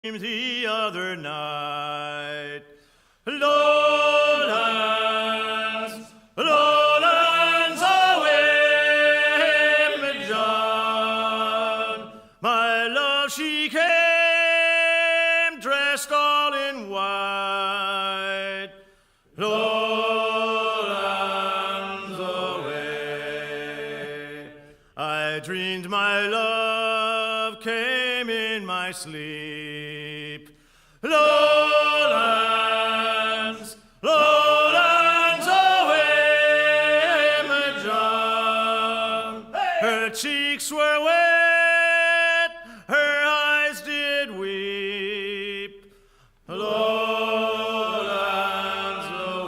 the other night. Lowlands, lowlands away, me John. My love, she came dressed all in white. Lowlands away. I dreamed my love came in my sleep. Lowlands, lowlands away, my John. Her cheeks were wet, her eyes did weep. Lowlands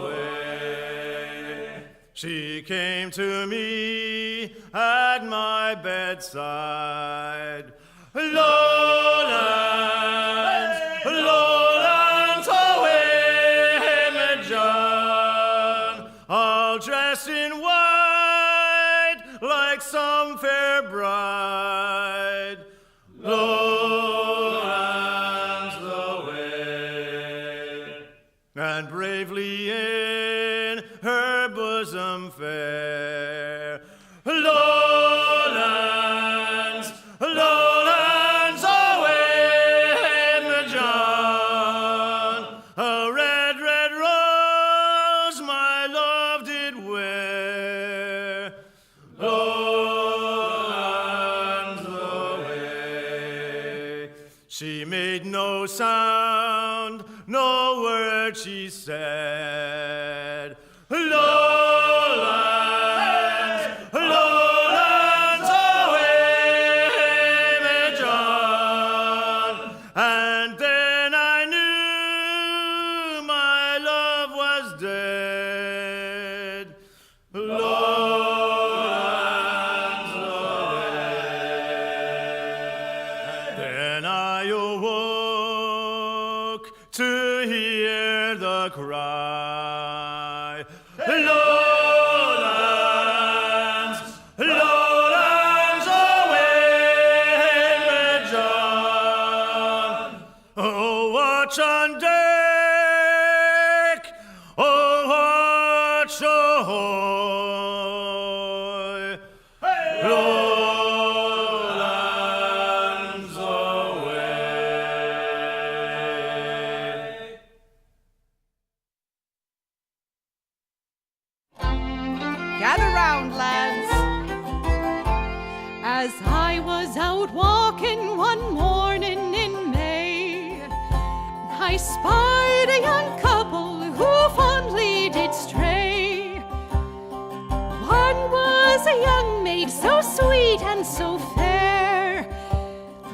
away. She came to me at my bedside. Lowlands, lowlands away, me John, all dressed in white like some fair bride. Lowlands away, and bravely in her bosom fair. Lowlands, lowlands away, me John, a red, red rose my love did wear. Lowlands away. She made no sound, no word she said. Lowlands, lowlands away, me John. And then I knew my love was dead. Lowlands away. Then I awoke to hear the cry. Lowlands, lowlands away, me John. Oh, watch on deck, oh, watch ahoy. Lowlands away. Gather round, lads. As I was out walking one morning in May, I spied a young couple who fondly did stray. One was a young maid so sweet and so fair,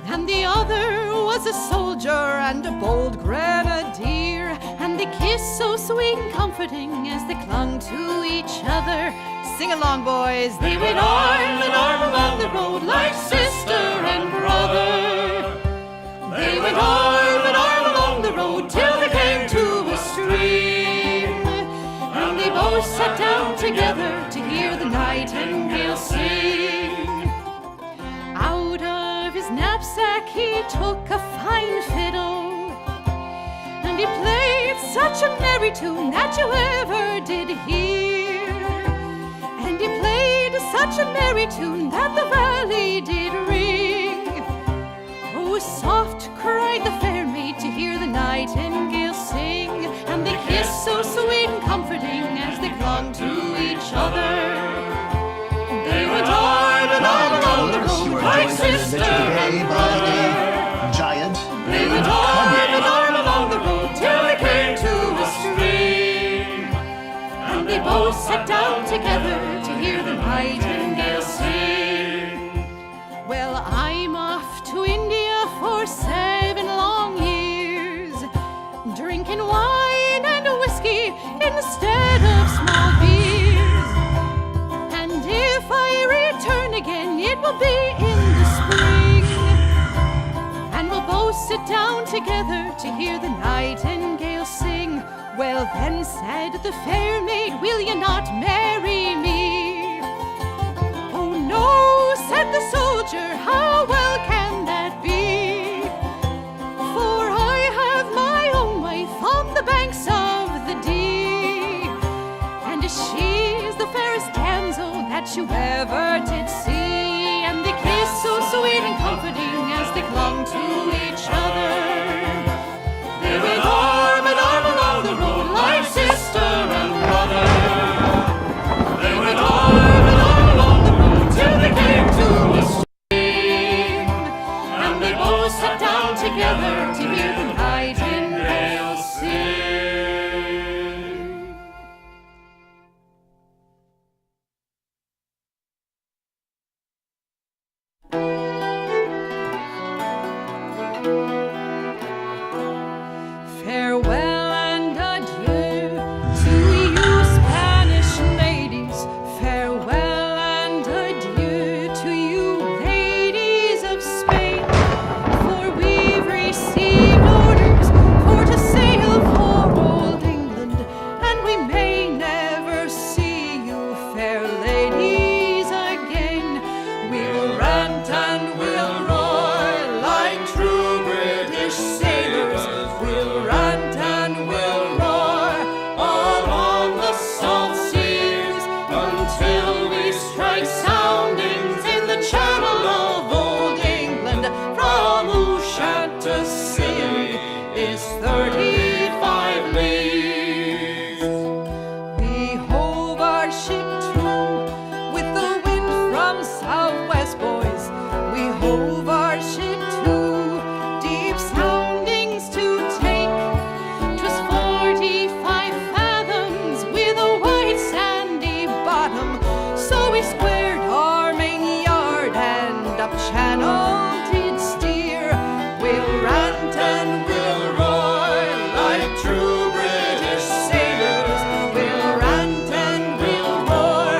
and the other was a soldier and a bold grenadier, and they kissed so sweet and comforting as they clung to each other. Sing along, boys. They went arm in arm along the road like sister and brother. They went arm in arm along the road till they came to a stream, and they both sat down together to hear the nightingale sing. Out of his knapsack he took a fine fiddle, and he played such a merry tune that you ever did hear. And he played such a merry tune that the valley did ring. Oh, soft cried the fair maid to hear the nightingale sing, and they kissed so sweet and comforting as they clung to each other. They went arm in arm along the road like sister and brother. Giant. They went arm in arm along the road till they came to a stream, and they both sat down together to hear the nightingale sing. Well, I'm off to India for 7 long years, drinking wine and whiskey instead of small beers. And if I return again, it will be in the spring, and we'll both sit down together to hear the nightingale sing. Well then, said the fair maid, will you not marry me? Oh no, said the soldier, how well can that be? For that you ever did see, and they kissed so sweet and comforting as they clung to each other. They went arm in arm along the road like sister and brother. They went arm in arm along the road till they came to a stream, and they both sat down together to hear the nightingale sing. Farewell and adieu to you Spanish ladies. Farewell and adieu to you ladies of Spain. For we've received orders for to sail for old England, and we may never see you fair ladies again. We'll rant and we'll roar like true British sailors. We'll rant and we'll roar all on the salt seas until we strike soundings in the channel of old England. From Ushant to Scilly is 35 leagues. We hove our ship to with the wind from southwest, boys. We hove our ship to deep soundings to take. 'Twas 45 fathoms with a white sandy bottom, so we squared our main yard and up channel did steer. We'll rant and we'll roar like true British sailors. We'll rant and we'll roar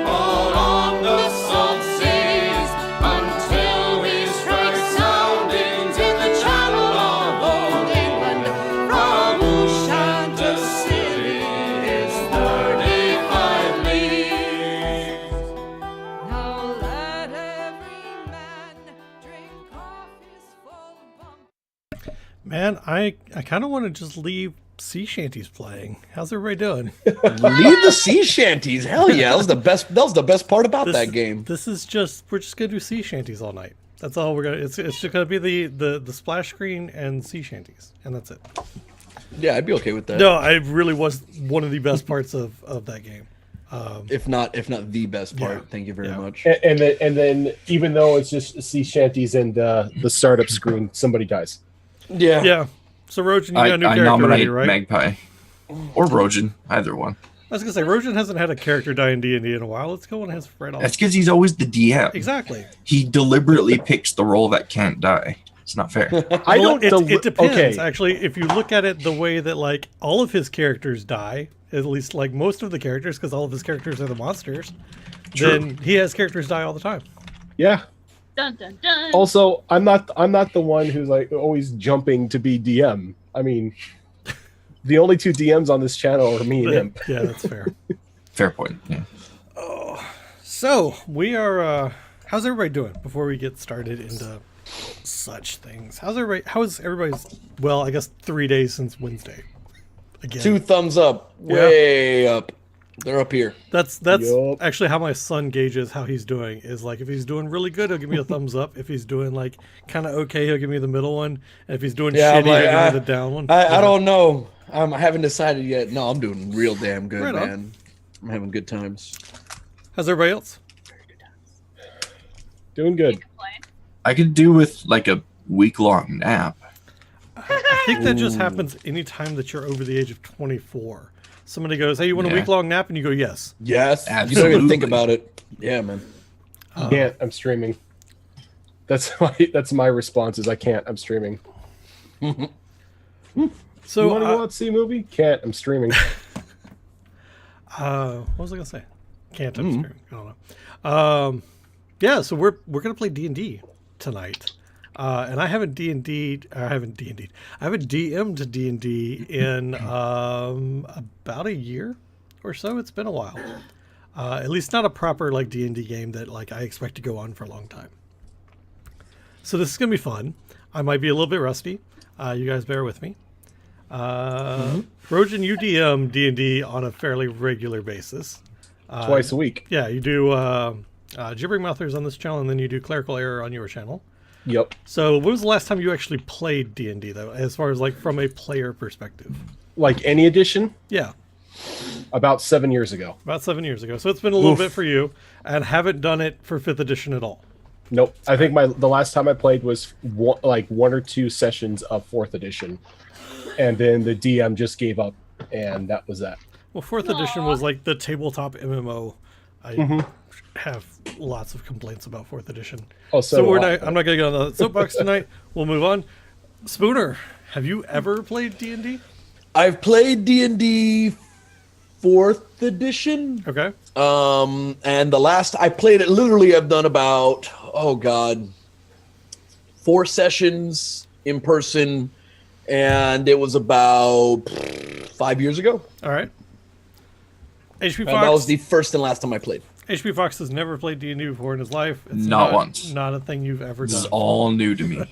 all on the salt seas until we strike soundings in the channel of old England. From Ushant to Scilly is 35 leagues. Now let every man drink off his full bumper. Man, I kind of want to just leave sea shanties playing. How's everybody doing? Leave the sea shanties. Hell yeah, that was the best. That was the best part about that game. This is just we're just gonna do sea shanties all night. That's all we're gonna. It's just gonna be the splash screen and sea shanties, and that's it. Yeah, I'd be okay with that. No, I really was one of the best parts of that game. If not the best part. Yeah. Thank you very Yeah. much. And then even though it's just sea shanties and the startup screen, somebody dies. Yeah. Yeah. So Rojan, you got a new I character nominate ready, right? Magpie or Rojan, either one. I was gonna say Rojan hasn't had a character die in D&D in a while. Let's go on his right off. That's because he's always the DM. Exactly. He deliberately picks the role that can't die. It's not fair. I Well, don't. it depends. Okay. Actually, if you look at it the way that like all of his characters die, at least like most of the characters, because all of his characters are the monsters, then he has characters die all the time. Yeah. Dun dun dun. Also, I'm not the one who's like always jumping to be DM. I mean, the only two DMs on this channel are me and him. Yeah, that's fair. Fair point. Yeah. So we are. How's everybody doing before we get started into such things? How's everybody? How is everybody's? Well, I guess 3 days since Wednesday. Again, 2 thumbs up. Way up. They're up here. That's Yup. actually how my son gauges how he's doing. Is like if he's doing really good, he'll give me a thumbs up. If he's doing like kind of okay, he'll give me the middle one. And if he's doing Yeah, I'm shitty, like, he'll give me the down one. I Yeah. don't know. I haven't decided yet. No, I'm doing real damn good, Right on. man. I'm having good times. How's everybody else? Doing good. I could do with like a week-long nap. I think that just happens anytime that you're over the age of 24. Somebody goes, "Hey, you want a Yeah. week-long nap?" And you go, "Yes." Yes. You don't Absolutely. even think about it. Yeah, man. Can't. I'm streaming. That's my response. Is I can't. I'm streaming. So You want to go out and see a movie? Can't. I'm streaming. what was I gonna say? Can't I'm streaming. I don't know. Yeah, so we're gonna play D&D tonight, and I haven't D&D. I haven't D&D. I haven't DM'd D&D in about a year or so. It's been a while. At least not a proper like D&D game that like I expect to go on for a long time. So this is gonna be fun. I might be a little bit rusty. You guys bear with me. Rojan, you DM D&D on a fairly regular basis. Twice a week. Yeah, you do Gibbering Mouthers on this channel, and then you do Clerical Error on your channel. Yep. So when was the last time you actually played D&D, though, as far as like from a player perspective? Like any edition, Yeah, about 7 years ago. about 7 years ago. So it's been a little Oof. bit for you, and haven't done it for 5th edition at all. Nope. I think the last time I played was one or two sessions of 4th edition, and then the DM just gave up, and that was that. Well, 4th edition was like the tabletop MMO. I have lots of complaints about 4th edition. Oh, So do we're I. not, I'm not going to get on the soapbox tonight. We'll move on. Spooner, have you ever played D&D? I've played D&D 4th edition. Okay. And the last I played it, literally I've done about, 4 sessions in person, and it was about 5 years ago. All right. HP And that was Fox. the first and last time I played. HP Fox has never played D&D before in his life. It's Not once. Not a thing you've ever This is done. all new to me.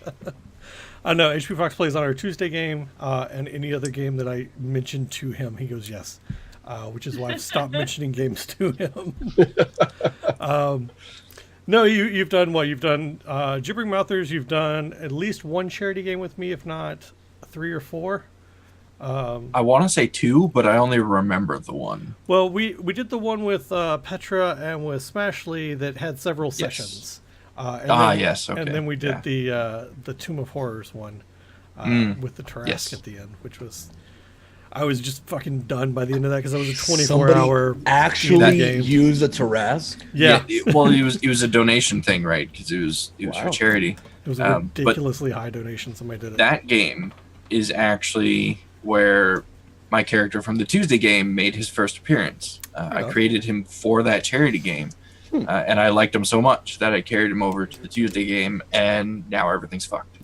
No, HP Fox plays on our Tuesday game, and any other game that I mentioned to him, he goes yes, which is why I've stopped mentioning games to him. No, you've done what? You've done Gibbering Mouthers. You've done at least one charity game with me, if not 3 or 4. I want to say 2, but I only remember the one. Well, we did the one with Petra and with Smashly that had several sessions. Yes, okay, And then we did yeah. the Tomb of Horrors one with the Tarrasque Yes. at the end, which was... I was just fucking done by the end of that because it was a Somebody 24-hour actually game. use a Tarrasque. Yeah, Well, it was a donation thing, right? Because it was Wow. for charity. it was a but ridiculously high donation. Somebody did it. That game is actually where my character from the Tuesday game made his first appearance. I created him for that charity game, and I liked him so much that I carried him over to the Tuesday game, and now everything's fucked.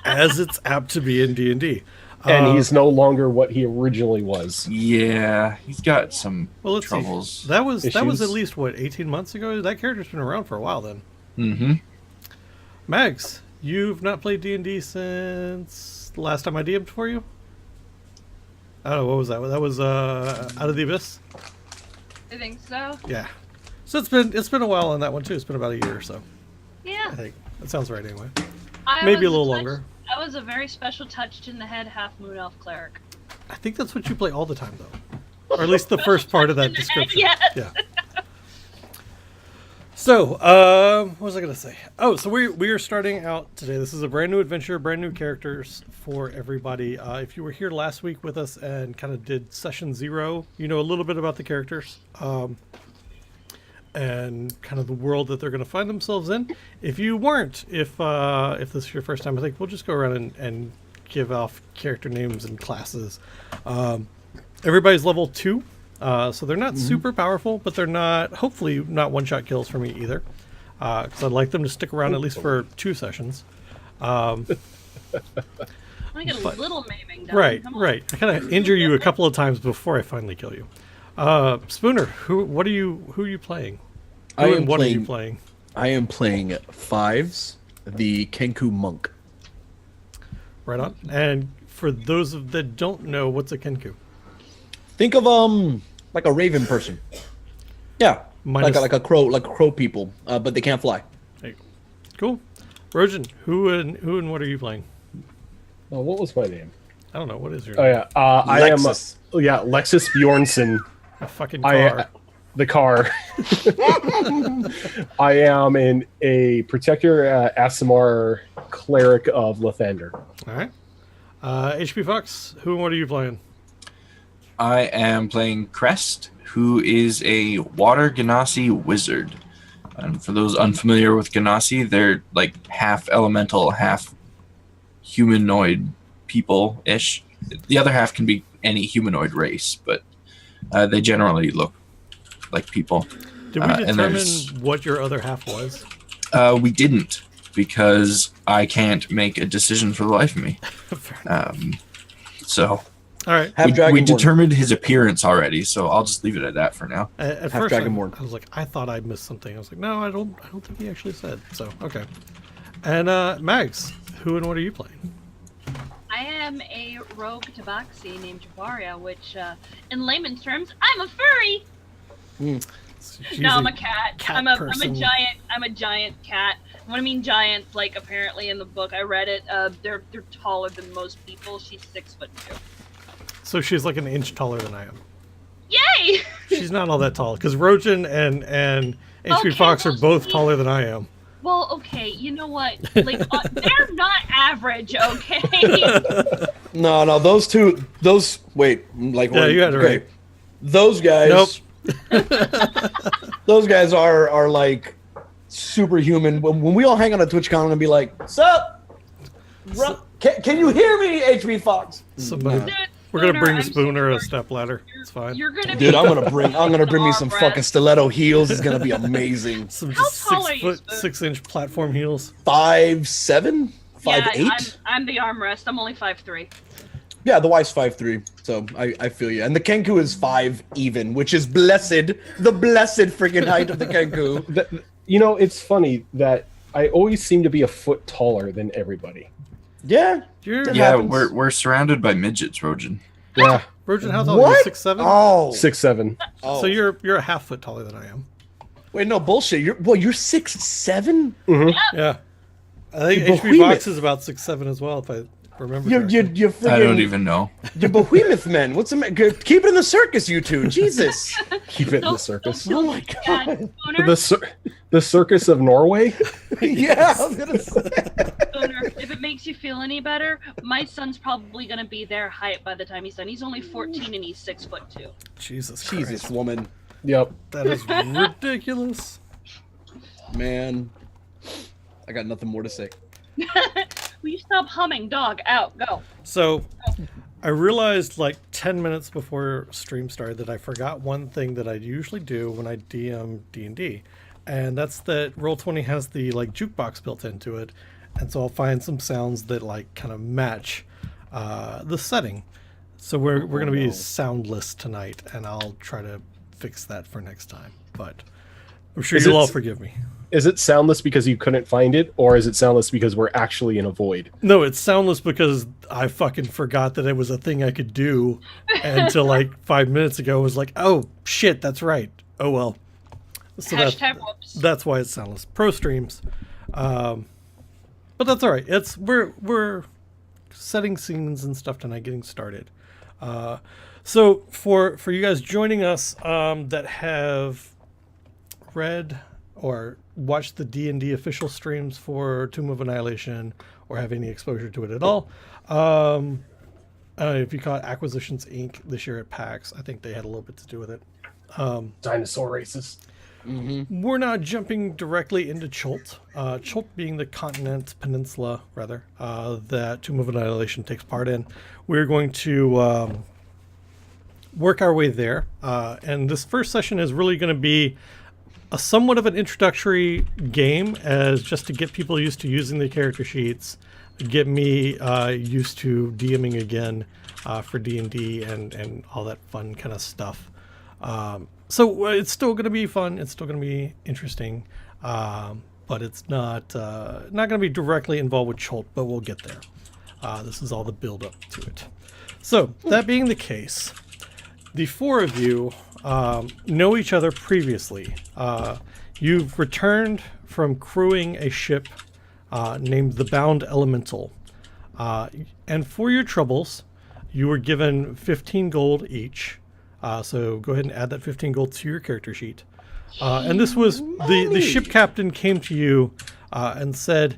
As it's apt to be in D&D. And he's no longer what he originally was. Yeah, he's got some Well, let's troubles. see. That was Issues. at least, what, 18 months ago? That character's been around for a while then. Mm-hmm. Mags, you've not played D&D since the last time I DM'd for you? I don't know, what was that? That was Out of the Abyss? I think so. Yeah. So it's been a while on that one too. It's been about a year or so, I Yeah. think. That sounds right anyway. I Maybe a was little touch- longer. I was a very special touched in the head half moon elf cleric. I think that's what you play all the time though. Or at least the first part of that In the head, description. yes. Yeah. So, what was I going to say? Oh, so we are starting out today. This is a brand new adventure, brand new characters for everybody. If you were here last week with us and kind of did session 0, you know a little bit about the characters and kind of the world that they're going to find themselves in. If you weren't, if this is your first time, I think we'll just go around and give off character names and classes. Everybody's level 2. So they're not super powerful, but they're not, hopefully, not one-shot kills for me either. Because I'd like them to stick around at least for 2 sessions. I get a little maiming done. Right, Come on. right. I kind of injure you a couple of times before I finally kill you. Spooner, who are you playing? I Who am and what are you playing- playing? I am playing 5s, the Kenku Monk. Right on. And for those that don't know, what's a Kenku? Think of like a raven person. Yeah, Minus- like a crow people, but they can't fly. There you go. Cool. Rojan, who and what are you playing? Oh, what was my name? I don't know. What is your Oh name? yeah, I am. Lexus. Lexus Bjornsson. A fucking car. The car. I am a protector, Asimar cleric of Lathander. All right. HP Fox, who and what are you playing? I am playing Crest, who is a Water Genasi wizard. And for those unfamiliar with Genasi, they're like half elemental, half humanoid people-ish. The other half can be any humanoid race, but they generally look like people. Did we and determine there's- what your other half was? We didn't, because I can't make a decision for the life of me. Fair enough. So All right. Half we Dragonborn. determined his appearance already, so I'll just leave it at that for now. At Half first, Dragonborn. I was like, I thought I missed something. I was like, no, I don't think he actually said. So okay. And Mags, who and what are you playing? I am a rogue tabaxi named Javaria, which, in layman's terms, I'm a furry. She's No, I'm a cat. cat I'm a person. giant. I'm a giant cat. When I mean giant, like apparently in the book I read it, they're taller than most people. She's 6'2". So she's like an inch taller than I am. Yay! She's not all that tall because Rojan and HP Okay, Fox are well, both she- taller than I am. Well, okay, you know what? Like they're not average, okay? No, those two. Wait, like Yeah, you had it right. Those guys. Nope. Those guys are like superhuman. When we all hang on a TwitchCon, I'm gonna be like, "Sup? Can you hear me, HP Fox?" Somebody, Dude, we're gonna Spooner, bring I'm so Spooner a sorry. step ladder. It's fine. You're gonna Dude, be I'm gonna bring me some arm fucking rest. stiletto heels. It's gonna be amazing. Some How just tall are you, 6 foot, 6-inch platform heels. 5'7", 5'8". Yeah, I'm the armrest. I'm only 5'3". Yeah, the Y's 5'3", so I feel you. And the Kenku is 5 even, which is blessed, the blessed freaking height of the Kenku. You know, it's funny that I always seem to be a foot taller than everybody. Yeah. You're, That Yeah, happens. we're surrounded by midgets, Rojan. Yeah, Rojan, how tall are you? What? 6'7"? Oh. 6'7". Oh. So you're a half foot taller than I am. Wait, no, bullshit. You're 6'7"? Yeah. I think You HP behemoth. Fox is about 6'7" as well, if I remember. You're correctly. freaking, I don't even know. You're behemoth men. What's the keep it in the circus, you two. Jesus. Keep it in the circus. Oh my Yeah, god. Spooner, The circus of Norway. Yeah, I was gonna say. Spooner, if it makes you feel any better, my son's probably gonna be their height by the time he's done. He's only 14 and he's 6'2". Jesus Christ. Jesus, woman. Yep. That is ridiculous. Man. I got nothing more to say. Will you stop humming, dog? Out, go. So I realized like 10 minutes before stream started that I forgot one thing that I usually do when I DM D&D. And that's that Roll20 has the like jukebox built into it. And so I'll find some sounds that like kind of match the setting. So we're going to be soundless tonight, and I'll try to fix that for next time. But I'm sure Is you'll it- all forgive me. Is it soundless because you couldn't find it, or is it soundless because we're actually in a void? No, it's soundless because I fucking forgot that it was a thing I could do until like 5 minutes ago. I was like, oh shit, that's right. Oh well. So Hashtag whoops. that's why it's soundless. Pro streams, but that's all right. It's we're setting scenes and stuff tonight, getting started. So for you guys joining us that have read or watched the D&D official streams for Tomb of Annihilation or have any exposure to it at all, if you caught Acquisitions Inc. this year at PAX, I think they had a little bit to do with it. Dinosaur races. We're not jumping directly into Chult. Chult being the peninsula, rather, that Tomb of Annihilation takes part in. We're going to work our way there. And this first session is really going to be a somewhat of an introductory game, as just to get people used to using the character sheets, get me used to DMing again for D&D and all that fun kind of stuff. So it's still going to be fun. It's still going to be interesting, but it's not going to be directly involved with Chult, but we'll get there. This is all the build up to it. So that being the case, the four of you know each other previously. You've returned from crewing a ship named the Bound Elemental, and for your troubles, you were given 15 gold each. So go ahead and add that 15 gold to your character sheet. And this was the ship captain came to you and said,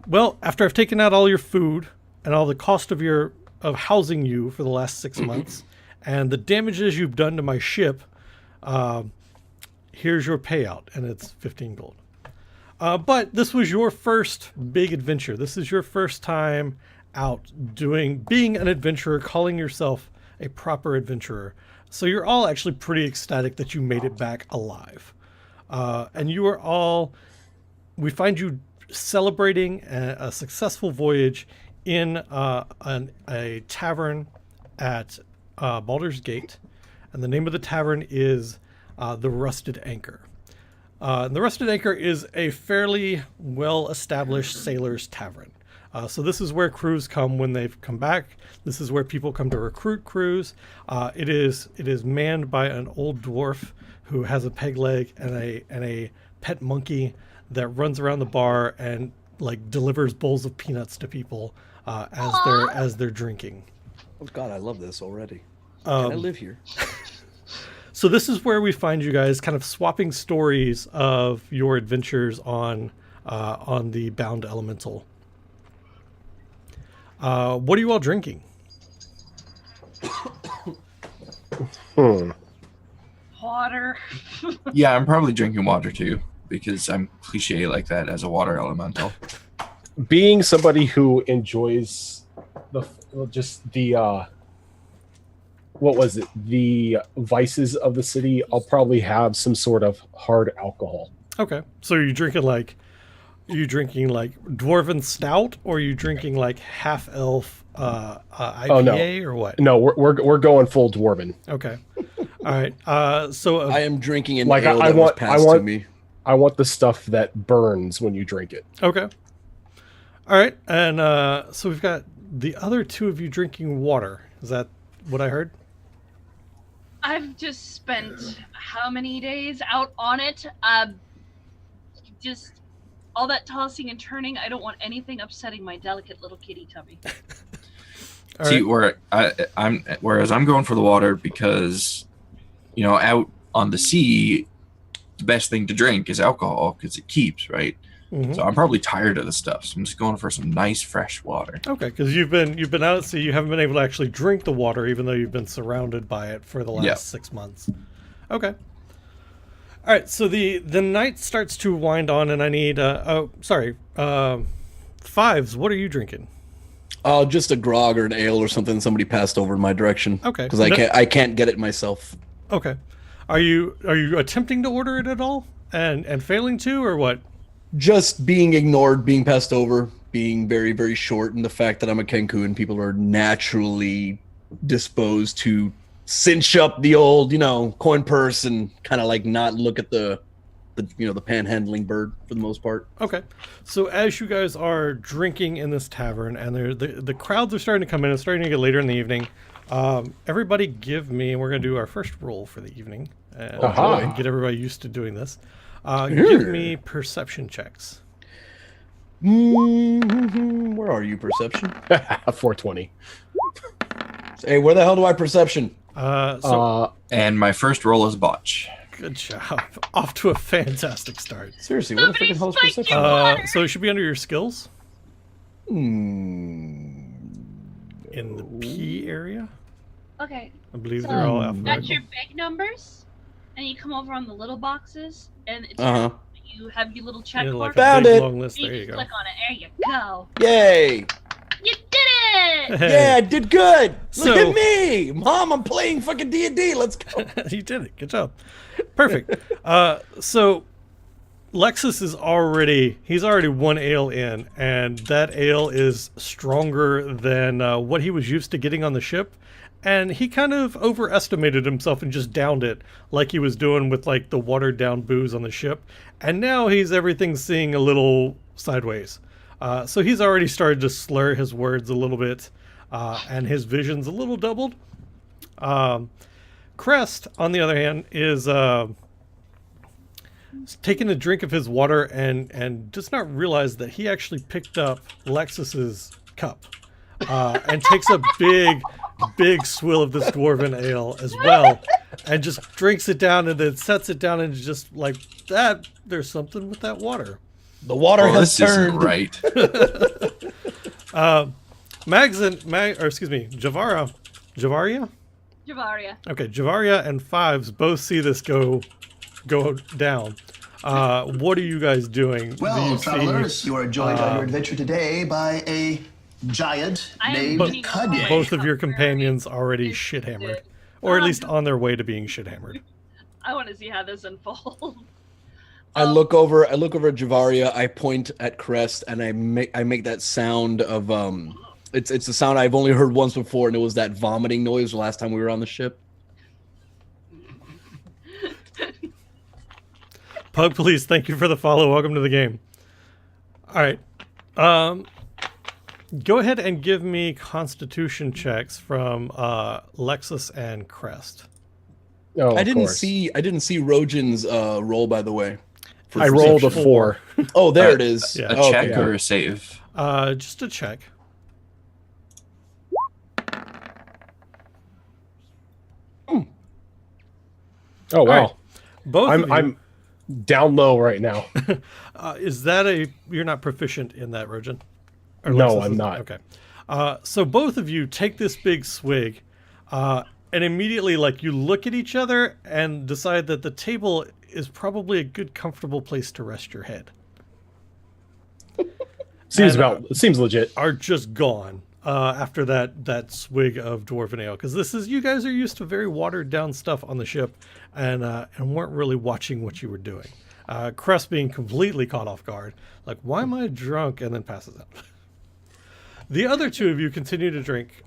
well, after I've taken out all your food and all the cost of housing you for the last 6 months and the damages you've done to my ship, here's your payout, and it's 15 gold. But this was your first big adventure. This is your first time out being an adventurer, calling yourself a proper adventurer. So you're all actually pretty ecstatic that you made it back alive. And you are all, we find you celebrating a successful voyage in a tavern at Baldur's Gate. And the name of the tavern is the Rusted Anchor. The Rusted Anchor is a fairly well-established sailor's tavern. So this is where crews come when they've come back. This is where people come to recruit crews. It is manned by an old dwarf who has a peg leg and a pet monkey that runs around the bar and like delivers bowls of peanuts to people as they're drinking. Oh God, I love this already. Can I live here? So this is where we find you guys kind of swapping stories of your adventures on the Bound Elemental. What are you all drinking? Water. Yeah, I'm probably drinking water too because I'm cliche like that as a water elemental. Being somebody who enjoys the what was it? The vices of the city, I'll probably have some sort of hard alcohol. Okay, so are you drinking like dwarven stout, or are you drinking like half elf IPA or what? No, we're going full dwarven. Okay, all right. So I am drinking an Like, ale I that was want- passed to me. I want the stuff that burns when you drink it. okay, all right. And so we've got the other two of you drinking water. Is that what I heard? I've just spent how many days out on it? Just all that tossing and turning. I don't want anything upsetting my delicate little kitty tummy. All See, right. whereas I'm going for the water because, out on the sea, the best thing to drink is alcohol because it keeps, right? Mhm. So I'm probably tired of the stuff. So I'm just going for some nice fresh water. Okay, because you've been out at sea, you haven't been able to actually drink the water, even though you've been surrounded by it for the last Yeah. 6 months. Okay. All right, so the night starts to wind on, and I need Fives. What are you drinking? Oh, just a grog or an ale or something somebody passed over in my direction. Okay. Because I can't get it myself. Okay. Are you attempting to order it at all and failing to, or what? Just being ignored, being passed over, being very, very short, and the fact that I'm a Kenku and people are naturally disposed to cinch up the old, coin purse and kind of like not look at the panhandling bird for the most part. Okay, so as you guys are drinking in this tavern, and the crowds are starting to come in, it's starting to get later in the evening. Everybody give me, and we're going to do our first roll for the evening, and get everybody used to doing this. Give me perception checks. Where are you, perception? 420. Hey, where the hell do I perception? And my first roll is botch. Good job. Off to a fantastic start. Seriously, where the freaking hell is spiked perception? you. So it should be under your skills Hmm. in the P area. Okay, I believe so they're all that's alphabetical. your big numbers, and you come over on the little boxes, and it's you have your little check Yeah, mark. like a Found big it. long list. and There you you just go. click on it. There you go. Yay! You did it! Yeah, I did good. So- Look at me, Mom. I'm playing fucking D&D. Let's go. You did it. Good job. Perfect. So Lexus is he's already one ale in, and that ale is stronger than what he was used to getting on the ship. And he kind of overestimated himself and just downed it like he was doing with like the watered down booze on the ship. And now everything's seeing a little sideways. So he's already started to slur his words a little bit, and his vision's a little doubled. Crest, on the other hand, is taking a drink of his water and does not realize that he actually picked up Lexus's cup and takes a big swill of this dwarven ale as well, and just drinks it down and then sets it down and just like that. There's something with that water. The water Oh, has this isn't turned. right. Javaria. Javaria. Okay, Javaria and Fives both see this go down. What are you guys doing? Do Well, you travelers, you are joined on your adventure today by a giant I am named getting Kanye. both of your companions already shit hammered, or at least on their way to being shit hammered? I want to see how this unfolds. I look over at Javaria. I point at Crest, and I make that sound of It's a sound I've only heard once before, and it was that vomiting noise the last time we were on the ship. Pug Police, thank you for the follow. Welcome to the game. All right. Go ahead and give me Constitution checks from Lexus and Crest. Oh, I of didn't course. see Rojan's roll, by the way. I rolled a 4. Oh, there it is. Yeah. A Oh, check okay. or a save? Just a check. Oh wow. right. Both of you, I'm down low right now. is that you're not proficient in that, Rojan? Or No, Lexus I'm is- not. Okay. So both of you take this big swig, and immediately, like, you look at each other and decide that the table is probably a good, comfortable place to rest your head. Seems legit. Are just gone after that swig of dwarven ale, because you guys are used to very watered down stuff on the ship, and weren't really watching what you were doing. Crest being completely caught off guard, like, why am I drunk, and then passes out. The other two of you continue to drink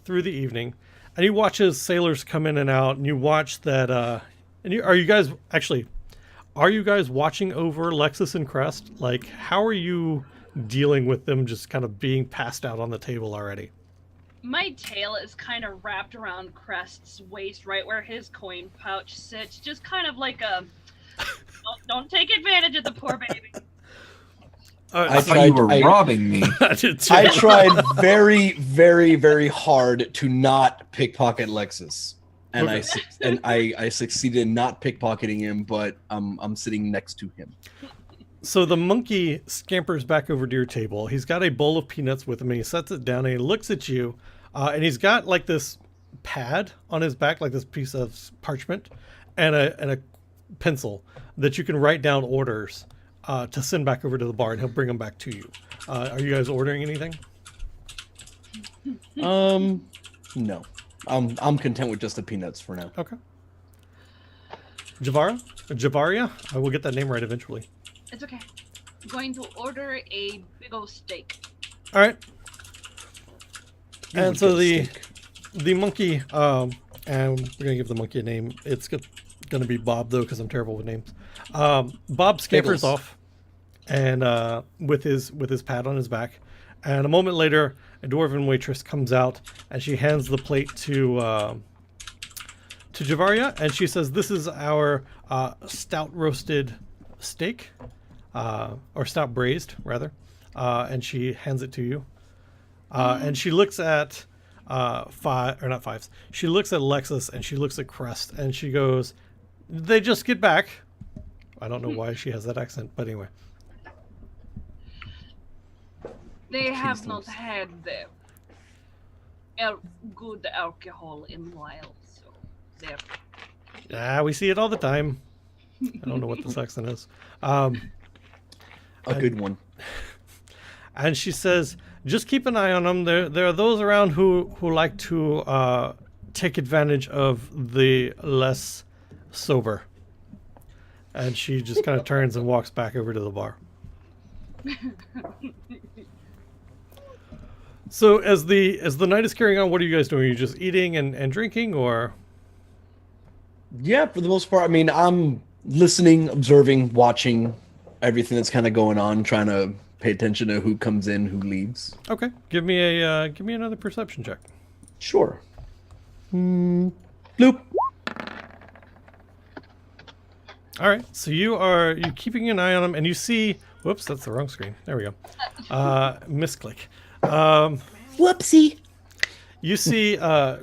through the evening, and you watch as sailors come in and out, and you watch that. Are you guys watching over Lexus and Crest? Like, how are you dealing with them just kind of being passed out on the table already? My tail is kind of wrapped around Crest's waist, right where his coin pouch sits, just kind of like a don't take advantage of the poor baby. I thought you were robbing me. I tried very, very, very hard to not pickpocket Lexus, and I succeeded in not pickpocketing him, but I'm sitting next to him. So the monkey scampers back over to your table. He's got a bowl of peanuts with him, and he sets it down, and he looks at you, and he's got like this pad on his back, like this piece of parchment, and a pencil that you can write down orders to send back over to the bar, and he'll bring them back to you. Are you guys ordering anything? No, I'm content with just the peanuts for now. Okay. Javaria? I will get that name right eventually. It's okay. I'm going to order a big old steak. All right. You And would so get a the monkey, and we're gonna give the monkey a name. It's gonna be Bob though, because I'm terrible with names. Bob scampers Pickles. off, and with his pad on his back, and a moment later, a dwarven waitress comes out, and she hands the plate to Javaria, and she says, "This is our stout roasted steak, or stout braised rather," and she hands it to you. And she looks at she looks at Lexus, and she looks at Crest, and she goes, "They just get back." I don't know why she has that accent, but anyway. They have not had good alcohol in a while, so they're We see it all the time. I don't know what this accent is. A good one. And she says, "Just keep an eye on them. There are those around who like to take advantage of the less sober." And she just kind of turns and walks back over to the bar. So as the night is carrying on, what are you guys doing? Are you just eating and drinking, or? Yeah, for the most part. I mean, I'm listening, observing, watching everything that's kind of going on, trying to pay attention to who comes in, who leaves. Okay, give me another perception check. Sure. Bloop. All right, so you're keeping an eye on them, and you see. Whoops, that's the wrong screen. There we go. Misclick. Whoopsie. You see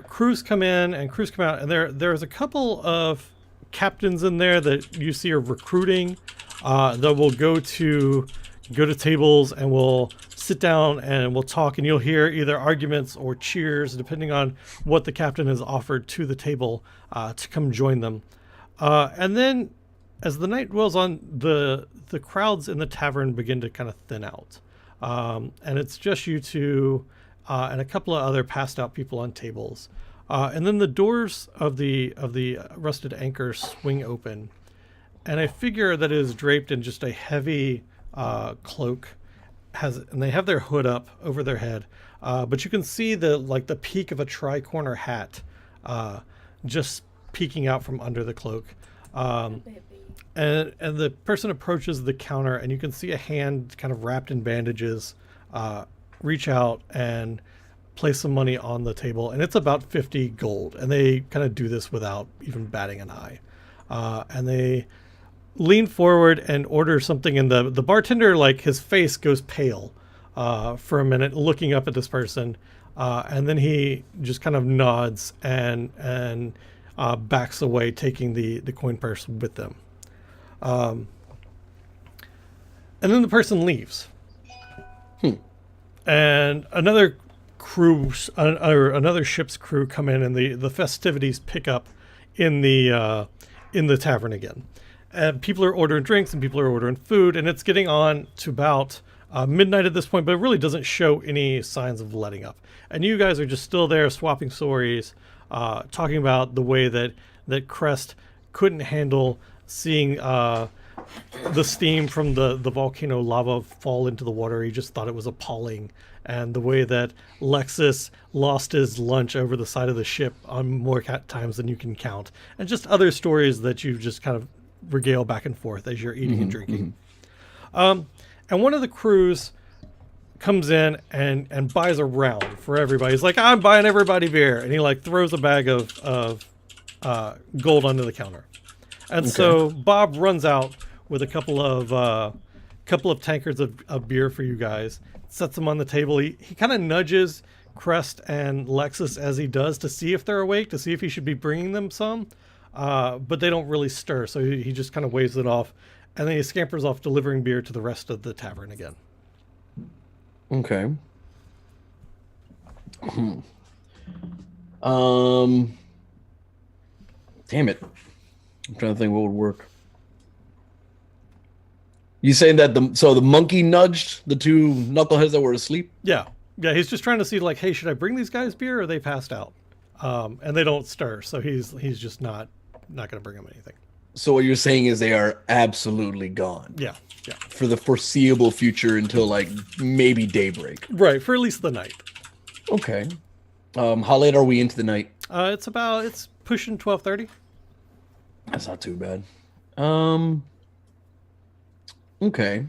crews come in and crews come out, and there's a couple of captains in there that you see are recruiting. That will go to tables and will sit down and we'll talk, and you'll hear either arguments or cheers depending on what the captain has offered to the table to come join them. And then as the night dwells on, the crowds in the tavern begin to kind of thin out, and it's just you two and a couple of other passed out people on tables, and then the doors of the rusted anchor swing open, and a figure that is draped in just a heavy cloak and they have their hood up over their head, but you can see the peak of a tri-corner hat just peeking out from under the cloak. And the person approaches the counter, and you can see a hand kind of wrapped in bandages reach out and place some money on the table, and it's about 50 gold. And they kind of do this without even batting an eye. And they lean forward and order something, and the bartender, like, his face goes pale for a minute, looking up at this person, and then he just kind of nods and backs away, taking the coin purse with them. And then the person leaves. And another crew, or another ship's crew, come in, and the festivities pick up in the tavern again. And people are ordering drinks and people are ordering food, and it's getting on to about midnight at this point, but it really doesn't show any signs of letting up. And you guys are just still there swapping stories, talking about the way that Crest couldn't handle seeing the steam from the volcano lava fall into the water. He just thought it was appalling. And the way that Lexus lost his lunch over the side of the ship on more times than you can count. And just other stories that you just kind of regale back and forth as you're eating and drinking. And one of the crews comes in and buys a round for everybody. He's like, I'm buying everybody beer. And he, like, throws a bag of gold onto the counter. And so Bob runs out with a couple of tankards of beer for you guys, sets them on the table. He kind of nudges Crest and Lexus as he does to see if they're awake, to see if he should be bringing them some. But they don't really stir, so he just kind of waves it off, and then he scampers off, delivering beer to the rest of the tavern again. Okay. Damn it. I'm trying to think what would work. You saying that the monkey nudged the two knuckleheads that were asleep? Yeah, he's just trying to see, like, hey, should I bring these guys beer, or are they passed out? And they don't stir, so he's just not going to bring them anything. So what you're saying is they are absolutely gone. Yeah. For the foreseeable future until, like, maybe daybreak. Right, for at least the night. Okay. How late are we into the night? It's pushing 12:30. That's not too bad. Okay.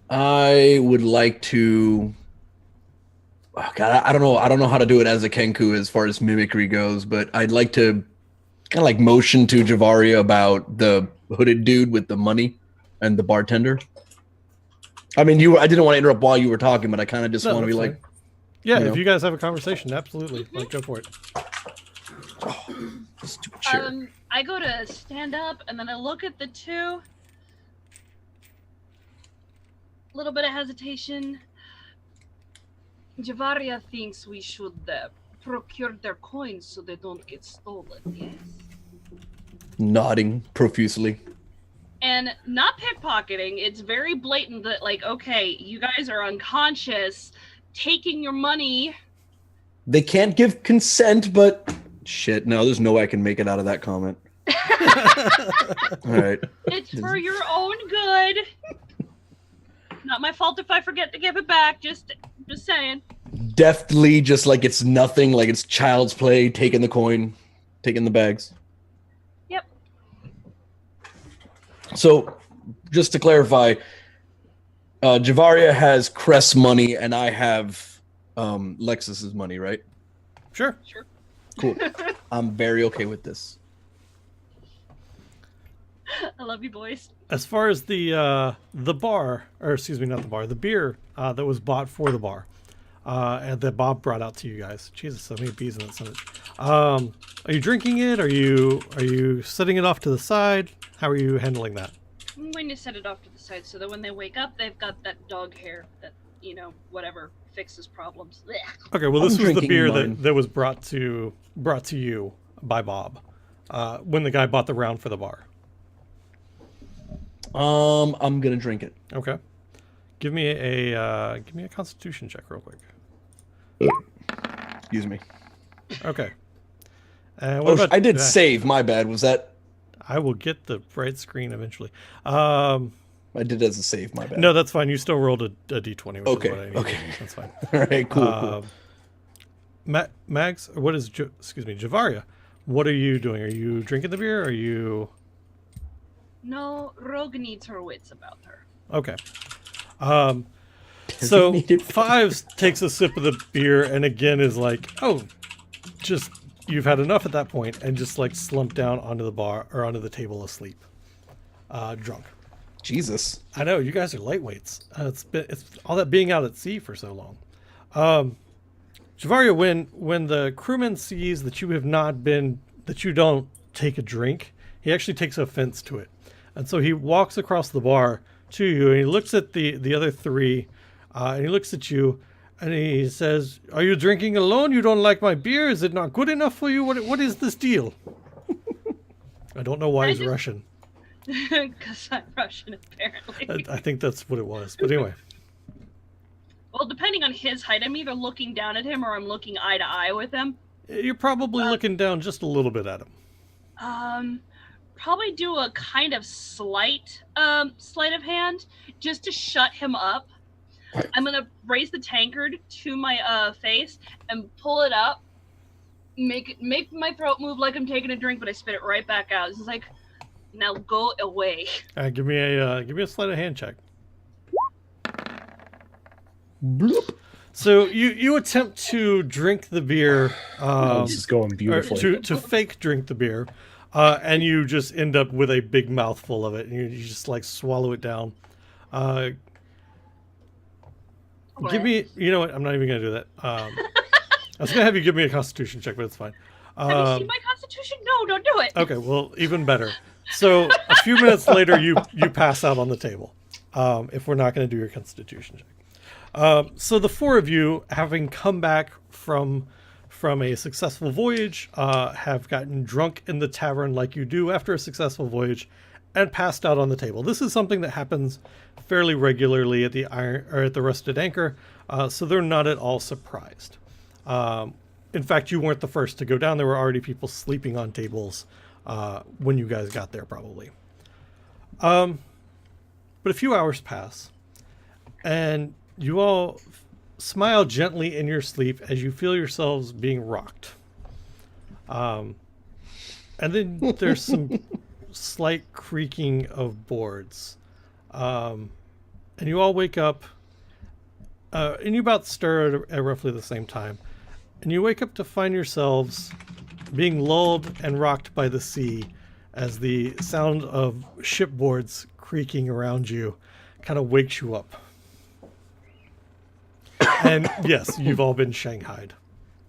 I would like to. Oh God, I don't know. I don't know how to do it as a Kenku as far as mimicry goes, but I'd like to kind of like motion to Javaria about the hooded dude with the money and the bartender. I mean, I didn't want to interrupt while you were talking, but I kind of just want to be like, yeah, you if know. you guys have a conversation, absolutely, like, go for it. stupid chair. I go to stand up, and then I look at the two. Little bit of hesitation. Javaria thinks we should procure their coins so they don't get stolen. Yes. Nodding profusely. And not pickpocketing. It's very blatant that, like, okay, you guys are unconscious, taking your money. They can't give consent, but shit, no, there's no way I can make it out of that comment. All right. It's for your own good. Not my fault if I forget to give it back. Just saying. Deftly, just like it's nothing, like it's child's play, taking the coin, taking the bags. Yep. So, just to clarify, Javaria has Crest's money, and I have Lexus's money, right? Sure. Cool. I'm very okay with this. I love you, boys. As far as the bar, or excuse me, not the bar, the beer that was bought for the bar, and that Bob brought out to you guys. Jesus, so many bees in that sentence. Are you drinking it? Are you setting it off to the side? How are you handling that? I'm going to set it off to the side so that when they wake up, they've got that dog hair that, whatever fixes problems. Blech. Okay, well, this was the drinking beer mine. that was brought to you by Bob when the guy bought the round for the bar. I'm gonna drink it. Okay, give me a Constitution check real quick. Excuse me. Okay. What about I did save. My bad. Was that? I will get the right screen eventually. I did as a save. My bad. No, that's fine. You still rolled a d20. Which Okay, Is what I need. okay. That's fine. All right. Cool. Mags, what is Javaria? What are you doing? Are you drinking the beer? Are you? No, Rogue needs her wits about her. Okay. So Designated- Fives takes a sip of the beer and again is like, oh, just you've had enough at that point, and just like slumped down onto the bar or onto the table asleep, drunk. Jesus. I know you guys are lightweights. It's all that being out at sea for so long. Javaria, when the crewman sees that you don't take a drink, he actually takes offense to it, and so he walks across the bar to you and he looks at the other three, and he looks at you, and he says, "Are you drinking alone? You don't like my beer? Is it not good enough for you? What is this deal?" I don't know why he's Russian. Because I'm Russian, apparently. I think that's what it was. But anyway. Well, depending on his height, I'm either looking down at him or I'm looking eye to eye with him. You're probably looking down just a little bit at him. Probably do a kind of sleight of hand just to shut him up. I'm gonna raise the tankard to my face and pull it up, make my throat move like I'm taking a drink, but I spit it right back out. This is like, now go away. Give me a sleight of hand check. Bloop. So you attempt to drink the beer, This is going or beautifully. to fake drink the beer, and you just end up with a big mouthful of it, and you just like swallow it down. Give me, you know what? I'm not even gonna do that. I was gonna have you give me a Constitution check, but it's fine. Have you seen my constitution? No, don't do it. Okay, well, even better. So a few minutes later, you pass out on the table. If we're not going to do your Constitution check, so the four of you, having come back from a successful voyage, have gotten drunk in the tavern like you do after a successful voyage, and passed out on the table. This is something that happens fairly regularly at the Rusted Anchor, so they're not at all surprised. In fact, you weren't the first to go down. There were already people sleeping on tables when you guys got there, probably. But a few hours pass, and you all smile gently in your sleep as you feel yourselves being rocked. And then there's some slight creaking of boards. And you all wake up, and you about stir at roughly the same time. And you wake up to find yourselves being lulled and rocked by the sea as the sound of shipboards creaking around you kind of wakes you up. And yes, you've all been shanghaied.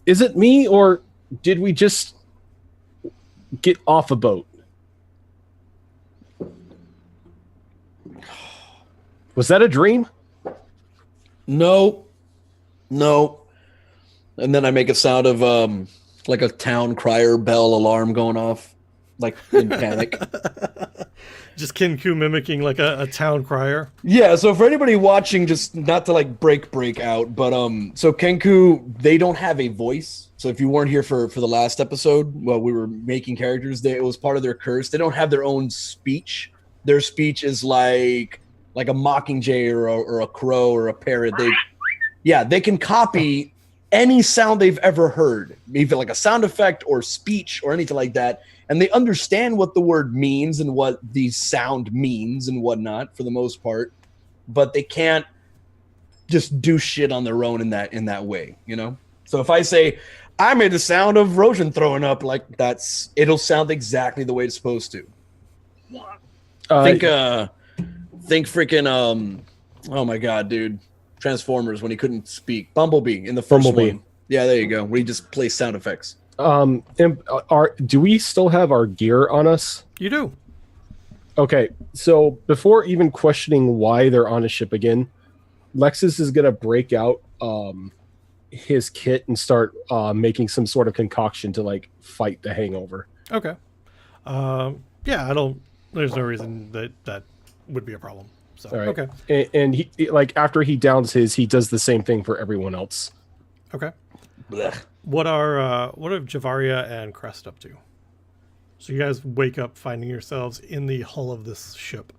Is it me, or did we just get off a boat? Was that a dream? No. And then I make a sound of like a town crier bell alarm going off, like in panic. Just Kenku mimicking like a town crier. Yeah, so for anybody watching, just not to like break out, but so Kenku, they don't have a voice. So if you weren't here for the last episode, well, we were making characters. It was part of their curse. They don't have their own speech. Their speech is like a mockingjay or a crow or a parrot. They can copy any sound they've ever heard, even like a sound effect or speech or anything like that. And they understand what the word means and what the sound means and whatnot for the most part, but they can't just do shit on their own in that way, you know? So if I say, I made the sound of Roshan throwing up, like it'll sound exactly the way it's supposed to. Think freaking, oh my God, dude. Transformers when he couldn't speak. Bumblebee in the first Bumblebee. one. Yeah, there you go. Where he just plays sound effects. Do we still have our gear on us? You do. Okay, so before even questioning why they're on a ship again, Lexus is gonna break out his kit and start making some sort of concoction to like fight the hangover. Okay. Yeah, there's no reason that would be a problem. So, All right. okay. And he like after he downs his, he does the same thing for everyone else. Okay. Blech. What are Javaria and Crest up to? So you guys wake up finding yourselves in the hull of this ship.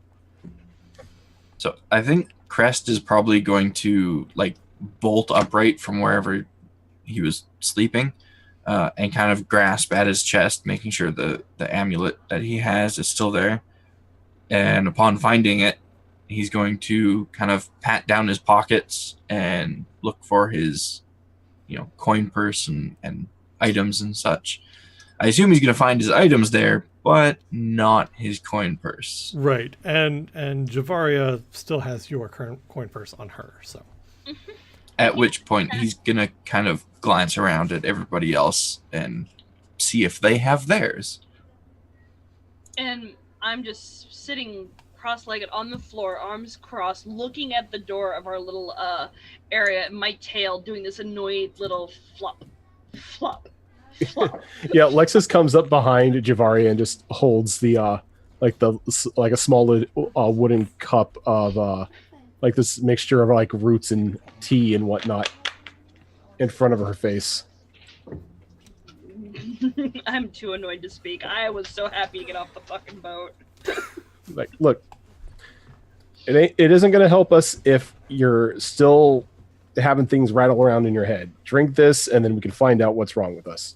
So I think Crest is probably going to like bolt upright from wherever he was sleeping, and kind of grasp at his chest, making sure the amulet that he has is still there. And upon finding it, he's going to kind of pat down his pockets and look for his, coin purse and items and such. I assume he's going to find his items there, but not his coin purse. Right, and Javaria still has your current coin purse on her, so. At which point he's going to kind of glance around at everybody else and see if they have theirs. And I'm just sitting cross-legged on the floor, arms crossed, looking at the door of our little area, my tail doing this annoyed little flop, flop, flop. Yeah, Lexus comes up behind Javaria and just holds the like a small wooden cup of like this mixture of like roots and tea and whatnot in front of her face. I'm too annoyed to speak. I was so happy to get off the fucking boat. Like, look, it isn't going to help us if you're still having things rattle around in your head. Drink this, and then we can find out what's wrong with us,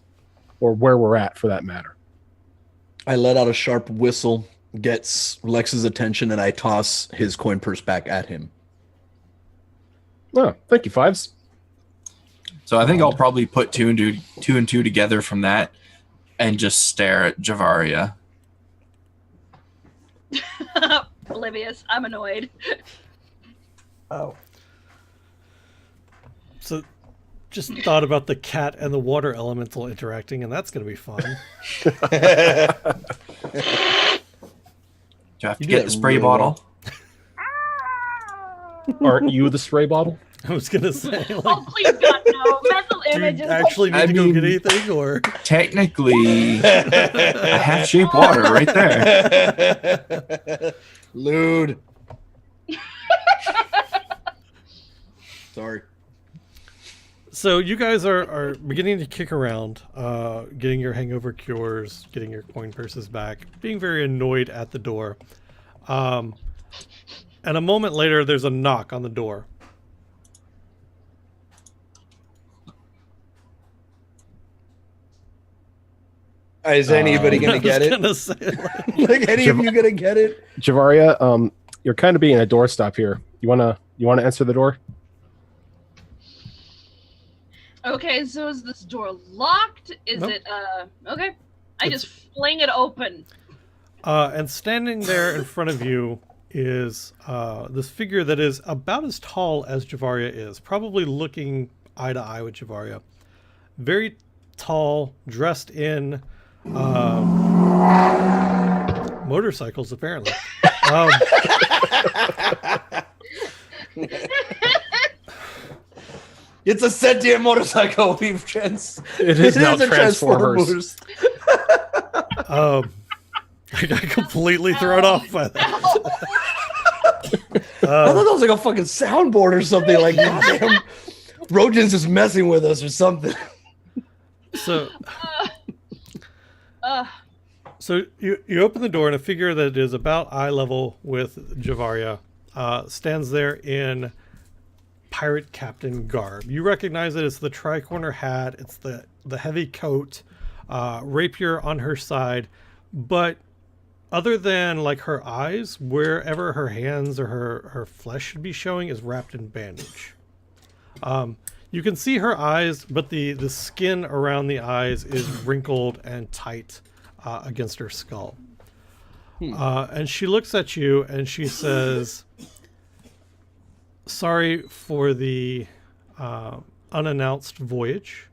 or where we're at, for that matter. I let out a sharp whistle, gets Lex's attention, and I toss his coin purse back at him. Oh, thank you, Fives. So I think I'll probably put two and two together from that and just stare at Javaria. Oblivious. I'm annoyed. Oh. So just thought about the cat and the water elemental interacting, and that's going to be fun. Do I have to get the spray really bottle? Aren't you the spray bottle? I was going to say, like, Oh, please God, no. Mental do image you is actually need I to go mean- get anything, or? Technically, a half-shaped water right there. Lewd. Sorry. So you guys are beginning to kick around, getting your hangover cures, getting your coin purses back, being very annoyed at the door. And a moment later, there's a knock on the door. Is anybody going to get it? Gonna say, like, Like, any of you going to get it? Javaria, you're kind of being a doorstop here. You wanna answer the door? Okay, so is this door locked? Is Nope. it okay? I just fling it open. and standing there in front of you is this figure that is about as tall as Javaria is, probably looking eye to eye with Javaria. Very tall, dressed in motorcycles, apparently. It's a sentient motorcycle. We've It is now Transformers. I got completely thrown off by that. I thought that was like a fucking soundboard or something. Like, damn, Rojan's just messing with us or something. So, Uh, so you open the door, and a figure that is about eye level with Javaria stands there in pirate captain garb. You recognize it. It's the tricorner hat. It's the heavy coat, rapier on her side, but other than like her eyes, wherever her hands or her flesh should be showing is wrapped in bandage. You can see her eyes, but the skin around the eyes is wrinkled and tight against her skull. And she looks at you and she says, "Sorry for the unannounced voyage,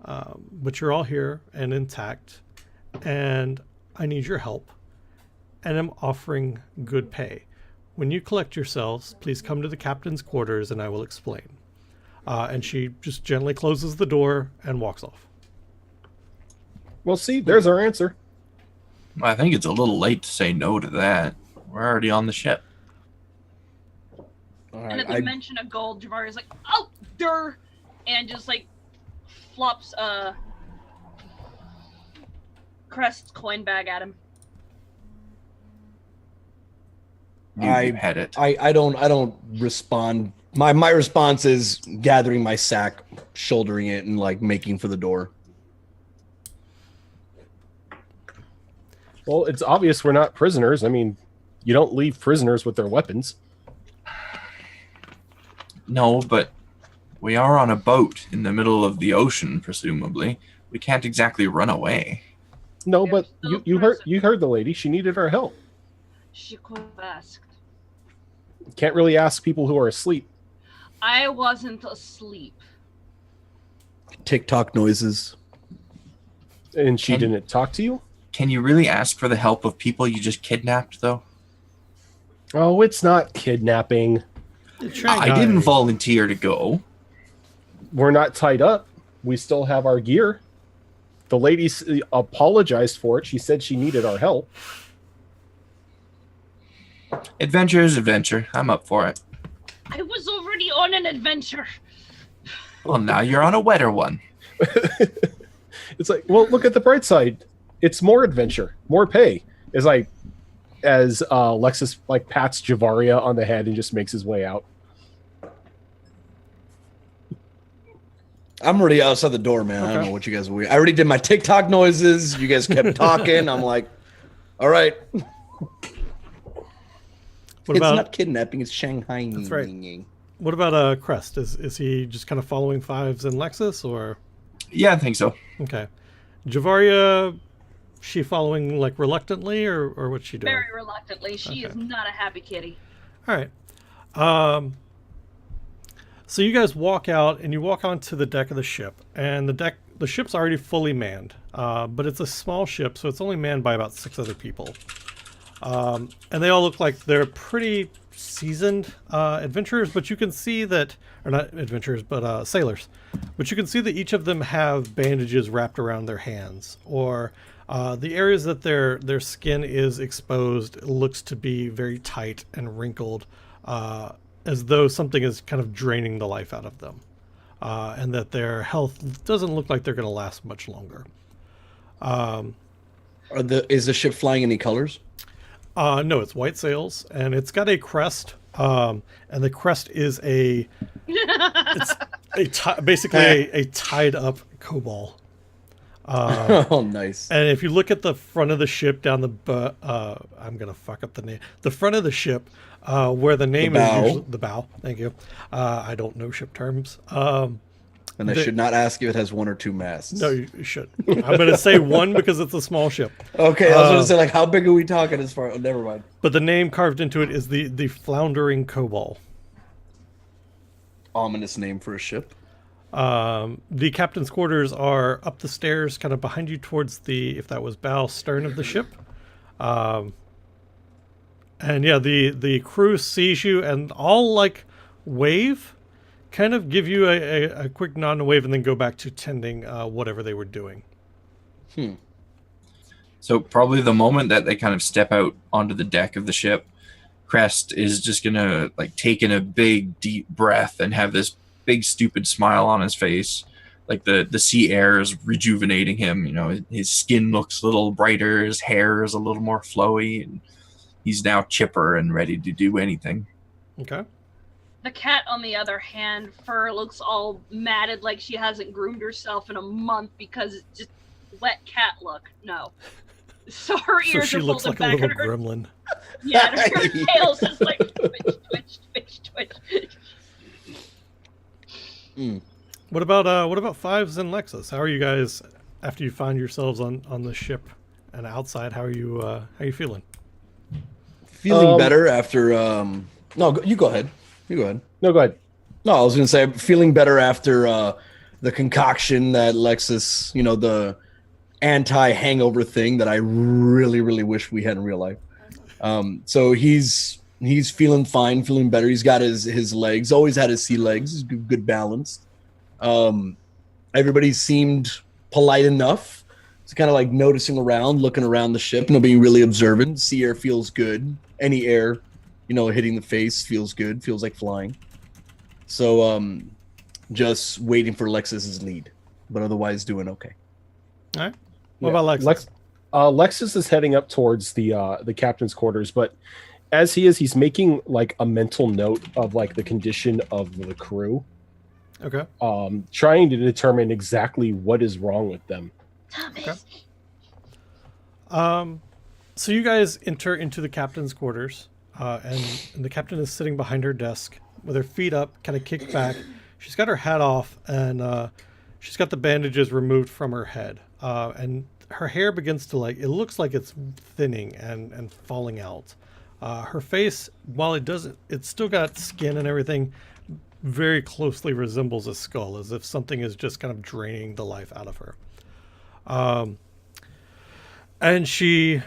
but you're all here and intact, and I need your help, and I'm offering good pay. When you collect yourselves, please come to the captain's quarters and I will explain." And she just gently closes the door and walks off. Well, see, there's our answer. I think it's a little late to say no to that. We're already on the ship. All and at right, the mention of gold, Javaria's like, "Oh, der," and just like flops Crest's coin bag at him. You had it. I don't respond. My response is gathering my sack, shouldering it, and like making for the door. Well, it's obvious we're not prisoners. I mean, you don't leave prisoners with their weapons. No, but we are on a boat in the middle of the ocean, presumably. We can't exactly run away. No, Yeah, but still you heard the lady. She needed our help. She could have asked. Can't really ask people who are asleep. I wasn't asleep. TikTok noises. And she Can- didn't talk to you? Can you really ask for the help of people you just kidnapped, though? Oh, it's not kidnapping. I didn't volunteer to go. We're not tied up. We still have our gear. The lady apologized for it. She said she needed our help. Adventure is adventure. I'm up for it. I was already on an adventure. Well, now you're on a wetter one. It's like, well, look at the bright side. It's more adventure, more pay. It's like as Lexus like pats Javaria on the head and just makes his way out. I'm already outside the door, man. I don't know what you guys were. I already did my TikTok noises. You guys kept talking. I'm like, all right. What It's about not kidnapping. It's Shanghai. That's right. What about Crest? Is he just kind of following Fives and Lexus, or Yeah, I think so. okay? Javaria, she following like reluctantly, or what's she doing? Very reluctantly. She is not a happy kitty. All right. So you guys walk out and you walk onto the deck of the ship, and the ship's already fully manned, but it's a small ship, so it's only manned by about 6 other people. And they all look like they're pretty seasoned adventurers, but you can see that, or not adventurers, but sailors. But you can see that each of them have bandages wrapped around their hands, or the areas that their skin is exposed looks to be very tight and wrinkled, as though something is kind of draining the life out of them, and that their health doesn't look like they're going to last much longer. Is the ship flying any colors? No, it's white sails, and it's got a crest, and the crest is basically a tied up cobalt. Oh, nice. And if you look at the front of the ship down I'm gonna fuck up the name. The front of the ship, where the name is usually the bow. Thank you. I don't know ship terms. And I should not ask if it has 1 or 2 masts. No, you should. I'm gonna say 1 because it's a small ship. Okay, I was going to say, like, how big are we talking as far? Oh, never mind. But the name carved into it is the floundering cobalt. Ominous name for a ship. The captain's quarters are up the stairs, kind of behind you towards the, if that was bow, stern of the ship. And yeah, the crew sees you and all like wave, kind of give you a quick nod and wave, and then go back to tending whatever they were doing. So probably the moment that they kind of step out onto the deck of the ship, Crest is just gonna like take in a big deep breath and have this big stupid smile on his face. Like the sea air is rejuvenating him. You know, his skin looks a little brighter, his hair is a little more flowy, and he's now chipper and ready to do anything. Okay. The cat, on the other hand, fur looks all matted like she hasn't groomed herself in a month because it's just wet cat look. No. So her So ears she are looks folded like a back little and her, gremlin. yeah, and her tail's just like twitch. What about Fives and Lexus? How are you guys after you find yourselves on the ship and outside? How are you feeling? Feeling better after. No, you go ahead. You go ahead. No, go ahead. No, I was going to say, I'm feeling better after the concoction that Lexus, you know, the anti-hangover thing that I really, really wish we had in real life. So he's feeling fine, feeling better. He's got his legs, always had his sea legs, he's good balance. Everybody seemed polite enough. It's kind of like noticing around, looking around the ship, being really observant. Sea air feels good. Any air, hitting the face feels good, feels like flying. So just waiting for Lexus's lead, but otherwise doing okay. All right. What about Lexus? Lexus is heading up towards the captain's quarters, but as he's making like a mental note of like the condition of the crew. Okay. Trying to determine exactly what is wrong with them. Thomas. Okay. So you guys enter into the captain's quarters, and the captain is sitting behind her desk, with her feet up, kind of kicked back. She's got her hat off, and she's got the bandages removed from her head. And her hair begins to it looks like it's thinning and falling out. Her face, while it's still got skin and everything, very closely resembles a skull, as if something is just kind of draining the life out of her. And she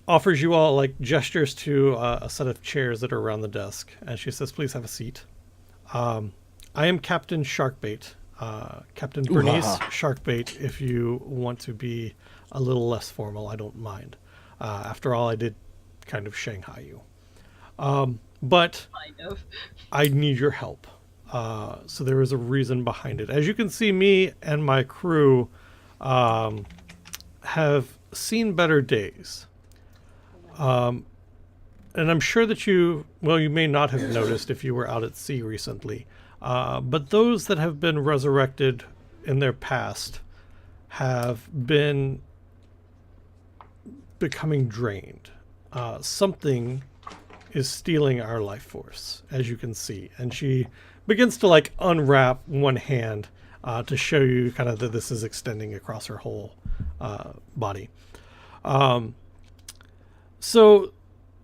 offers you all gestures to a set of chairs that are around the desk, and she says, "Please have a seat. I am Captain Sharkbait, Captain Bernice Sharkbait. If you want to be a little less formal, I don't mind. After all, I did kind of Shanghai you. But Kind of. I need your help. So there is a reason behind it. As you can see, me and my crew have seen better days. And I'm sure that you may not have noticed if you were out at sea recently. But those that have been resurrected in their past have been becoming drained. Something is stealing our life force, as you can see. And she begins to unwrap one hand to show you kind of that this is extending across her whole body. So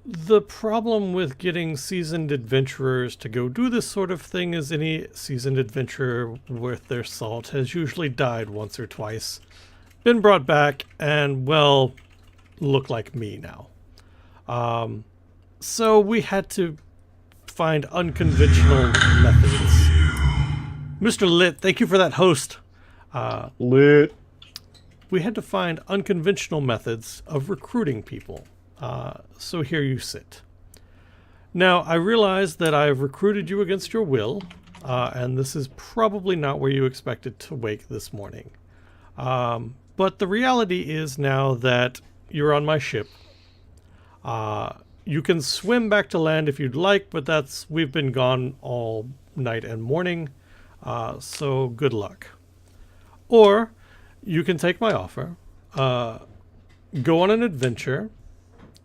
the problem with getting seasoned adventurers to go do this sort of thing is any seasoned adventurer worth their salt has usually died once or twice, been brought back, and look like me now. So we had to find unconventional methods. Mr. Lit, thank you for that host. Lit. We had to find unconventional methods of recruiting people. So here you sit. Now, I realize that I've recruited you against your will, and this is probably not where you expected to wake this morning. But the reality is now that you're on my ship. You can swim back to land if you'd like, but we've been gone all night and morning, so good luck. Or you can take my offer, go on an adventure,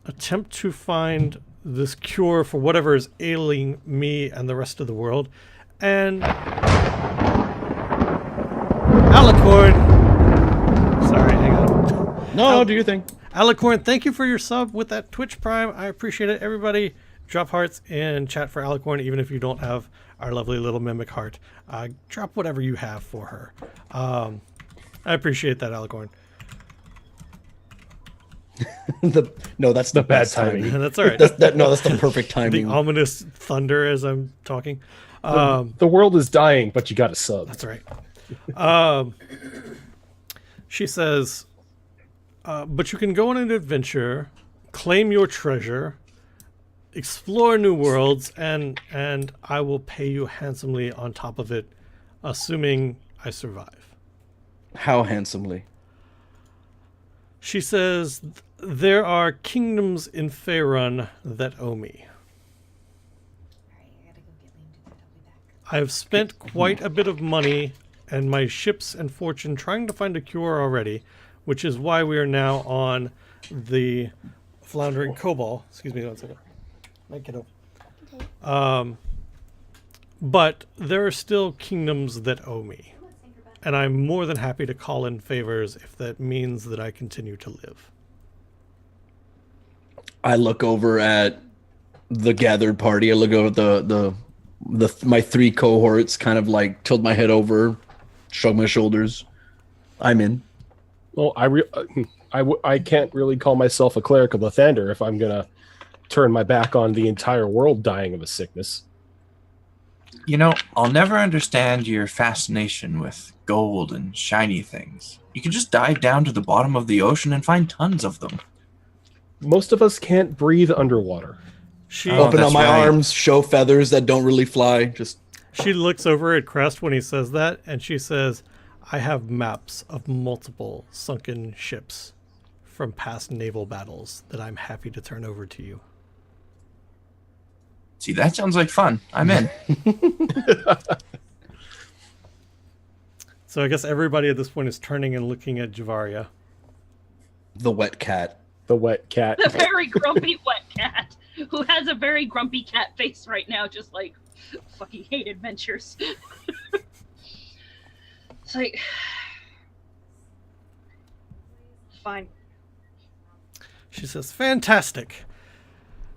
attempt to find this cure for whatever is ailing me and the rest of the world, and Alicorn. Sorry, hang on. No, do your thing. Alicorn, thank you for your sub with that Twitch Prime. I appreciate it. Everybody, drop hearts in chat for Alicorn, even if you don't have our lovely little mimic heart. Drop whatever you have for her. I appreciate that, Alicorn. No, that's the bad best timing. That's all right. That's the perfect The timing. ominous thunder as I'm talking. The world is dying, but you got a sub. That's right. She says, but you can go on an adventure, claim your treasure, explore new worlds, and I will pay you handsomely on top of it, assuming I survive. How handsomely? She says, there are kingdoms in Faerun that owe me. I've spent quite a bit of money and my ships and fortune trying to find a cure already, which is why we are now on the Floundering Cobalt. Excuse me one second. My kiddo. But there are still kingdoms that owe me. And I'm more than happy to call in favors if that means that I continue to live. I look over at the gathered party. I look over at my three cohorts, kind of tilt my head over, shrug my shoulders. I'm in. Well, I can't really call myself a cleric of Lathander if I'm gonna turn my back on the entire world dying of a sickness. You know, I'll never understand your fascination with gold and shiny things. You can just dive down to the bottom of the ocean and find tons of them. Most of us can't breathe underwater. She Open that's up my right. arms, show feathers that don't really fly. Just She looks over at Crest when he says that, and she says, I have maps of multiple sunken ships from past naval battles that I'm happy to turn over to you. See, that sounds like fun. I'm in. So I guess everybody at this point is turning and looking at Javaria. the wet cat. The wet cat. The very grumpy wet cat who has a very grumpy cat face right now, just like fucking hate adventures. It's like fine. She says, fantastic.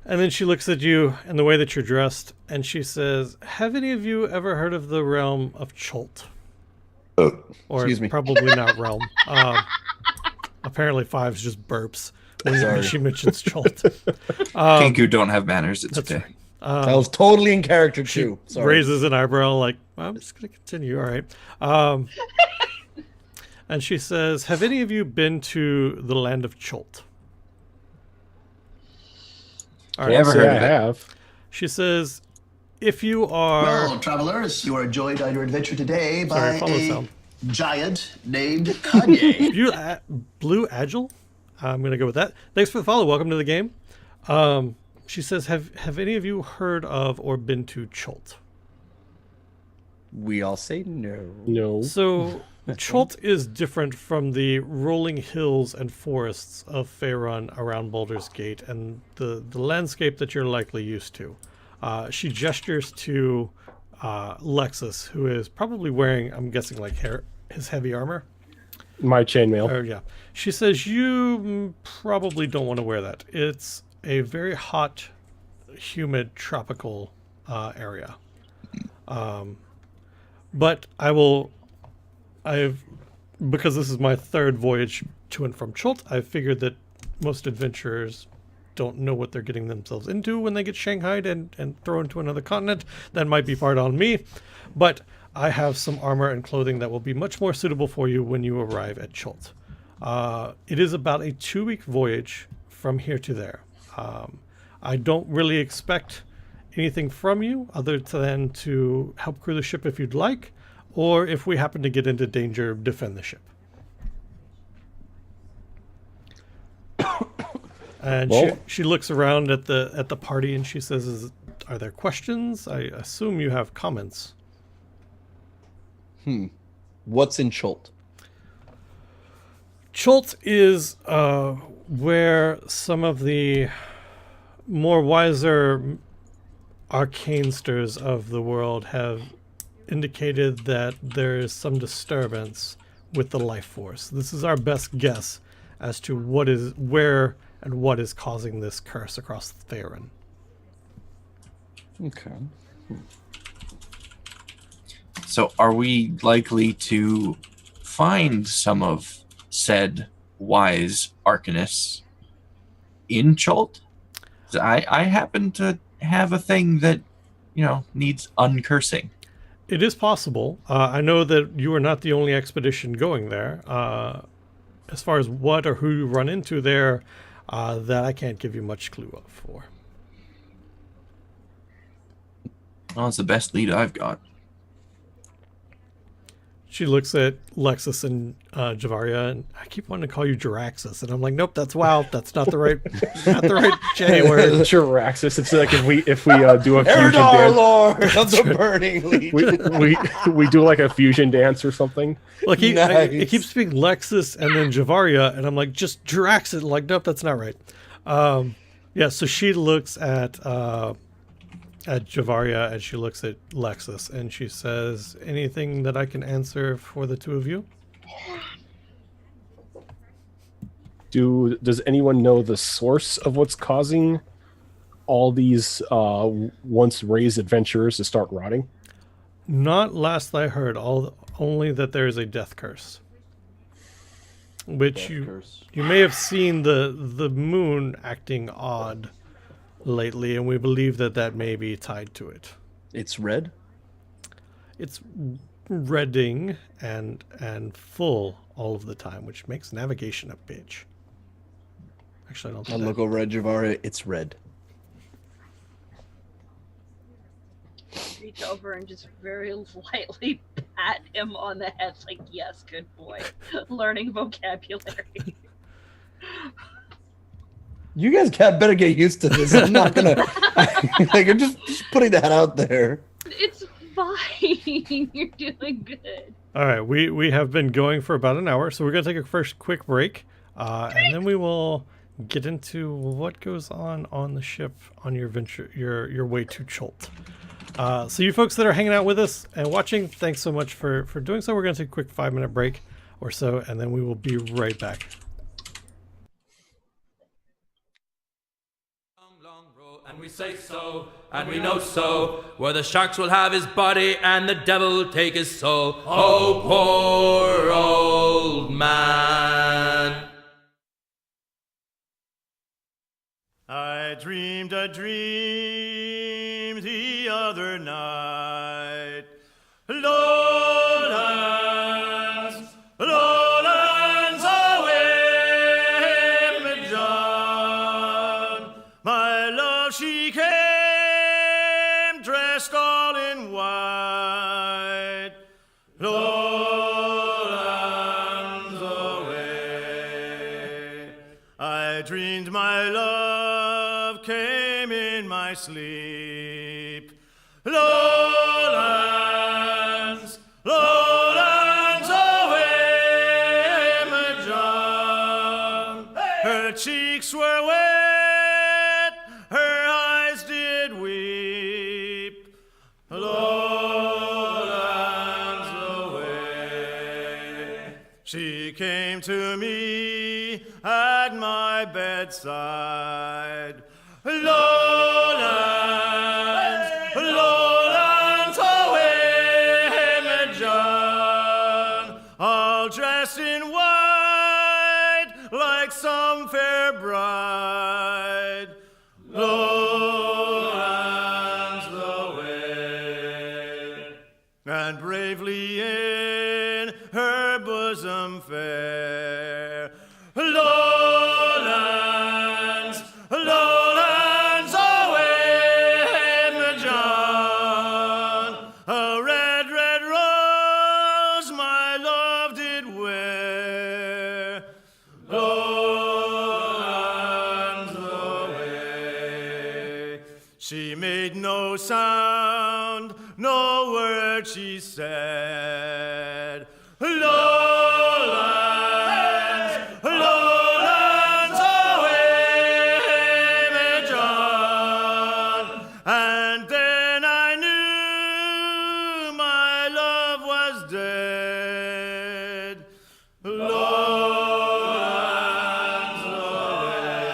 And then she looks at you and the way that you're dressed, and she says, have any of you ever heard of the realm of Chult? Or excuse me. probably not realm. Apparently Fives just burps when Sorry. she mentions Chult. Kenku don't have manners. It's That's okay. right. That was totally in character She too. Sorry. raises an eyebrow like, well, I'm just going to continue. All right. And she says, have any of you been to the land of Chult? All right. Never Say heard I of it. have. She says, if you are... Well, travelers, you are joined on your adventure today Sorry, by follow a sound. giant named Kanye. Blue Agile? I'm going to go with that. Thanks for the follow. Welcome to the game. She says, have any of you heard of or been to Chult? We all say no. No. So, Chult is different from the rolling hills and forests of Faerun around Baldur's Gate and the landscape that you're likely used to. She gestures to Lexus, who is probably wearing, I'm guessing, like his heavy armor. My chainmail. Oh, yeah. She says, you probably don't want to wear that. It's a very hot, humid, tropical area. But because this is my third voyage to and from Chult, I've figured that most adventurers don't know what they're getting themselves into when they get shanghaied and thrown to another continent. That might be part on me, but I have some armor and clothing that will be much more suitable for you when you arrive at Chult. It is about a 2-week voyage from here to there. I don't really expect anything from you other than to help crew the ship if you'd like, or if we happen to get into danger, defend the ship. And Well- she looks around at the party and she says, are there questions? I assume you have comments. What's in Chult? Chult is where some of the more wiser arcanesters of the world have indicated that there is some disturbance with the life force. This is our best guess as to where and what is causing this curse across Faerun. Okay. So are we likely to find some of said wise arcanists in Chult? 'Cause I happen to have a thing that, needs uncursing. It is possible. I know that you are not the only expedition going there. As far as what or who you run into there, that I can't give you much clue of for. Well, it's the best lead I've got. She looks at Lexus and Javaria, and I keep wanting to call you Jaraxus, and I'm like, nope, that's WoW. That's not the right J word. Jiraxis. It's like if we do a fusion Eridar, dance, Lord of the Burning Legion. we do like a fusion dance or something. Like Nice. it keeps speaking Lexus and then Javaria, and I'm like, just Jaraxus. Like, nope, that's not right. Yeah, so she looks at Javaria and she looks at Lexus and she says, anything that I can answer for the two of you? Does anyone know the source of what's causing all these once raised adventurers to start rotting? Not last I heard, only that there is a death curse. Which you may have seen the moon acting odd lately, and we believe that may be tied to it. It's red? It's redding and full all of the time, which makes navigation a bitch. Actually, I don't I think look over at Javaria, it's red. Reach over and just very lightly pat him on the head, like, yes, good boy. Learning vocabulary. You guys better get used to this. I'm not gonna I'm just putting that out there. It's fine. You're doing good. All right, we have been going for about an hour, so we're going to take a first quick break, and then we will get into what goes on the ship on your venture, your way to Cholt. So you folks that are hanging out with us and watching, thanks so much for doing so. We're going to take a quick 5-minute break or so, and then we will be right back. And we say so, and we know so, where the sharks will have his body and the devil take his soul. Oh, poor old man. I dreamed a dream the other night. Lowlands, lowlands away, John. My love, she came dressed all in white. Lowlands away. I dreamed my love came in my sleep. Lowlands, lowlands away, John. Her cheeks were wet, her eyes did weep. Lowlands away. She came to me at my bedside. Lowlands, lowlands away, John, all dressed in white like some fair bride. Lowlands away, and bravely in her bosom fair. Lowlands, lowlands away, John. A red, red rose my love did wear. Lowlands away. She made no sound, no word she said. Lowlands, lowlands away, John. And then I knew my love was dead. Lowlands away.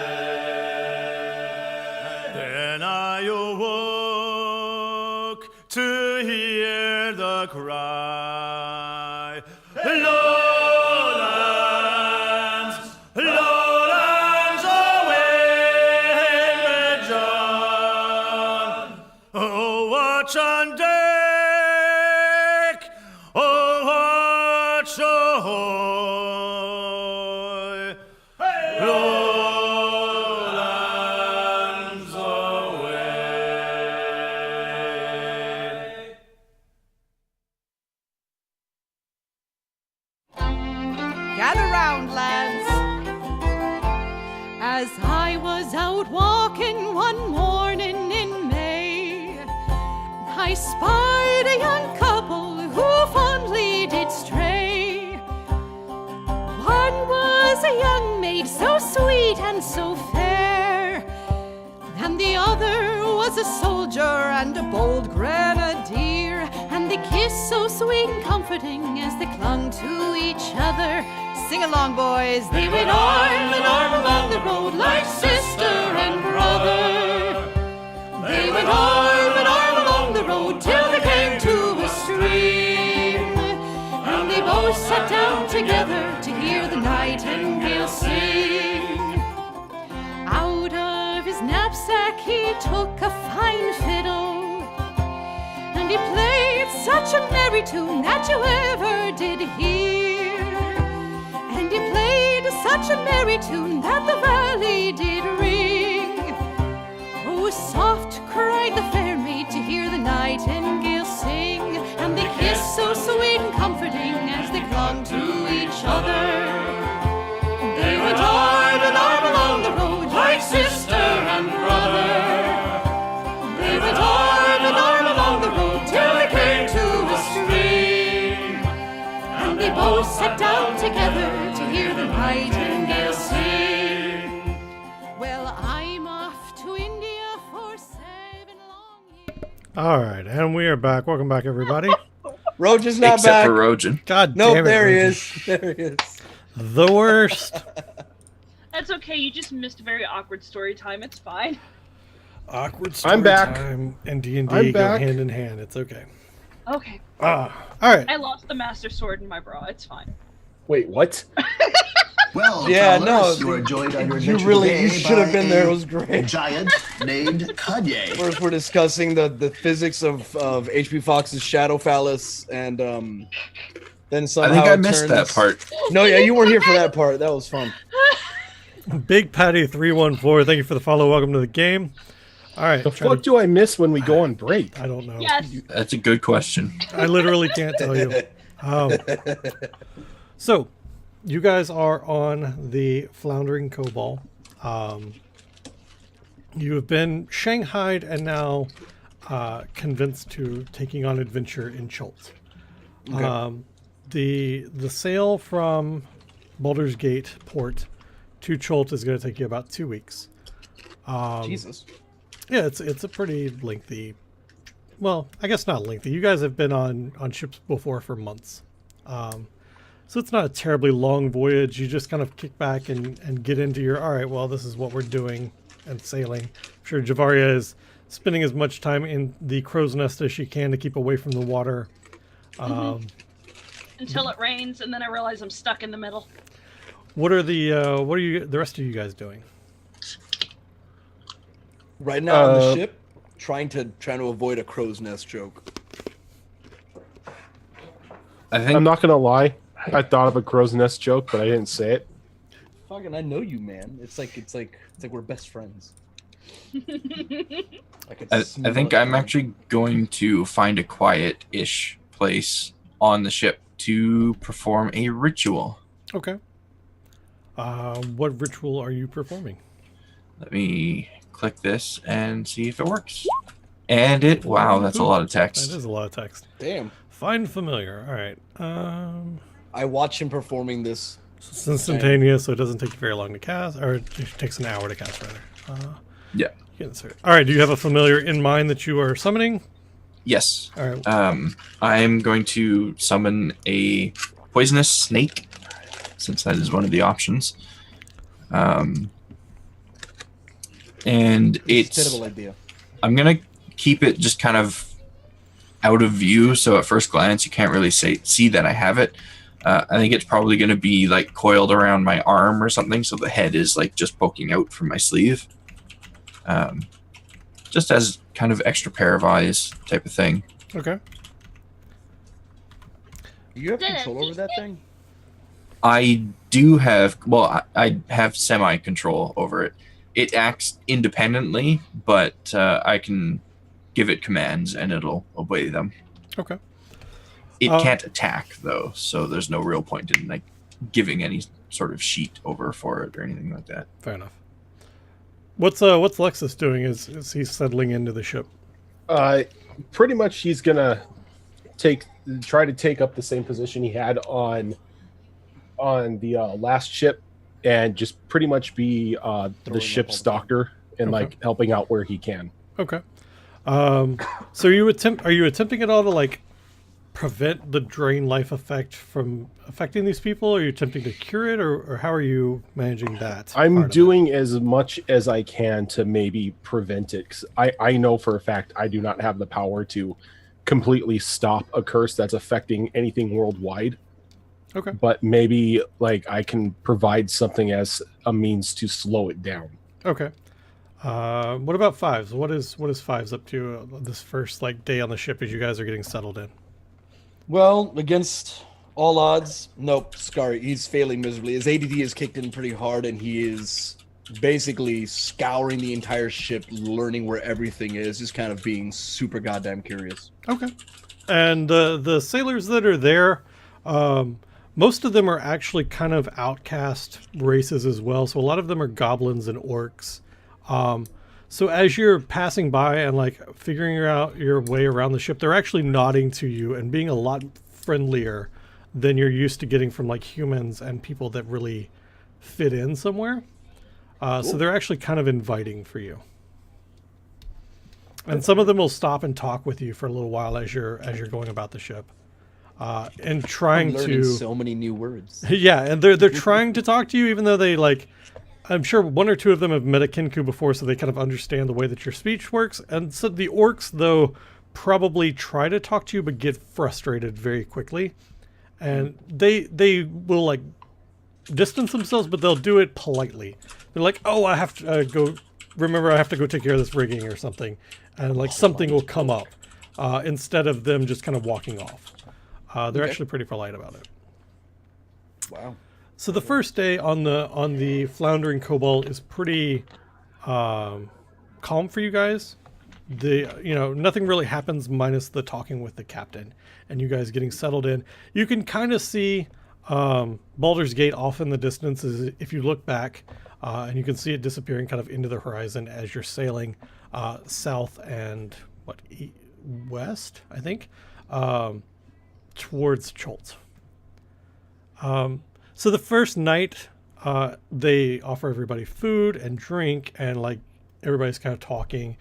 Then I awoke to hear the cry. Lowlands, lowlands away, John. Oh, watch on deck, oh, watch ahoy. Lowlands away. Gather round, lads. As I was out walking one morning in May, I spied a young couple who fondly did stray. One was a young maid so sweet and so fair, and the other was a soldier and a bold grenadier, and they kissed so sweet and comforting as they clung to each other. Sing along, boys. They went arm in arm along the road like sister and brother. They went arm in arm along the road till they came to a stream, and they both sat down together to hear the nightingale sing. Out of his knapsack he took a fine fiddle, and he played such a merry tune that you ever did hear. And he played such a merry tune that the valley did ring. Oh, soft cried the fair maid to hear the nightingale sing, and they kissed so sweet and comforting as they clung to each other. They went arm in arm along the road like sister and brother. They went arm in arm along the road till they came to a stream, and they both sat down together to hear the nightingale sing. All right, and we are back. Welcome back, everybody. Roach is not Except back. for Rojan. God Nope, damn it. there he Roger. is. There he is. The worst. That's okay. You just missed a very awkward story time. It's fine. Awkward story I'm back. time and D&D I'm go back. hand in hand. It's okay. Okay. All right. I lost the master sword in my bra. It's fine. Wait, what? Well, Yeah, travelers, no, you are joined on your you adventure really- today you should have by been there. It a was great. giant named Kanye. First, we're discussing the physics of H.P. Fox's Shadow Phallus, and then somehow I think I it missed that turns- part. No, yeah, you weren't here for that part. That was fun. Big Patty 314. Thank you for the follow. Welcome to the game. All right. The try fuck to- do I miss when we go on break? I don't know. Yes. That's a good question. I literally can't tell you. So, you guys are on the Floundering Cobalt. You have been shanghaied and now convinced to taking on adventure in Chult. The sail from Baldur's Gate port to Chult is going to take you about 2 weeks. Jesus. Yeah, it's a pretty lengthy. Well, I guess not lengthy. You guys have been on ships before for months, so it's not a terribly long voyage. You just kind of kick back and get into your. All right, well, this is what we're doing and sailing. I'm sure Javaria is spending as much time in the crow's nest as she can to keep away from the water. Until it rains, and then I realize I'm stuck in the middle. What are the rest of you guys doing? Right now on the ship, trying to avoid a crow's nest joke. I think I'm not gonna lie. I thought of a crow's nest joke, but I didn't say it. Fucking, I know you, man. It's like we're best friends. I think I'm actually going to find a quiet-ish place on the ship to perform a ritual. Okay. What ritual are you performing? Let me click this and see if it works. And wow, that's a lot of That text. is a lot of text. Damn. Find familiar. All right. I watch him performing this. It's instantaneous, so it doesn't take you very long to cast, or it takes an hour to cast, rather. Yeah. You can insert. All right. Do you have a familiar in mind that you are summoning? Yes. All right. I'm going to summon a poisonous snake, since that is one of the options. And it's. Terrible idea. I'm gonna keep it just kind of out of view, so at first glance you can't really see that I have it. I think it's probably going to be like coiled around my arm or something, so the head is like just poking out from my sleeve, just as kind of extra pair of eyes type of thing. Okay. You have control over that thing? I do have, well, I have semi-control over it. It acts independently, but I can give it commands and it'll obey them. Okay. It can't attack though, so there's no real point in like giving any sort of sheet over for it or anything like that. Fair enough. What's Lexus doing? Is he settling into the ship? Pretty much he's gonna try to take up the same position he had on the last ship, and just pretty much be the ship's doctor and Okay. like helping out where he can. Okay. So are you attempting at all to like prevent the drain life effect from affecting these people? Or are you attempting to cure it, or how are you managing that? part I'm of it? doing as much as I can to maybe prevent it. 'Cause I know for a fact I do not have the power to completely stop a curse that's affecting anything worldwide. Okay. But maybe like I can provide something as a means to slow it down. Okay. What about Fives? What is Fives up to this first like day on the ship as you guys are getting settled in? Well, against all odds, nope, Scary. He's failing miserably. His ADD is kicked in pretty hard, and he is basically scouring the entire ship, learning where everything is, just kind of being super goddamn curious. Okay. And the sailors that are there, most of them are actually kind of outcast races as well. So a lot of them are goblins and orcs. So as you're passing by and like figuring out your way around the ship, they're actually nodding to you and being a lot friendlier than you're used to getting from like humans and people that really fit in somewhere. So they're actually kind of inviting for you. and some of them will stop and talk with you for a little while as you're going about the ship, and trying I'm learning to. so many new words. Yeah, and they're trying to talk to you, even though they like. I'm sure one or two of them have met a Kenku before, so they kind of understand the way that your speech works. And so the orcs, though, probably try to talk to you, but get frustrated very quickly, and they will like distance themselves, but they'll do it politely. They're like, "Oh, I have to go. Remember, I have to go take care of this rigging or something," and like something will come up instead of them just kind of walking off. They're actually pretty polite about it. Wow. So the first day on the Floundering Cobalt is pretty calm for you guys. Nothing really happens minus the talking with the captain and you guys getting settled in. You can kind of see Baldur's Gate off in the distance if you look back, and you can see it disappearing kind of into the horizon as you're sailing south and west, I think, towards Cholt. So the first night, they offer everybody food and drink, and like everybody's kind of talking,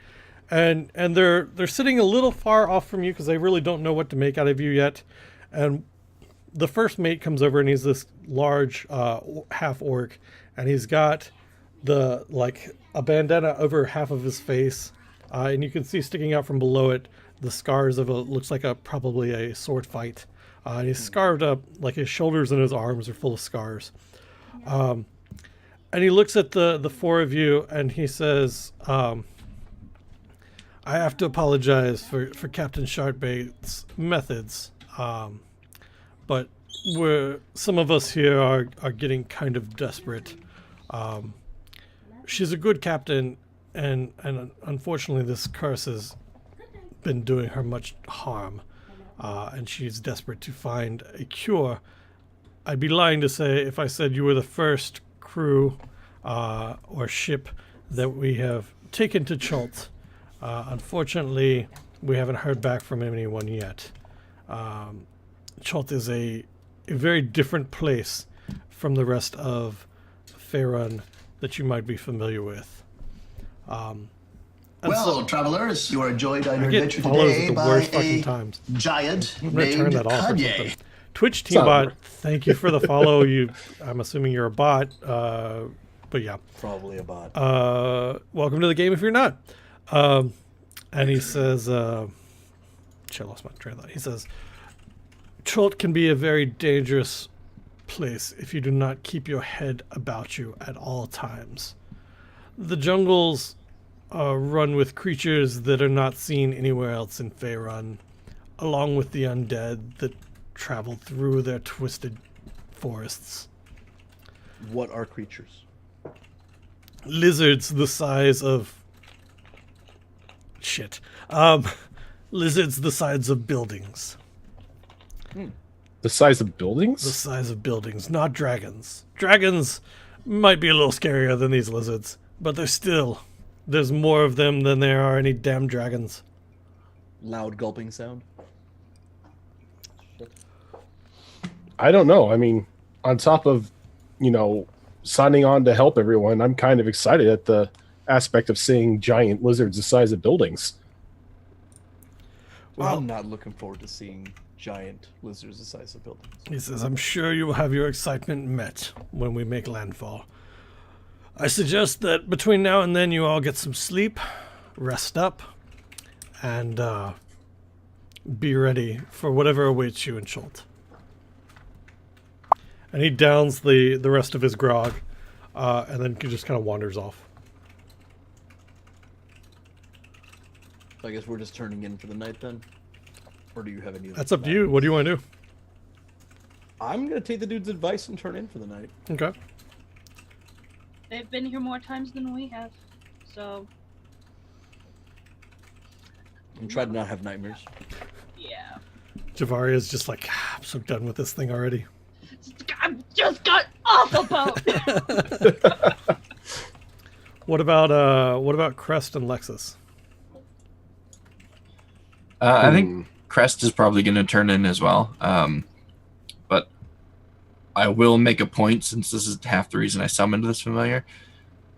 and they're sitting a little far off from you because they really don't know what to make out of you yet. And the first mate comes over, and he's this large half orc, and he's got a bandana over half of his face, and you can see sticking out from below it the scars of probably a sword fight. And he's scarred up, like his shoulders and his arms are full of scars. And he looks at the four of you and he says, I have to apologize for Captain Shartbait's methods. But some of us here are getting kind of desperate. She's a good captain, and unfortunately this curse has been doing her much harm. And she's desperate to find a cure. I'd be lying to say if I said you were the first crew or ship that we have taken to Cholt. Unfortunately, we haven't heard back from anyone yet. Cholt is a very different place from the rest of Faerun that you might be familiar with. Well, travelers, you are joined on your get adventure follows today at the by worst a fucking times. giant I'm gonna turn named that off or Kanye. something. Twitch Teambot, thank you for the follow. I'm assuming you're a bot, but yeah. Probably a bot. Welcome to the game if you're not. And he says, shit, I lost my train of thought. He says, Cholt can be a very dangerous place if you do not keep your head about you at all times. The jungles run with creatures that are not seen anywhere else in Faerun, along with the undead that travel through their twisted forests. What are creatures? Lizards the size of... lizards the size of buildings. The size of buildings? The size of buildings, not dragons. Dragons might be a little scarier than these lizards, but there's more of them than there are any damn dragons. Loud gulping sound. I don't know. I mean, on top of, signing on to help everyone, I'm kind of excited at the aspect of seeing giant lizards the size of buildings. Well, I'm not looking forward to seeing giant lizards the size of buildings. He says, I'm sure you will have your excitement met when we make landfall. I suggest that between now and then you all get some sleep, rest up, and be ready for whatever awaits you in Cholt. And he downs the rest of his grog, and then just kind of wanders off. So I guess we're just turning in for the night then? Or do you have any... That's up to you. What do you want to do? I'm going to take the dude's advice and turn in for the night. Okay. They've been here more times than we have, so I'm trying to not have nightmares. yeah. Javari is just like, I'm so done with this thing already. I just got off the boat. What about Crest and Lexus? I think Crest is probably going to turn in as well. But I will make a point, since this is half the reason I summoned this familiar.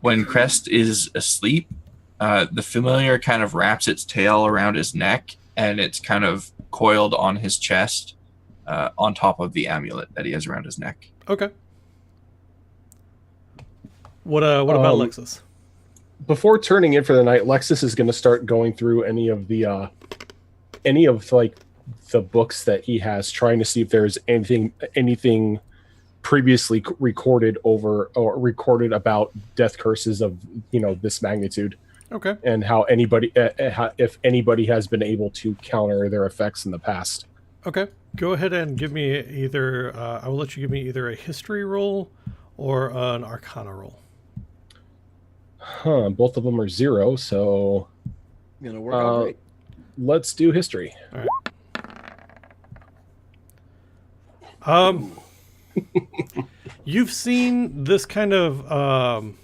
When Crest is asleep, The familiar kind of wraps its tail around his neck, and it's kind of coiled on his chest, on top of the amulet that he has around his neck. Okay. What about Lexus? Before turning in for the night, Lexus is going to start going through any of the books that he has, trying to see if there's anything previously recorded about death curses of this magnitude. Okay. And how if anybody has been able to counter their effects in the past. Okay. Go ahead and give me either. I will let you give me either a history roll or an arcana roll. Both of them are 0, so Gonna work out great. let's do history. All right. You've seen this kind of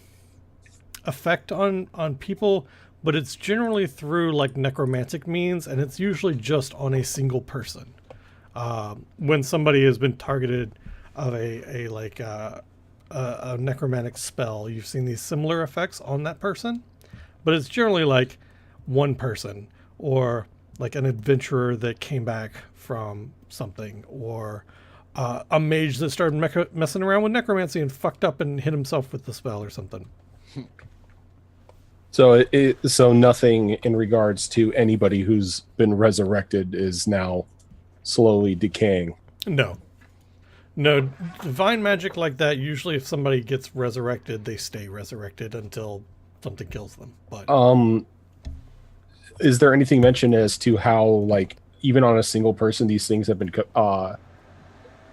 effect on people, but it's generally through like necromantic means, and it's usually just on a single person. When somebody has been targeted of a necromantic spell, you've seen these similar effects on that person, but it's generally like one person, or like an adventurer that came back from something, or a mage that started messing around with necromancy and fucked up and hit himself with the spell or something. So so nothing in regards to anybody who's been resurrected is now slowly decaying. No, divine magic like that, usually if somebody gets resurrected, they stay resurrected until something kills them. But is there anything mentioned as to how, like, even on a single person, these things have been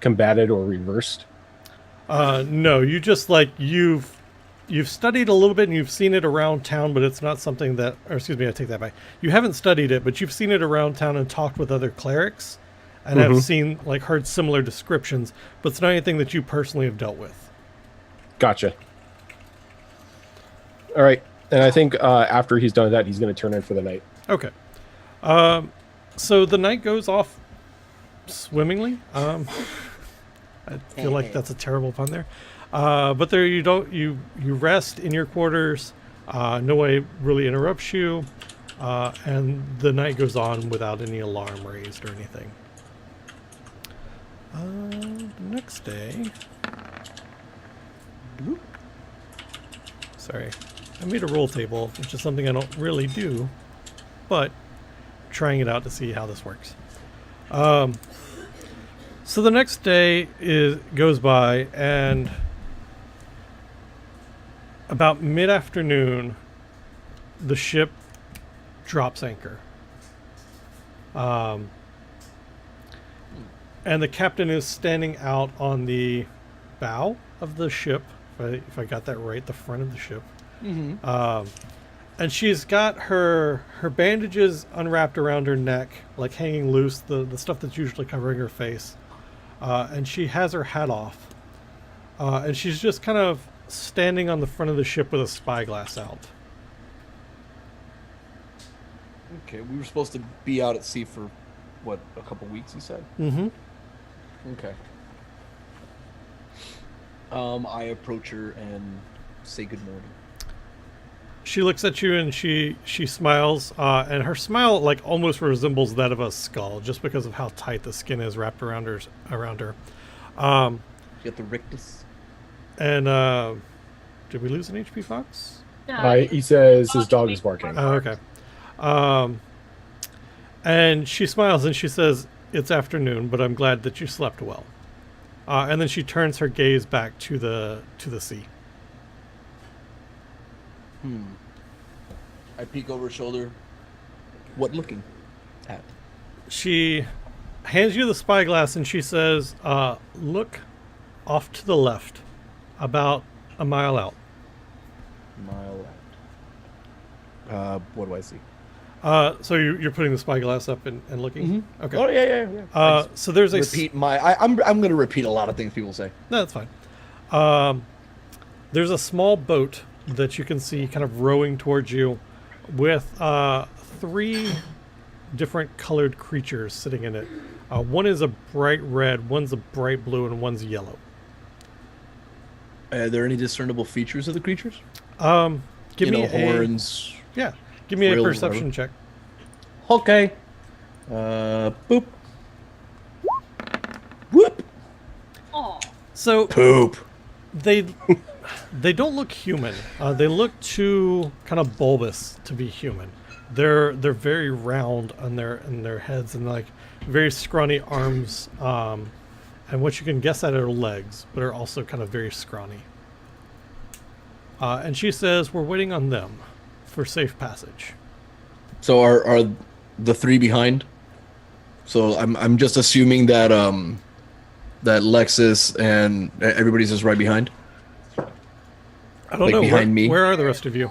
combated or reversed? No, you just you've studied a little bit and you've seen it around town, but it's not something that, or excuse me, I take that back. You haven't studied it, but you've seen it around town and talked with other clerics, and have seen, heard similar descriptions, but it's not anything that you personally have dealt with. Gotcha. All right. And I think after he's done that, he's going to turn in for the night. Okay. So the night goes off swimmingly. I feel like that's a terrible pun there. But there you rest in your quarters. No one really interrupts you. And the night goes on without any alarm raised or anything. The next day. Sorry. I made a roll table, which is something I don't really do, but trying it out to see how this works. So the next day goes by, and about mid-afternoon, the ship drops anchor. And the captain is standing out on the bow of the ship, if I got that right, the front of the ship. Mm-hmm. And she's got her bandages unwrapped around her neck, like hanging loose, the stuff that's usually covering her face. And she has her hat off. And she's just kind of standing on the front of the ship with a spyglass out. Okay, we were supposed to be out at sea for, what, a couple weeks, you said? Mm-hmm. Okay. I approach her and say good morning. She looks at you and she smiles, and her smile almost resembles that of a skull, just because of how tight the skin is wrapped around her. You got the rictus. And did we lose an HP Fox? He says his dog is barking. Oh, okay. And she smiles and she says, "It's afternoon, but I'm glad that you slept well." And then she turns her gaze back to the sea. I peek over her shoulder. What looking at? She hands you the spyglass and she says, "Look off to the left, about a mile out." Mile out. What do I see? So you're putting the spyglass up and looking? Mm-hmm. Okay. Oh yeah. So there's I'm going to repeat a lot of things people say. No, that's fine. There's a small boat that you can see kind of rowing towards you with 3 different colored creatures sitting in it. One is a bright red, one's a bright blue, and one's yellow. Are there any discernible features of the creatures? Give you me know, a horns. yeah. Give me a Frill, perception check. Okay. Boop. Whoop. Oh, So Poop. they don't look human. They look too kind of bulbous to be human. They're very round on their heads and like very scrawny arms. And what you can guess at are legs, but are also kind of very scrawny. And she says, "We're waiting on them for safe passage." So are the three behind? So I'm just assuming that that Lexus and everybody's just right behind. I don't Like know. behind me? Where are the rest of you?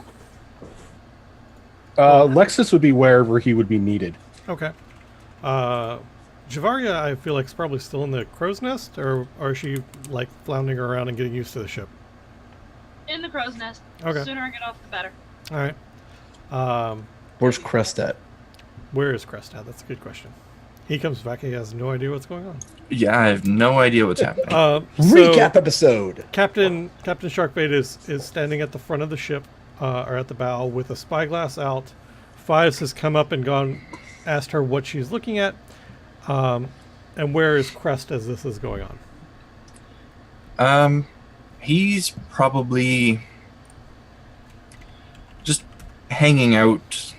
Lexus would be wherever he would be needed. Okay. Javaria, I feel like, is probably still in the crow's nest, or is she like floundering around and getting used to the ship? in the crow's nest. Okay. The sooner I get off, the better. All right. Where's Crest at? Where is Crest at? That's a good question. He comes back. He has no idea what's going on. Yeah, I have no idea what's happening. Recap episode. Captain Sharkbait is standing at the front of the ship, or at the bow, with a spyglass out. Fives has come up and asked her what she's looking at, and where is Crest as this is going on. He's probably just hanging out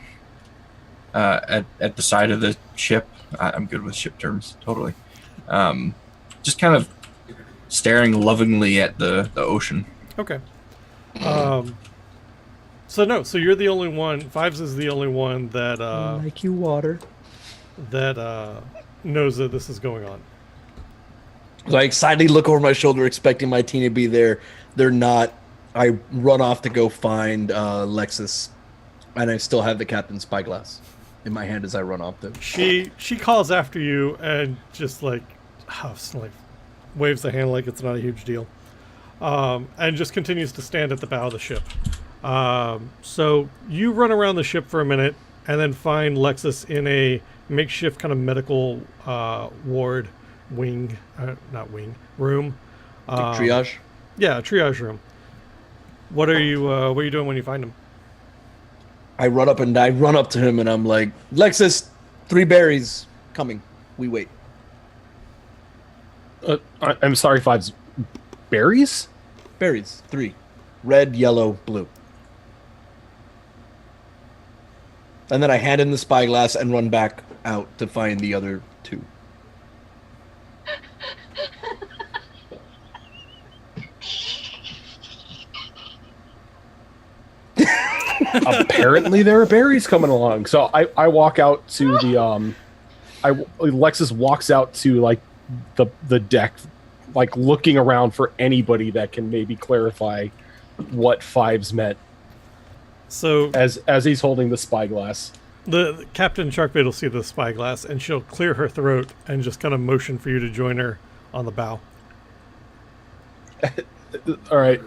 at the side of the ship. I'm good with ship terms, totally. Just kind of staring lovingly at the ocean. Okay. So you're the only one. Fives is the only one that Like you water. that knows that this is going on. So I excitedly look over my shoulder, expecting my team to be there. They're not. I run off to go find Lexus, and I still have the captain's spyglass in my hand as I run off. She calls after you and just like huffs, like waves the hand like it's not a huge deal, and just continues to stand at the bow of the ship. So you run around the ship for a minute and then find Lexus in a makeshift kind of medical ward room. Triage. Yeah, a triage room. What are you doing when you find him? I run up to him and I'm like, Lexus, 3 berries coming. We wait. I'm sorry, Fives. Berries? Berries, 3. Red, yellow, blue. And then I hand him the spyglass and run back out to find the other 2. Apparently there are berries coming along. So I walk out to the Lexus walks out to like the deck, like looking around for anybody that can maybe clarify what Fives meant. So as he's holding the spyglass. the Captain Sharkbait will see the spyglass and she'll clear her throat and just kind of motion for you to join her on the bow. All right.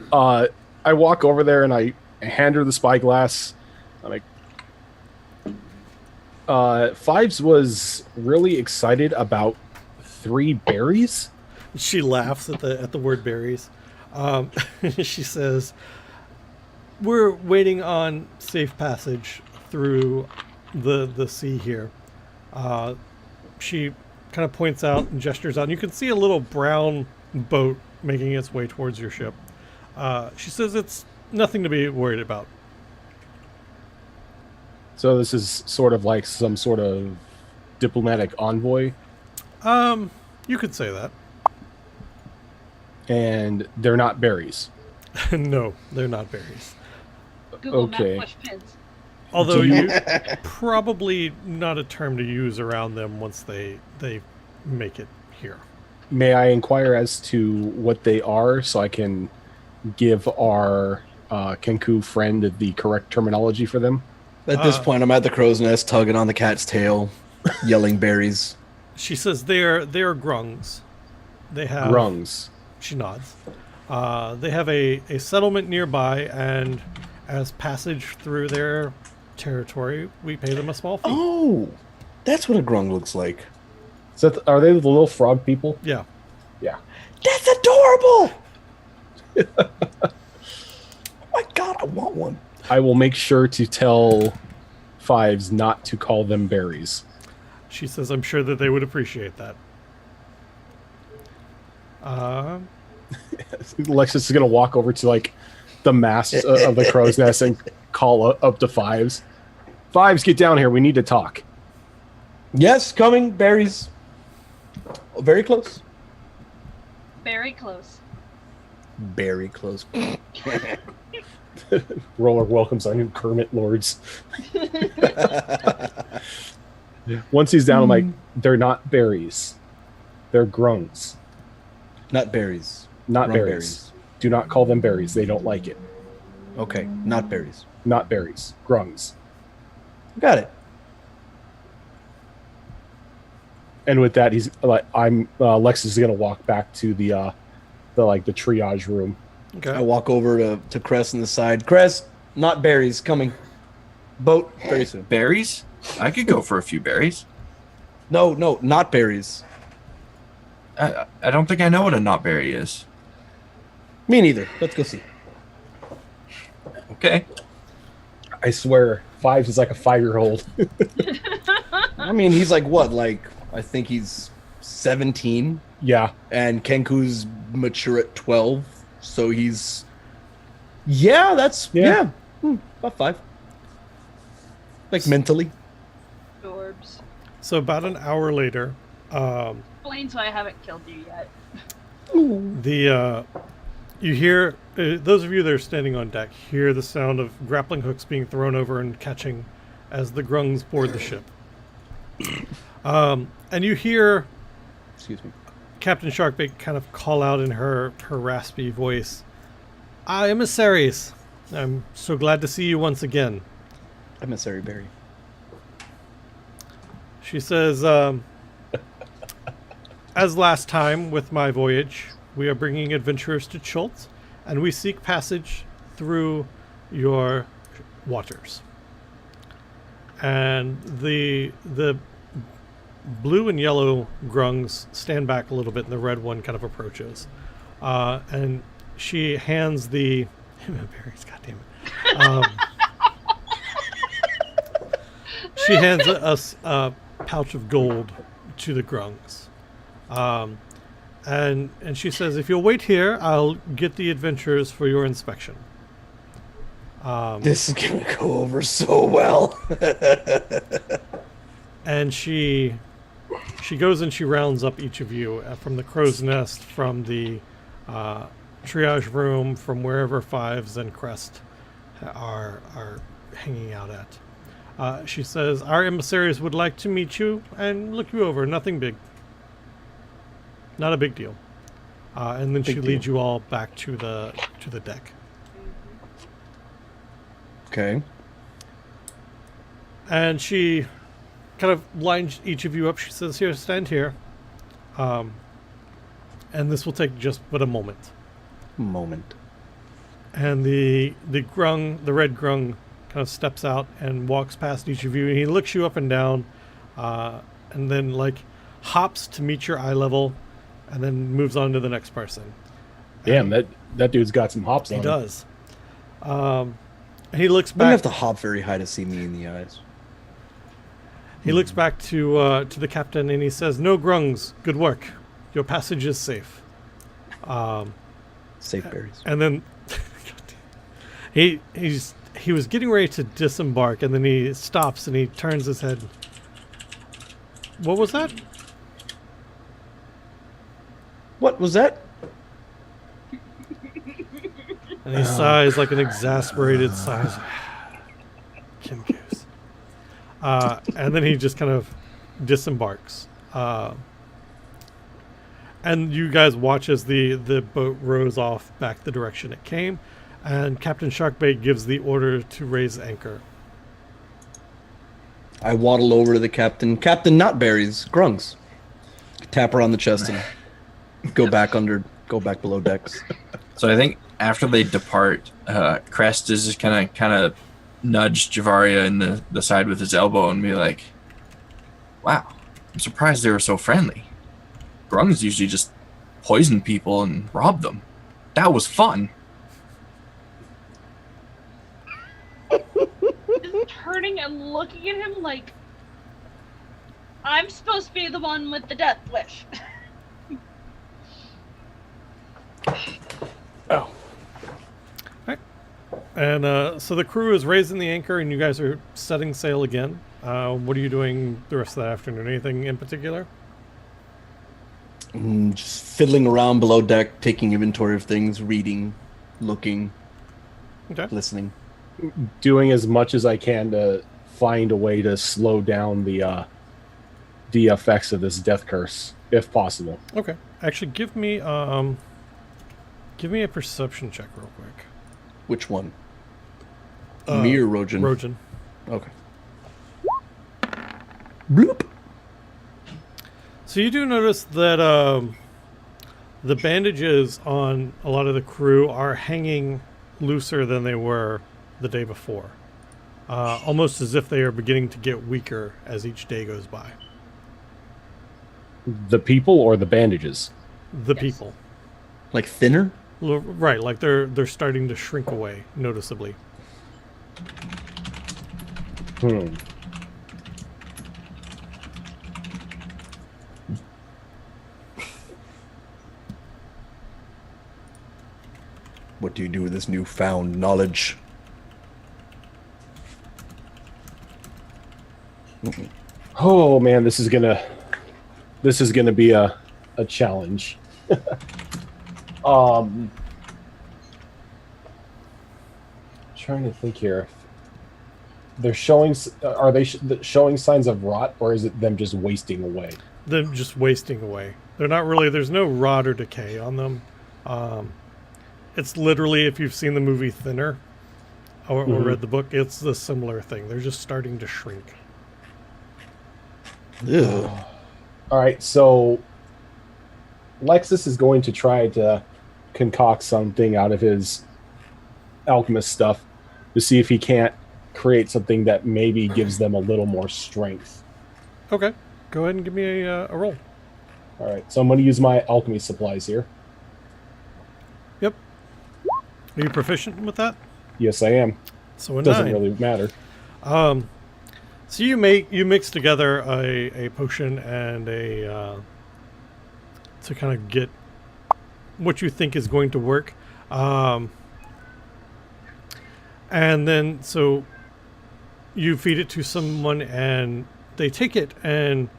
I walk over there and I hand her the spyglass. I'm like, Fives was really excited about 3 berries. She laughs at the word berries. She says, "We're waiting on safe passage through the sea here." She kind of points out and gestures out, and you can see a little brown boat making its way towards your ship. She says it's nothing to be worried about. So this is sort of like some sort of diplomatic envoy. You could say that. And they're not berries. No, they're not berries. Google Okay. Map push pins. Although you probably not a term to use around them once they make it here. May I inquire as to what they are so I can give our Kenku friend the correct terminology for them? At this point, I'm at the crow's nest, tugging on the cat's tail, yelling berries. She says they're grungs. They have Rungs. She nods. They have a settlement nearby, and as passage through their territory, we pay them a small fee. Oh, that's what a grung looks like. So are they the little frog people? Yeah. Yeah. That's adorable! Oh my god, I want one. I will make sure to tell Fives not to call them berries. She says, I'm sure that they would appreciate that. Lexus is gonna walk over to like the mast of the crow's nest and call up to Fives. Fives, get down here. We need to talk. Yes, coming. Berries. Very close. Very close. Very close. Roller welcomes our new Kermit lords. Once he's down, I'm like, they're not berries. They're grungs. Not berries. Not Grung berries. Do not call them berries. They don't like it. Okay, not berries. Not berries. Grungs. Got it. And with that, he's like, Lexus is gonna walk back to the triage room. Okay. I walk over to Crest on the side. Crest, not berries, coming. Boat very soon. Berries? I could go for a few berries. No, not berries. I don't think I know what a knotberry is. Me neither. Let's go see. Okay. I swear, Fives is like a 5-year-old. I mean, he's like what? Like, I think he's 17. Yeah. And Kenku's mature at 12. So he's... Yeah, that's... Yeah. About 5. Like, mentally. Orbs. So about an hour later, Explains why I haven't killed you yet. you hear, those of you that are standing on deck hear the sound of grappling hooks being thrown over and catching as the grungs board the ship. And you hear, excuse me, Captain Sharkbait kind of call out in her raspy voice, emissaries, I'm so glad to see you once again. Emissary Barry. She says, as last time with my voyage, we are bringing adventurers to Chult, and we seek passage through your waters. And the blue and yellow grungs stand back a little bit, and the red one kind of approaches. And she hands the... Berries, goddamn it. She hands us a pouch of gold to the grungs. And she says, if you'll wait here, I'll get the adventurers for your inspection. This is going to go over so well. And she goes and she rounds up each of you from the crow's nest, from the triage room, from wherever Fives and Crest are hanging out at. She says, our emissaries would like to meet you and look you over. Nothing big. Not a big deal. And then she leads you all back to the deck. Okay. And she kind of lines each of you up. She says, here, stand here. And this will take just but a moment. And the red grung kind of steps out and walks past each of you, and he looks you up and down, and then like hops to meet your eye level, and then moves on to the next person. Damn, that dude's got some hops on He him. does. He looks You don't back. have to hop very high to see me in the eyes. He looks back to the captain, and he says, "No grungs, good work. Your passage is safe." Safe berries. And then he was getting ready to disembark, and then he stops and he turns his head. What was that? What was that? And he sighs like an exasperated sigh. Kim Goose. And then he just kind of disembarks. And you guys watch as the boat rows off back the direction it came, and Captain Sharkbait gives the order to raise anchor. I waddle over to the captain. Captain, not berries, grungs. Tap her on the chest and go back below decks. So I think after they depart, Crest is just kind of nudge Javaria in the side with his elbow and be like, "Wow, I'm surprised they were so friendly. Grungs usually just poison people and rob them. That was fun." turning and looking at him like I'm supposed to be the one with the death wish. Oh. And so the crew is raising the anchor, and you guys are setting sail again. What are you doing the rest of the afternoon? Anything in particular? Just fiddling around below deck, taking inventory of things, reading, looking, listening. Doing as much as I can to find a way to slow down the effects of this death curse, if possible. Okay. Actually, give me a perception check real quick. Which one? Me or Rojan? Rojan. Okay. Bloop. So you do notice that the bandages on a lot of the crew are hanging looser than they were the day before. Almost as if they are beginning to get weaker as each day goes by. The people or the bandages? The people. Like thinner? Right, like they're starting to shrink away noticeably. What do you do with this newfound knowledge? Oh man, this is gonna be a challenge. Trying to think here. They're showing. Are they showing signs of rot, or is it them just wasting away? Them just wasting away. They're not really. There's no rot or decay on them. It's literally, if you've seen the movie Thinner, or read the book, it's the similar thing. They're just starting to shrink. Ew. All right, so Lexus is going to try to concoct something out of his alchemist stuff to see if he can't create something that maybe gives them a little more strength. Okay, go ahead and give me a roll. All right, so I'm going to use my alchemy supplies here. Yep. Are you proficient with that? Yes, I am. So a Doesn't 9. really matter. So you mix together a potion and a to kind of get what you think is going to work, and then so you feed it to someone and they take it and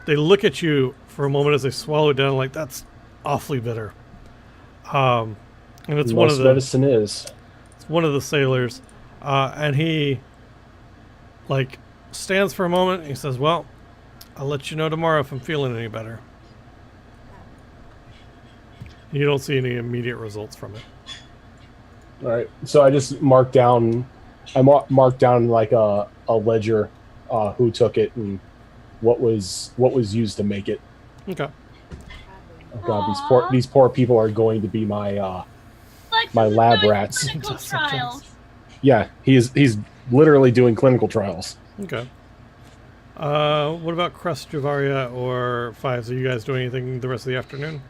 they look at you for a moment as they swallow it down, like that's awfully bitter. And it's Most medicine is. It's one of the sailors, and he like stands for a moment and he says, well, I'll let you know tomorrow if I'm feeling any better. You don't see any immediate results from it. All right, so I just marked down. I marked down like a ledger, who took it and what was used to make it. Okay. Oh God, these poor people are going to be my my lab rats. Clinical trials. Yeah, he's literally doing clinical trials. Okay. What about Crest, Javaria, or Fives? Are you guys doing anything the rest of the afternoon?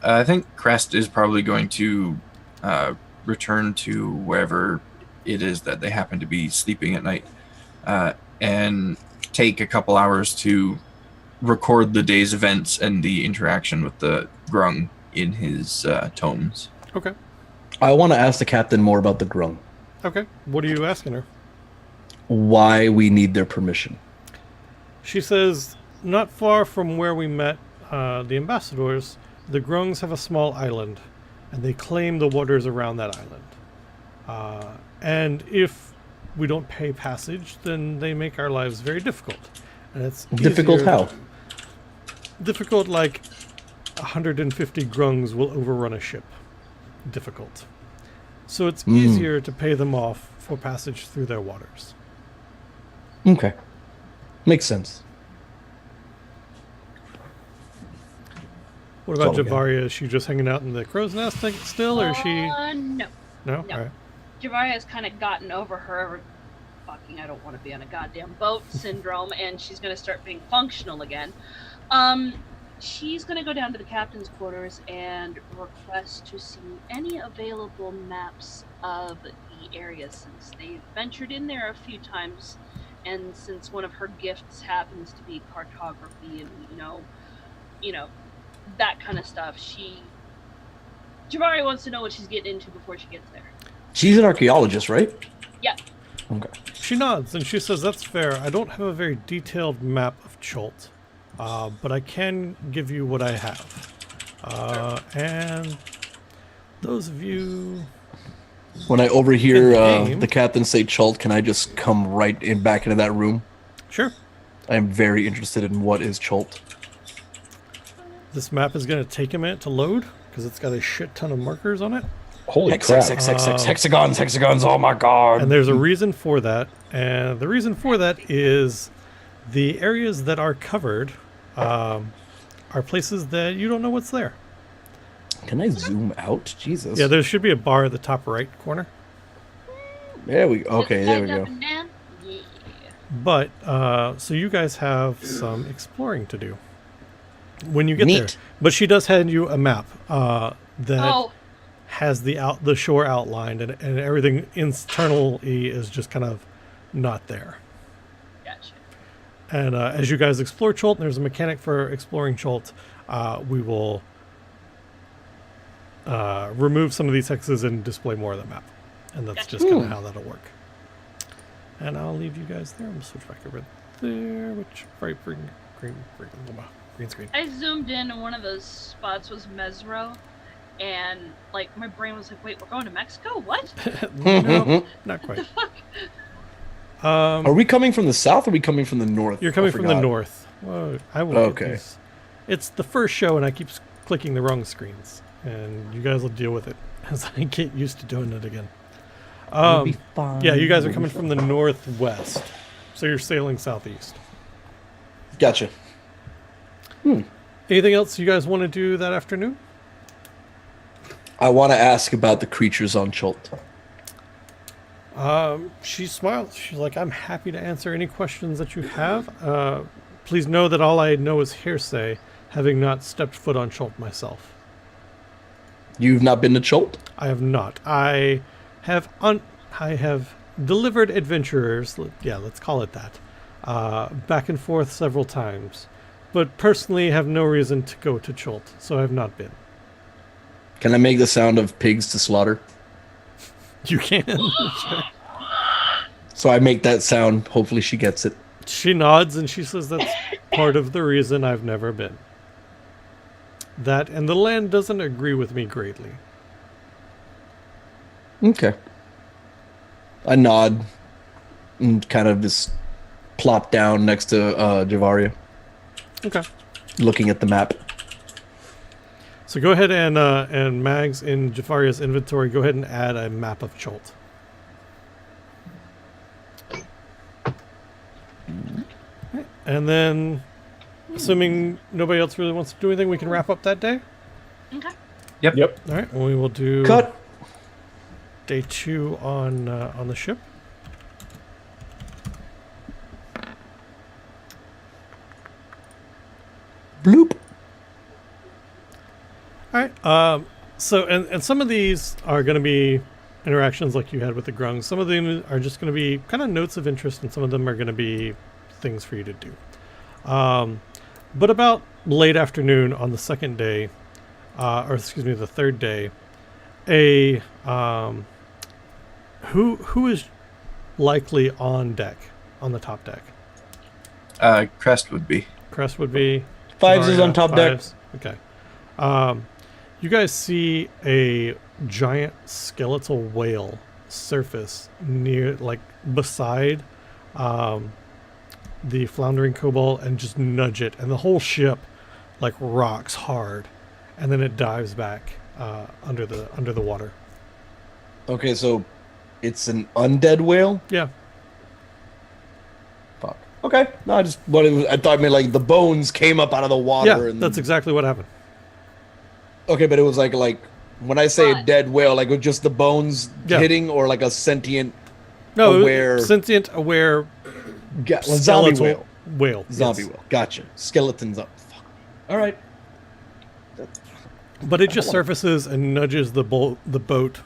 I think Crest is probably going to return to wherever it is that they happen to be sleeping at night, and take a couple hours to record the day's events and the interaction with the Grung in his tomes. Okay. I want to ask the captain more about the Grung. Okay. What are you asking her? Why we need their permission. She says, not far from where we met the ambassadors, the Grungs have a small island, and they claim the waters around that island. And if we don't pay passage, then they make our lives very difficult. And it's Difficult easier- how? Difficult, like 150 Grungs will overrun a ship. Difficult. So it's easier to pay them off for passage through their waters. Okay. Makes sense. What about That's all we got. Javaria? Is she just hanging out in the crow's nest still, or is she... No. No? No. All right. Javaria has kind of gotten over her fucking I don't want to be on a goddamn boat syndrome, and she's going to start being functional again. she's going to go down to the captain's quarters and request to see any available maps of the area, since they've ventured in there a few times, and since one of her gifts happens to be cartography and you know that kind of stuff. Javari wants to know what she's getting into before she gets there. She's an archaeologist, right? Yeah. Okay. She nods and she says, "That's fair. I don't have a very detailed map of Cholt, but I can give you what I have. And those of you..." When I overhear game. the captain say Chult, can I just come right in back into that room? Sure. I am very interested in what is Chult. This map is going to take a minute to load because it's got a shit ton of markers on it. Holy Hex, crap! hexagons, oh my god. And there's a reason for that. And the reason for that is the areas that are covered are places that you don't know what's there. Can I zoom out? Jesus. Yeah, there should be a bar at the top right corner. There we go. Okay, there we Up go. and down. Yeah. But, so you guys have some exploring to do when you get there. Neat. But she does hand you a map that Oh, has the shore outlined, and everything internally is just kind of not there. gotcha. And as you guys explore Cholt, and there's a mechanic for exploring Cholt, we will remove some of these hexes and display more of the map. And that's just kind of how that'll work. And I'll leave you guys there. I'm going to switch back over there, which green screen. I zoomed in, and one of those spots was Mesro, and like my brain was like, "Wait, we're going to Mexico? What? No, not quite. Fuck." Are we coming from the south or are we coming from the north? You're coming I from the forgot. north. Whoa, I will Okay. get these. It's the first show, and I keep clicking the wrong screens. And you guys will deal with it as I get used to doing it again. We'll be fine. Yeah, you guys are coming from the northwest. So you're sailing southeast. Gotcha. Anything else you guys want to do that afternoon? I want to ask about the creatures on Chult. She smiles. She's like, "I'm happy to answer any questions that you have. Please know that all I know is hearsay, having not stepped foot on Cholt myself." You've not been to Chult? I have not. I have delivered adventurers, let's call it that, back and forth several times, but personally have no reason to go to Cholt, so I have not been. Can I make the sound of pigs to slaughter? You can. Sure. So I make that sound. Hopefully she gets it. She nods and she says that's part of the reason I've never been. That and the land doesn't agree with me greatly. Okay. I nod and kind of just plop down next to Javaria, Okay. looking at the map. So go ahead and Mags in Jafaria's inventory, go ahead and add a map of Cholt. And then, assuming nobody else really wants to do anything, we can wrap up that day. Okay. Yep. All right, well, we will do Cut. day 2 on the ship. Bloop. All right. So and some of these are going to be interactions like you had with the Grungs. Some of them are just going to be kind of notes of interest, and some of them are going to be things for you to do. But about late afternoon on the second day, the third day, who is likely on deck, on the top deck? Crest would be. Crest would be. Fives is on top deck. Fives. Okay. You guys see a giant skeletal whale surface near, like, beside the floundering cobalt, and just nudge it, and the whole ship like rocks hard, and then it dives back under the water. Okay, so it's an undead whale? Yeah. Fuck. Okay. No, I thought maybe like the bones came up out of the water. Yeah, and that's exactly what happened. Okay, but it was like when I say a But- dead whale, like with just the bones Yeah. hitting, or like a sentient No, aware sentient, aware zombie skeletal whale. whale. Zombie yes. whale. Gotcha. Skeletons up. Fuck. All right. But it just surfaces and nudges the boat.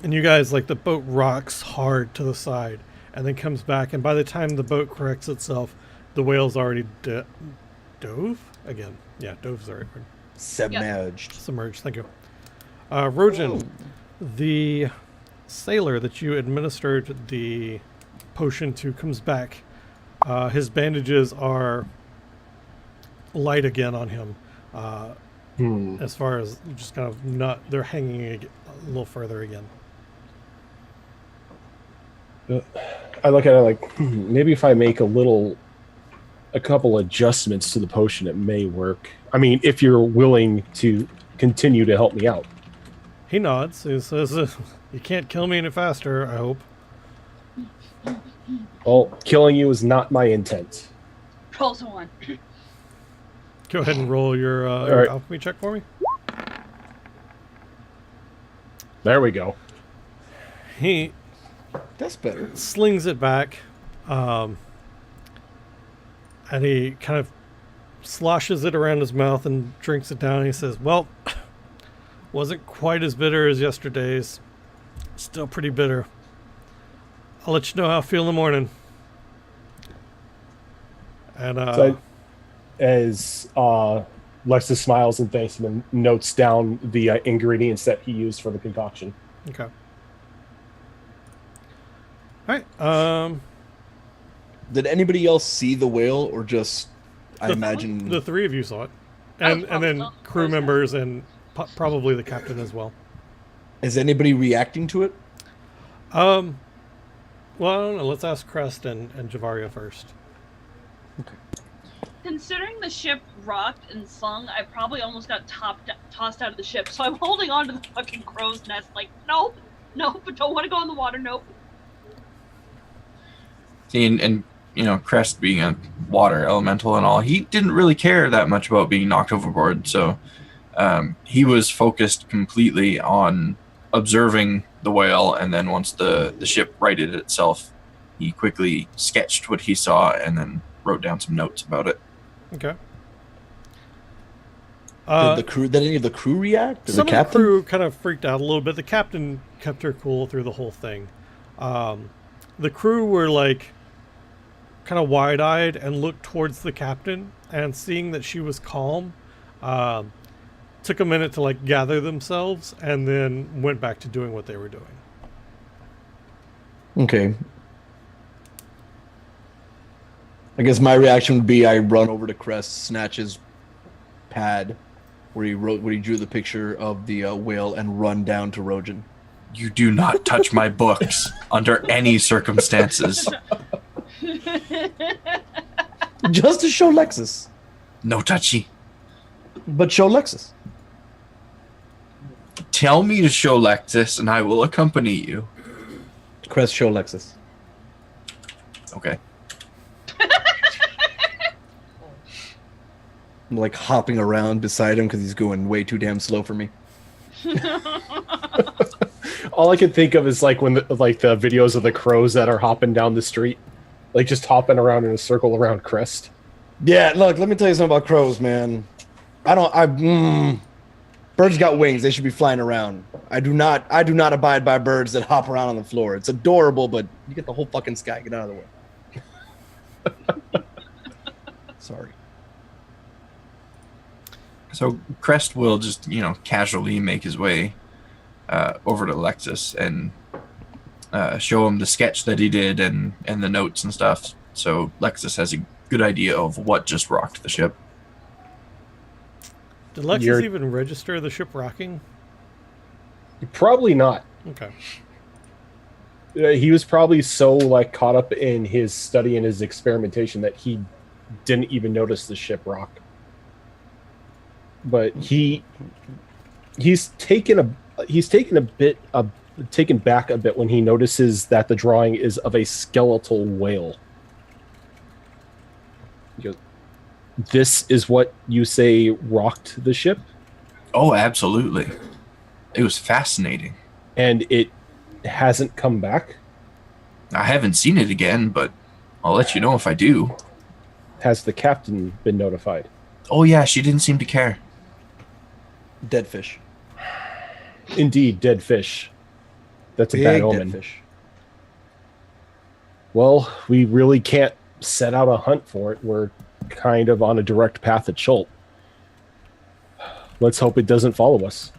And you guys, like, the boat rocks hard to the side and then comes back. And by the time the boat corrects itself, the whale's already dove? Again. Yeah, dove's the right word. Submerged. Submerged, thank you. Rojan, the sailor that you administered the potion to comes back. His bandages are light again on him. As far as just kind of not, they're hanging a little further again. I look at it like, maybe if I make a couple adjustments to the potion, it may work. I mean, if you're willing to continue to help me out. He nods. He says, you can't kill me any faster, I hope. Well, killing you is not my intent. Roll to 1. Go ahead and roll your right. alchemy check for me. There we go. He That's better. slings it back, and he kind of sloshes it around his mouth and drinks it down. And he says, well, wasn't quite as bitter as yesterday's. Still pretty bitter. I'll let you know how I feel in the morning. And So as Lexus smiles and thanks him and notes down the ingredients that he used for the concoction. okay. All right. Did anybody else see the whale, or just I imagine The three of you saw it, I was and probably then not crew present. members and probably the captain as well. is anybody reacting to it? Well, I don't know. Let's ask Crest and Javaria first. Considering the ship rocked and sung, I probably almost got tossed out of the ship. So I'm holding on to the fucking crow's nest, like, nope, don't want to go in the water, nope. See, and you know, Crest being a water elemental and all, he didn't really care that much about being knocked overboard. So he was focused completely on observing the whale, and then once the ship righted itself, he quickly sketched what he saw and then wrote down some notes about it. Okay. Did any of the crew react? Did Some the of the captain? crew kind of freaked out a little bit. The captain kept her cool through the whole thing. The crew were like kind of wide-eyed and looked towards the captain, and seeing that she was calm, took a minute to like gather themselves and then went back to doing what they were doing. Okay. I guess my reaction would be I run over to Crest, snatch his pad where he drew the picture of the whale, and run down to Rojan. You do not touch my books under any circumstances. Just to show Lexus. No touchy. But show Lexus. Tell me to show Lexus and I will accompany you. Crest, show Lexus. Okay. I'm like hopping around beside him because he's going way too damn slow for me. All I can think of is like when the videos of the crows that are hopping down the street, like just hopping around in a circle around Crest. Yeah, look, let me tell you something about crows, man. Birds got wings. They should be flying around. I do not abide by birds that hop around on the floor. It's adorable, but you get the whole fucking sky. Get out of the way. Sorry. So Crest will just, casually make his way over to Lexus and show him the sketch that he did and the notes and stuff. So Lexus has a good idea of what just rocked the ship. Did Lexus even register the ship rocking? Probably not. Okay. He was probably so caught up in his study and his experimentation that he didn't even notice the ship rock. But he's taken back a bit when he notices that the drawing is of a skeletal whale. He goes, "This is what you say rocked the ship?" Oh, absolutely. It was fascinating. And it hasn't come back? I haven't seen it again, but I'll let you know if I do. Has the captain been notified? Oh yeah, she didn't seem to care. Dead fish. Indeed, dead fish. That's a Big bad dead omen. fish. Well, we really can't set out a hunt for it. We're kind of on a direct path to Chult. Let's hope it doesn't follow us.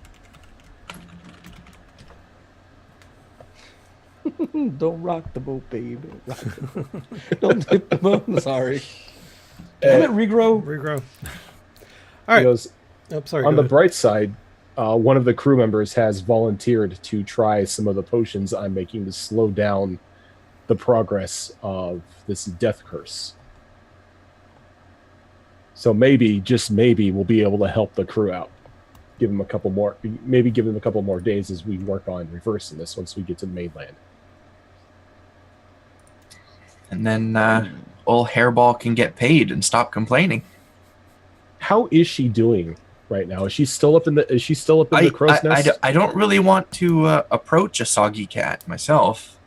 Don't rock the boat, baby. Don't dip the boat. I'm sorry. Damn it, regrow. Regrow. All He right. goes, Oh, sorry. on go the ahead. bright side, one of the crew members has volunteered to try some of the potions I'm making to slow down the progress of this death curse. So maybe, just maybe, we'll be able to help the crew out. Give them a couple more, maybe give them a couple more days as we work on reversing this once we get to the mainland. And then old Hairball can get paid and stop complaining. How is she doing right now? Is she still up in the? Is she still up in the crow's nest? I don't really want to approach a soggy cat myself.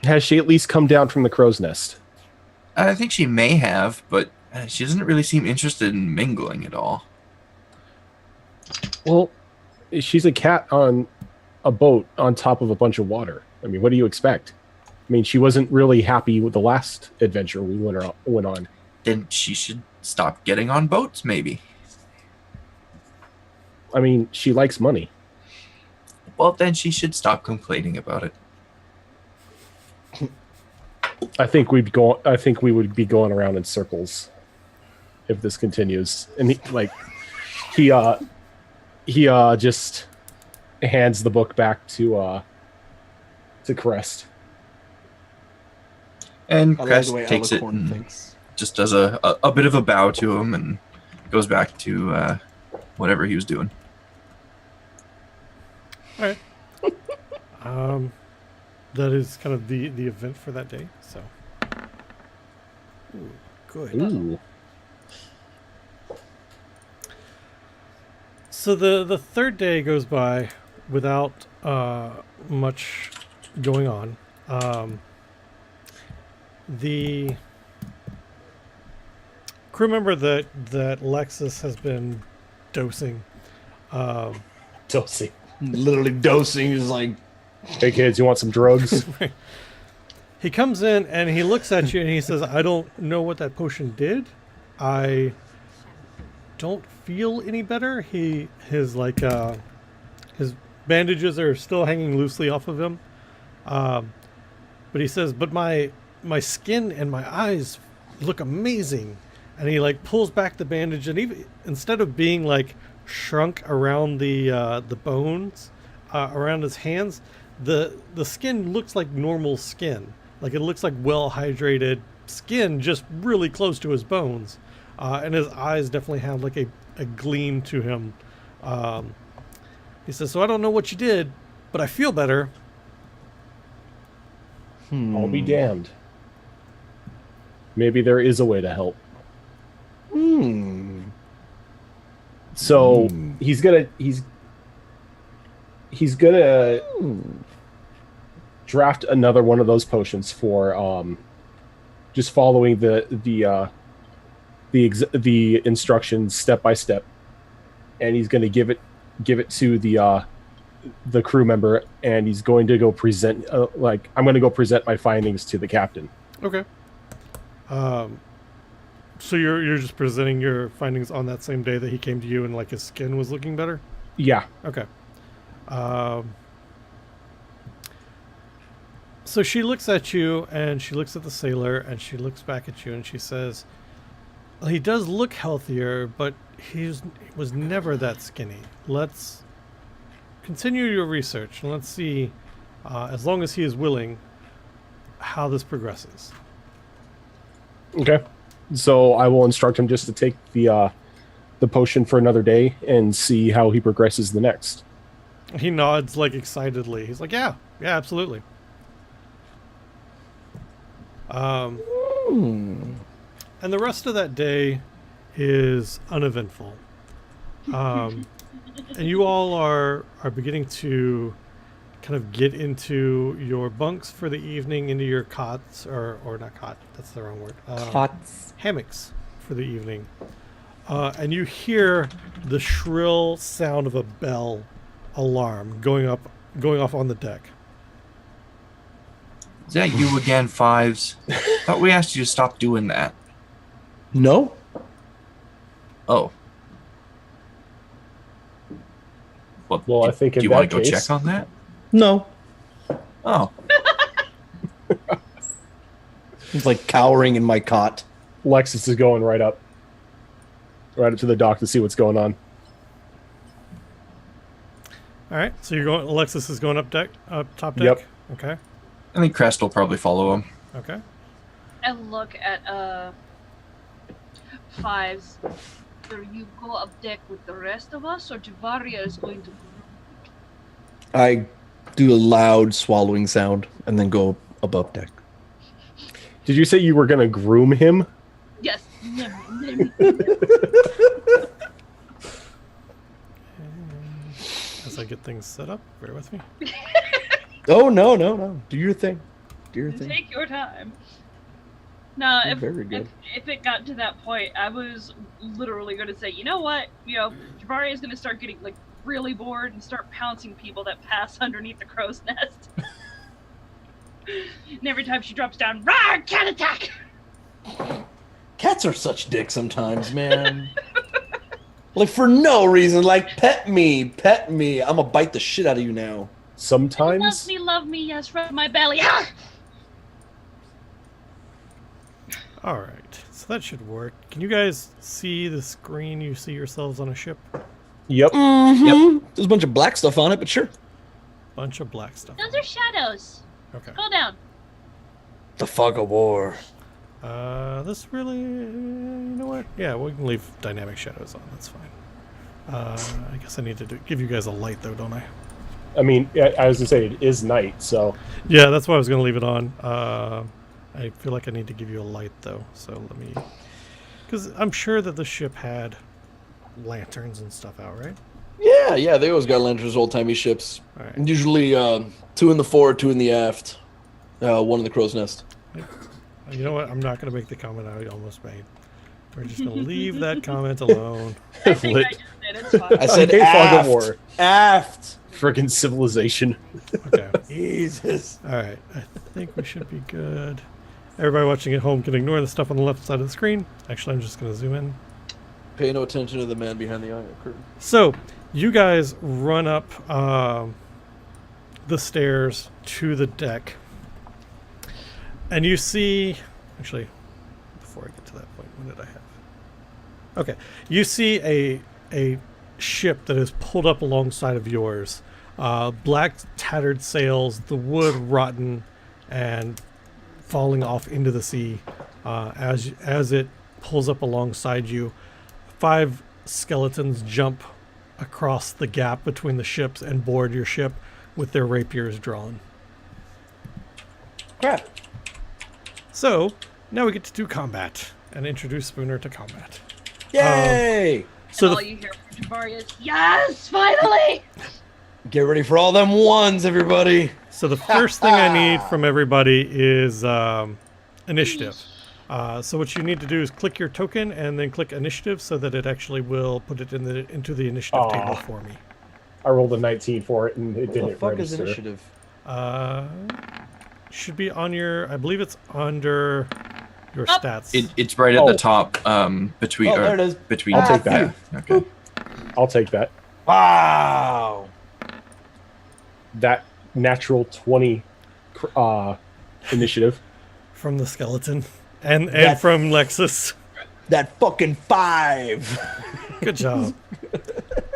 Has she at least come down from the crow's nest? I think she may have, but she doesn't really seem interested in mingling at all. Well, she's a cat on a boat on top of a bunch of water. I mean, what do you expect? I mean, she wasn't really happy with the last adventure we went on. Then she should stop getting on boats, maybe. I mean, she likes money. Well, then she should stop complaining about it. I think we would be going around in circles if this continues. And he just hands the book back to Crest. And I love Crest the way takes it Alicorn and thinks. just does a bit of a bow to him and goes back to whatever he was doing. All right. That is kind of the event for that day. So, ooh, good. Ooh. So the third day goes by without much going on. The crew member that Lexus has been dosing. Dosing. Literally dosing is like, Hey kids, you want some drugs? He comes in and he looks at you and he says, "I don't know what that potion did. I don't feel any better." His bandages are still hanging loosely off of him. But he says, "But my skin and my eyes look amazing." And he pulls back the bandage, and even instead of being shrunk around the bones around his hands, the skin looks like normal skin. It looks like well hydrated skin, just really close to his bones. And his eyes definitely have a gleam to him. He says, "So I don't know what you did, but I feel better." I'll be damned. Maybe there is a way to help. So he's gonna draft another one of those potions for just following the instructions step by step, and he's gonna give it to the crew member, and he's going to go present I'm going to go present my findings to the captain. Okay. So you're just presenting your findings on that same day that he came to you and his skin was looking better? Yeah. Okay. So she looks at you and she looks at the sailor and she looks back at you and she says, "Well, he does look healthier, but he was never that skinny. Let's continue your research and let's see, as long as he is willing, how this progresses." Okay. So I will instruct him just to take the potion for another day and see how he progresses the next. He nods excitedly. He's like, yeah, absolutely. And the rest of that day is uneventful. And you all are beginning to kind of get into your bunks for the evening, into your cots, or not cot, that's the wrong word. Cots. Hammocks for the evening. And you hear the shrill sound of a bell alarm going off on the deck. Is that you again, Fives? Thought we asked you to stop doing that. No? Oh. Well, I think in do you want that to go case- check on that? No. Oh. He's like cowering in my cot. Lexus is going right up to the dock to see what's going on. All right, so you're going. Alexis is going up top deck. Yep. Okay. I think Crest will probably follow him. Okay. I look at Fives. Do you go up deck with the rest of us, or Javaria is going to? I do a loud swallowing sound and then go above deck. Did you say you were going to groom him? Yes. As I get things set up, bear with me. Oh, no. Do your thing. Take your time. No, Very good. if it got to that point, I was literally going to say, you know what? Javaria is going to start getting like really bored and start pouncing people that pass underneath the crow's nest. And every time she drops down, rawr, cat attack! Cats are such dicks sometimes, man. Like, for no reason. Like, pet me. I'm gonna bite the shit out of you now. Sometimes. Love me, yes, rub my belly. Ah! All right, so that should work. Can you guys see the screen? You see yourselves on a ship? Yep. Yep. There's a bunch of black stuff on it, but sure. Bunch of black stuff. Those are shadows. Okay. Go down. The fog of war. This really, you know what? Yeah, we can leave dynamic shadows on. That's fine. I guess I need to give you guys a light though, don't I? I mean, I was going to say it is night, so. Yeah, that's why I was going to leave it on. I feel like I need to give you a light though, so let me, because I'm sure that the ship had lanterns and stuff out, right? Yeah, they always got lanterns, old-timey ships. All right. And usually 2 in the fore, 2 in the aft, 1 in the crow's nest. You know what? I'm not going to make the comment I almost made. We're just going to leave that comment alone. I think I just did. It's fine. I said Okay, fog of aft. war. Aft. Friggin' civilization. Okay. Jesus. All right. I think we should be good. Everybody watching at home can ignore the stuff on the left side of the screen. Actually, I'm just going to zoom in. Pay no attention to the man behind the iron curtain. So, you guys run up the stairs to the deck. And you see... Actually, before I get to that point, what did I have? Okay. You see a ship that is pulled up alongside of yours. Black tattered sails, the wood rotten and falling off into the sea. As it pulls up alongside you, 5 skeletons jump across the gap between the ships and board your ship with their rapiers drawn. Crap. So, now we get to do combat and introduce Spooner to combat. Yay! So And all you hear from Javaria is, yes, finally! Get ready for all them ones, everybody. So the first thing I need from everybody is initiative. So what you need to do is click your token and then click initiative so that it actually will put it into the initiative table for me. I rolled a 19 for it, and it What didn't the fuck is register. initiative? Should be on your, I believe it's under your stats. It's right at the top between. Oh, there it is. Between. I'll take that. Yeah, okay. I'll take that. Wow. That natural 20 initiative. From the skeleton and That- from Lexus. That fucking 5. Good job.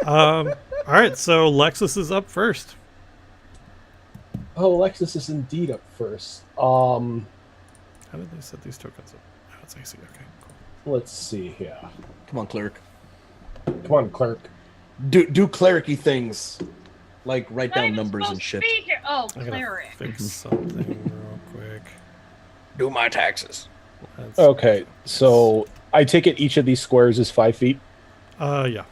All right, so Lexus is up first. Oh, Alexis is indeed up first. How did they set these tokens up? Oh, it's AC. Okay, cool. Let's see here. Come on, cleric. Come on, clerk. Do clericy things. Like write Not down even numbers and supposed to shit. be here. Oh, I gotta cleric. fix something real quick. Do my taxes. That's, Okay, so I take it each of these squares is 5 feet. yeah.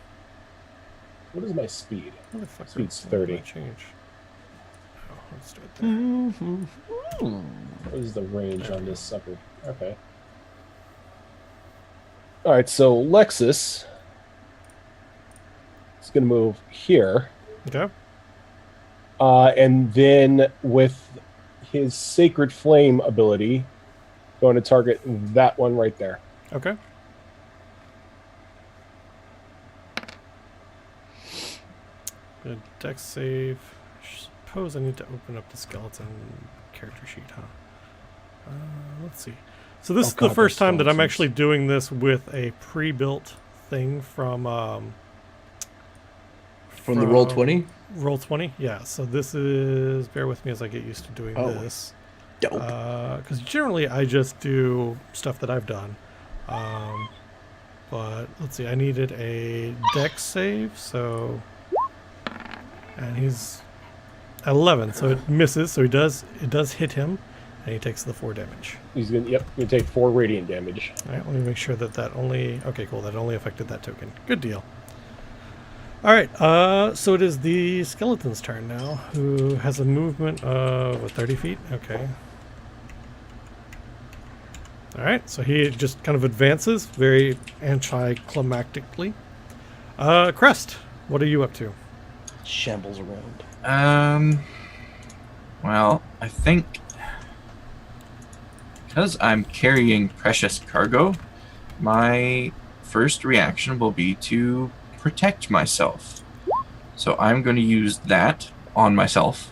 What is my speed? What the fuck Speed's did I 30. change? Let's do it there. What is the range on this sucker? Okay. All right, so Lexus is going to move here. Okay. And then with his Sacred Flame ability, going to target that one right there. Okay. Good dex save. I suppose I need to open up the skeleton character sheet, huh? Let's see. So this is the first time that I'm actually doing this with a pre-built thing from the Roll20? Roll20, yeah. So this is, bear with me as I get used to doing this. Dope. Because generally I just do stuff that I've done. But let's see, I needed a dex save, so... And he's at 11, so it misses, so it does hit him, and he takes the 4 damage. He's gonna take 4 radiant damage. All right, let me make sure that only... Okay, cool, that only affected that token. Good deal. All right, so it is the skeleton's turn now, who has a movement of 30 feet. Okay. All right, so he just kind of advances very anticlimactically. Crest, what are you up to? Shambles around. Well, I think because I'm carrying precious cargo, my first reaction will be to protect myself. So I'm going to use that on myself.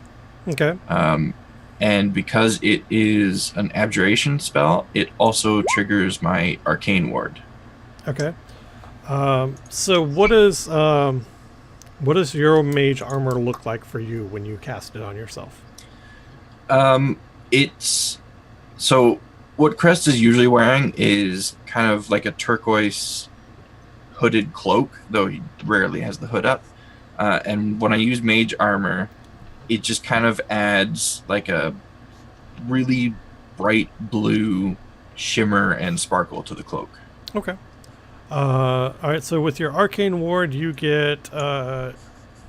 Okay. And because it is an abjuration spell, it also triggers my arcane ward. Okay. So what does your mage armor look like for you when you cast it on yourself? It's so what Crest is usually wearing is kind of like a turquoise hooded cloak, though he rarely has the hood up. And when I use mage armor, it just kind of adds like a really bright blue shimmer and sparkle to the cloak. Okay. All right, so with your arcane ward, you get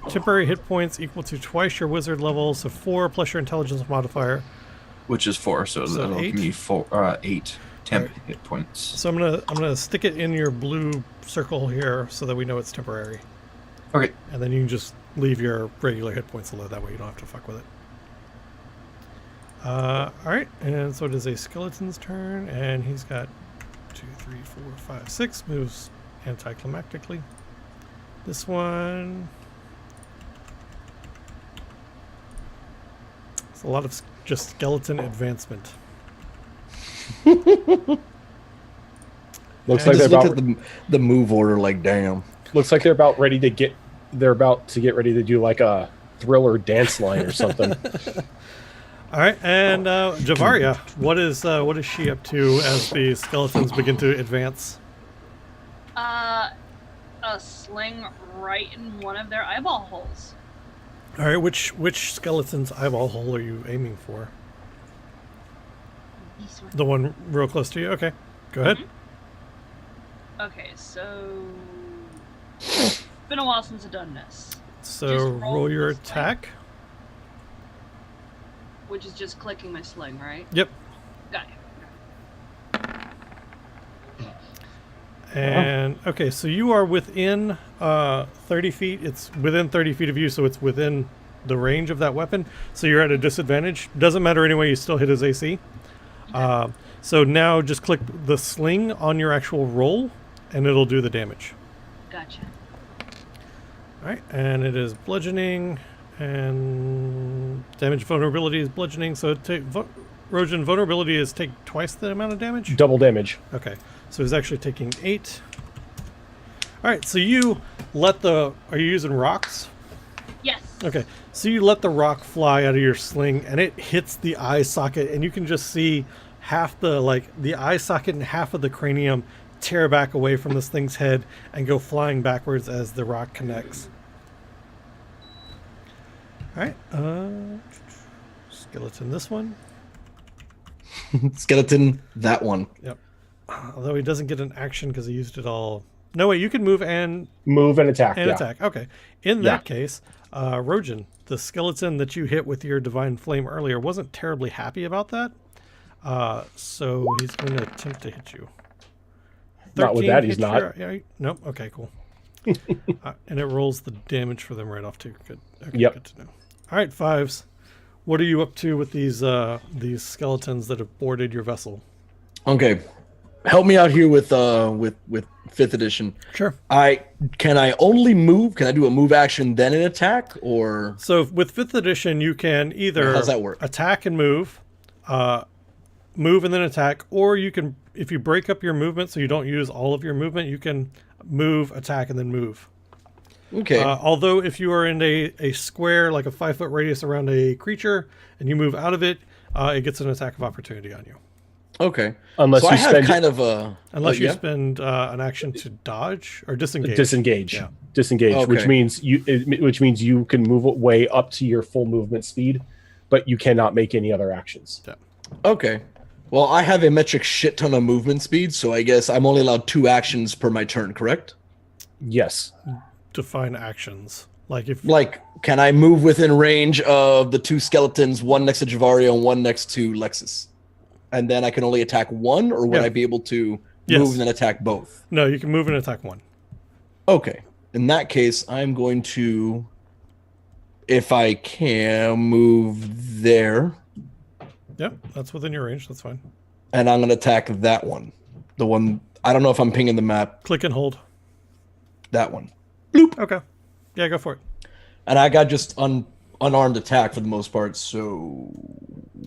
temporary hit points equal to twice your wizard level, so 4 plus your intelligence modifier. Which is 4, so that'll give me 8 temp hit points. So I'm gonna stick it in your blue circle here so that we know it's temporary. Okay. And then you can just leave your regular hit points below, that way you don't have to fuck with it. Alright, and so it is a skeleton's turn, and he's got 2, 3, 4, 5, 6 moves anticlimactically. This one... It's a lot of just skeleton advancement. Looks I like just they're looked about at the move order like, damn. looks like they're about to get ready to do like a Thriller dance line or something. All right, and Javaria, what is she up to as the skeletons begin to advance? A sling right in one of their eyeball holes. All right, which skeleton's eyeball hole are you aiming for? This one. The one real close to you? Okay, go ahead. Okay, so it's been a while since I've done this. So Just roll your the sling, attack. which is just clicking my sling, right? Yep. Got it. And okay, so you are within 30 feet. It's within 30 feet of you, so it's within the range of that weapon. So you're at a disadvantage. Doesn't matter anyway. You still hit his AC. So now just click the sling on your actual roll, and it'll do the damage. Gotcha. All right, and it is bludgeoning, and damage vulnerability is bludgeoning. So Rojan, vulnerability is take twice the amount of damage. Double damage. Okay, so he's actually taking 8. All right, so you let are you using rocks? Yes. Okay, so you let the rock fly out of your sling, and it hits the eye socket, and you can just see half the eye socket and half of the cranium tear back away from this thing's head and go flying backwards as the rock connects. All right, skeleton this one. Skeleton that one. Yep. Although he doesn't get an action because he used it all No, wait, you can move and attack. and yeah. attack. Okay. In that case, Rojan, the skeleton that you hit with your divine flame earlier wasn't terribly happy about that. So he's going to attempt to hit you. Not with 13 that, he's hits not. Nope. Okay, cool. And it rolls the damage for them right off too. Good. Okay, Yep. Good to know. All right, Fives. What are you up to with these skeletons that have boarded your vessel? Okay, help me out here with 5th edition. Sure. Can I only move? Can I do a move action then an attack, or So with 5th edition, you can either how's that work? attack and move, move and then attack, or you can, if you break up your movement so you don't use all of your movement, you can move, attack, and then move. Okay. Although if you are in a square, like a 5-foot radius around a creature, and you move out of it, it gets an attack of opportunity on you. Okay. Unless so you I have spend kind of a Unless you yeah? spend an action to dodge or disengage. Disengage. Yeah. Disengage, Okay. which means you can move way up to your full movement speed, but you cannot make any other actions. Yeah. Okay. Well, I have a metric shit ton of movement speed, so I guess I'm only allowed 2 actions per my turn, correct? Yes. Define actions. Like, can I move within range of the 2 skeletons, one next to Javario and one next to Lexus? And then I can only attack one, or would Yeah. I be able to Yes. move and then attack both? No, you can move and attack one. Okay. In that case, I'm going to, if I can, move there, Yep, that's within your range. That's fine. and I'm going to attack that one. The one, I don't know if I'm pinging the map, Click and hold. that one. Okay. Yeah, go for it. And I got just unarmed attack for the most part, so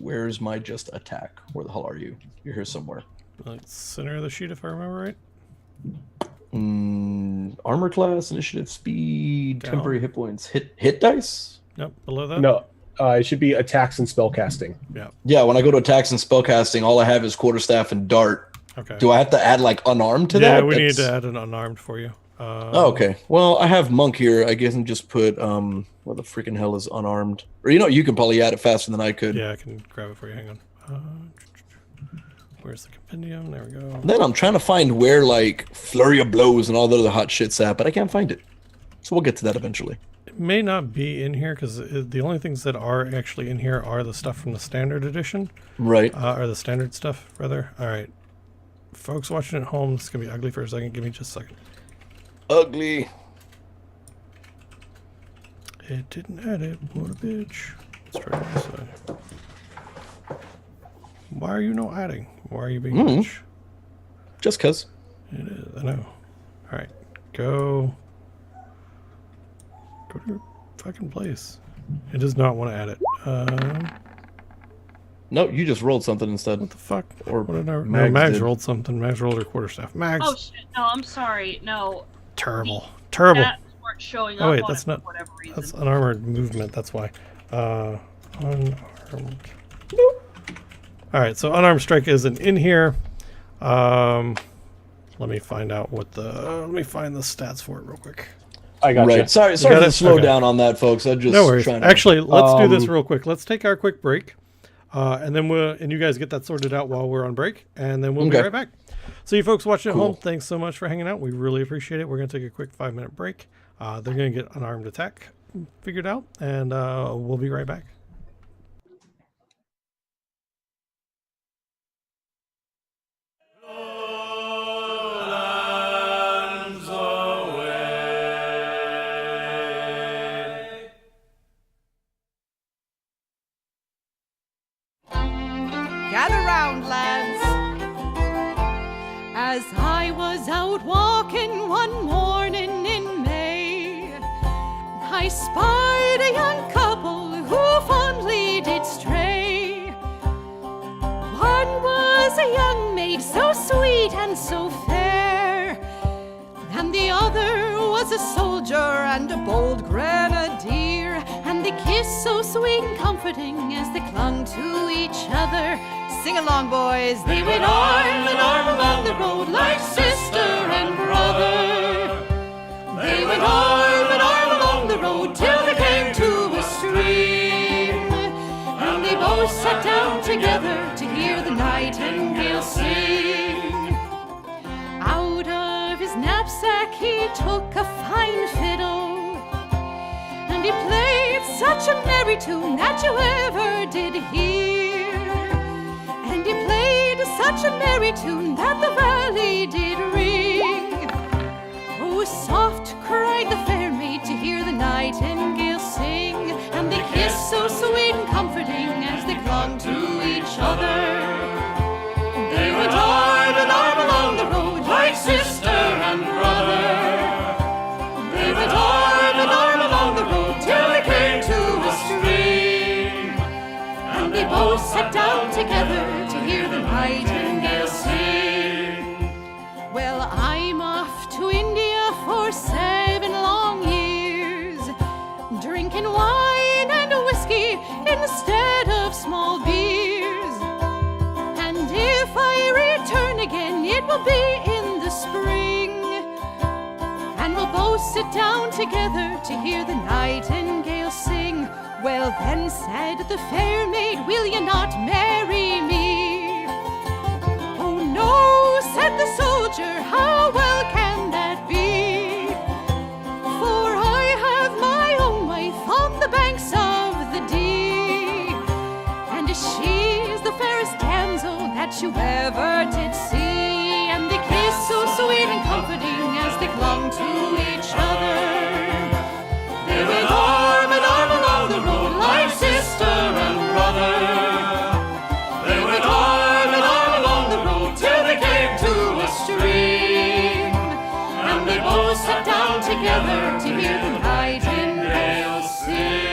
where's my just attack? Where the hell are you? You're here somewhere. Like center of the sheet, if I remember right. Armor class, initiative, speed, Down. temporary hit points, hit dice? Nope, below that. No. It should be attacks and spell casting. Yeah. Yeah, when I go to attacks and spellcasting, all I have is quarterstaff and dart. Okay. Do I have to add like unarmed to Yeah, that? we need That's- to add an unarmed for you. Oh, okay. Well, I have monk here. I guess I can just put what the freaking hell is unarmed? Or you can probably add it faster than I could. Yeah, I can grab it for you. Hang on. Where's the compendium? There we go. Then I'm trying to find where like flurry of blows and all the other hot shit's at, but I can't find it. So we'll get to that eventually. It may not be in here because the only things that are actually in here are the stuff from the standard edition. Right. Or the standard stuff, rather. All right. Folks watching at home, this is going to be ugly for a second. Give me just a second. Ugly. It didn't add it. What a bitch. Let's try this side. Why are you not adding? Why are you being a bitch? Just cause. It is. I know. All right. Go to your fucking place. It does not want to add it. No, you just rolled something instead. What the fuck? Or what did I, no, Mags Mags did. rolled something. Mags rolled her quarterstaff. Mags. Oh shit! No, I'm sorry. No, Terrible. Terrible. stats weren't showing up. Oh wait, on that's it not. for whatever reason. That's unarmored movement. That's why. Unarmed. All right, so unarmed strike isn't in here. Let me find out what the. Let me find the stats for it real quick. I got Right. you. Sorry got for the it? slow Okay. down on that, folks. I just No worries. trying to- Actually, let's do this real quick. Let's take our quick break, and then you guys get that sorted out while we're on break, and then we'll be Okay. right back. So you folks watching at Cool. home, thanks so much for hanging out. We really appreciate it. We're gonna take a quick 5-minute break. They're gonna get unarmed attack figured out, and we'll be right back. Lands away. Gather round, lads. As I was out walking one morning in May, I spied a young couple who fondly did stray. One was a young maid so sweet and so fair, and the other was a soldier and a bold grenadier, and they kissed so sweet and comforting as they clung to each other. Sing along, boys. They went arm in arm along the road like sister and brother. They went arm in arm along the road till they came to a stream, and they both sat down together to hear the nightingale sing. Out of his knapsack he played such a merry tune that you ever did hear. And he played such a merry tune that the valley did ring. Oh, soft cried the fair maid to hear the nightingale sing, and they kissed so sweet and comforting as they clung to each other. They went arm in arm along the road like sister and brother. They went arm in arm along the road till they came to a stream, and they both sat down together to hear the nightingale sing. Well, I'm off to India for 7 long years, drinking wine and whiskey instead of small beers. And if I return again, it will be in the spring, and we'll both sit down together to hear the nightingale sing. Well then, said the fair maid, will you not marry me? Oh no, said the soldier, how well can that be? For I have my own wife on the banks of the Dee, and she is the fairest damsel that you ever did see. And they kissed so sweet and comforting as they clung to each other. They went arm in arm along the road like sister and brother. They went arm in arm along the road till they came to a stream, and they both sat down together to hear the nightingale sing.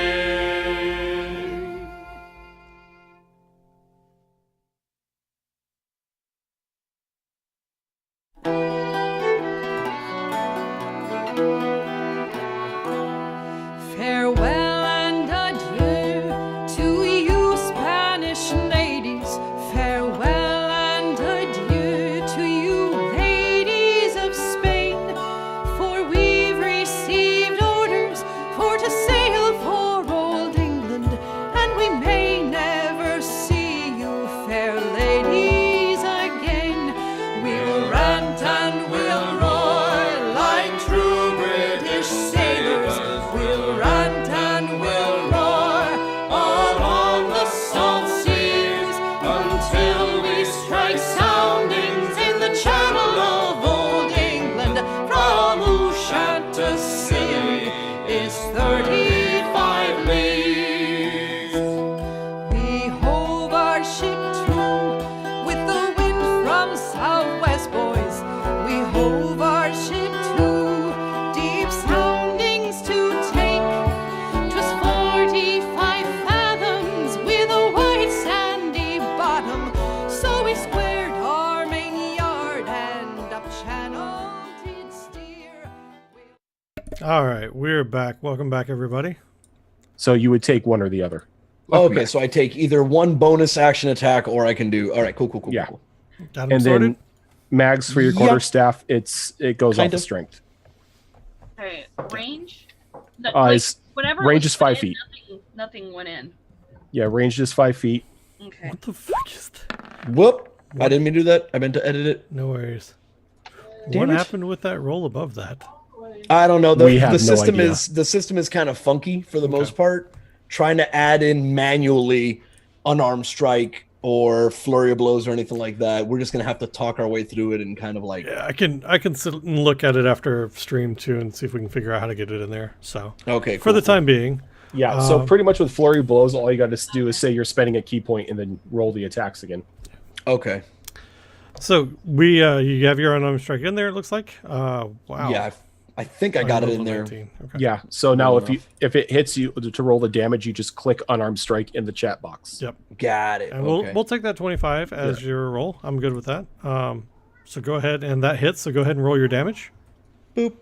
Farewell and adieu to you Spanish ladies. Farewell and adieu to you ladies of Spain. For we've received orders for to sail for old England, and we may never see you fair ladies again. We'll rant and we'll roar like true British sailors. We'll rant and we'll roar all on the salt seas until we strike soundings in the channel of old England. From Ushant to Scilly is 35 leagues. We hove our ship to with the wind from southwest, boys. We hove our ship to deep soundings to take. 'Twas 45 fathoms with a white sandy bottom, so we squared our main yard and up channel did steer. All right, we're back. Welcome back, everybody. So you would take one or the other. Okay, so I take either one bonus action attack, or I can do. All right, cool. Yeah. Cool. Got 'em And sorted? then mags for your Yep. quarterstaff. It goes off Kinda. the strength. Okay, range. The, It's- whatever range was is 5 put in, feet. Nothing went in. Yeah, range is 5 feet. Okay. What the fuck is that? Whoop! I didn't mean to do that. I meant to edit it. No worries. Damn What it. happened with that roll above that? I don't know. We have no idea. The system is kind of funky for the most part. Trying to add in manually unarmed strike or flurry of blows or anything like that. We're just gonna have to talk our way through it and kind of like. Yeah, I can sit and look at it after stream too and see if we can figure out how to get it in there. So Okay. for the time being, Yeah, so pretty much with flurry blows, all you got to do is say you're spending a key point and then roll the attacks again. Okay. so we you have your unarmed strike in there. It looks like. Wow. Yeah, I think I got it in there. 19. Okay. Yeah. So now Fair if it hits you to roll the damage, you just click unarmed strike in the chat box. Yep. Got it. And Okay. we'll take that 25 as your roll. I'm good with that. So go ahead, and that hits. So go ahead and roll your damage. Boop.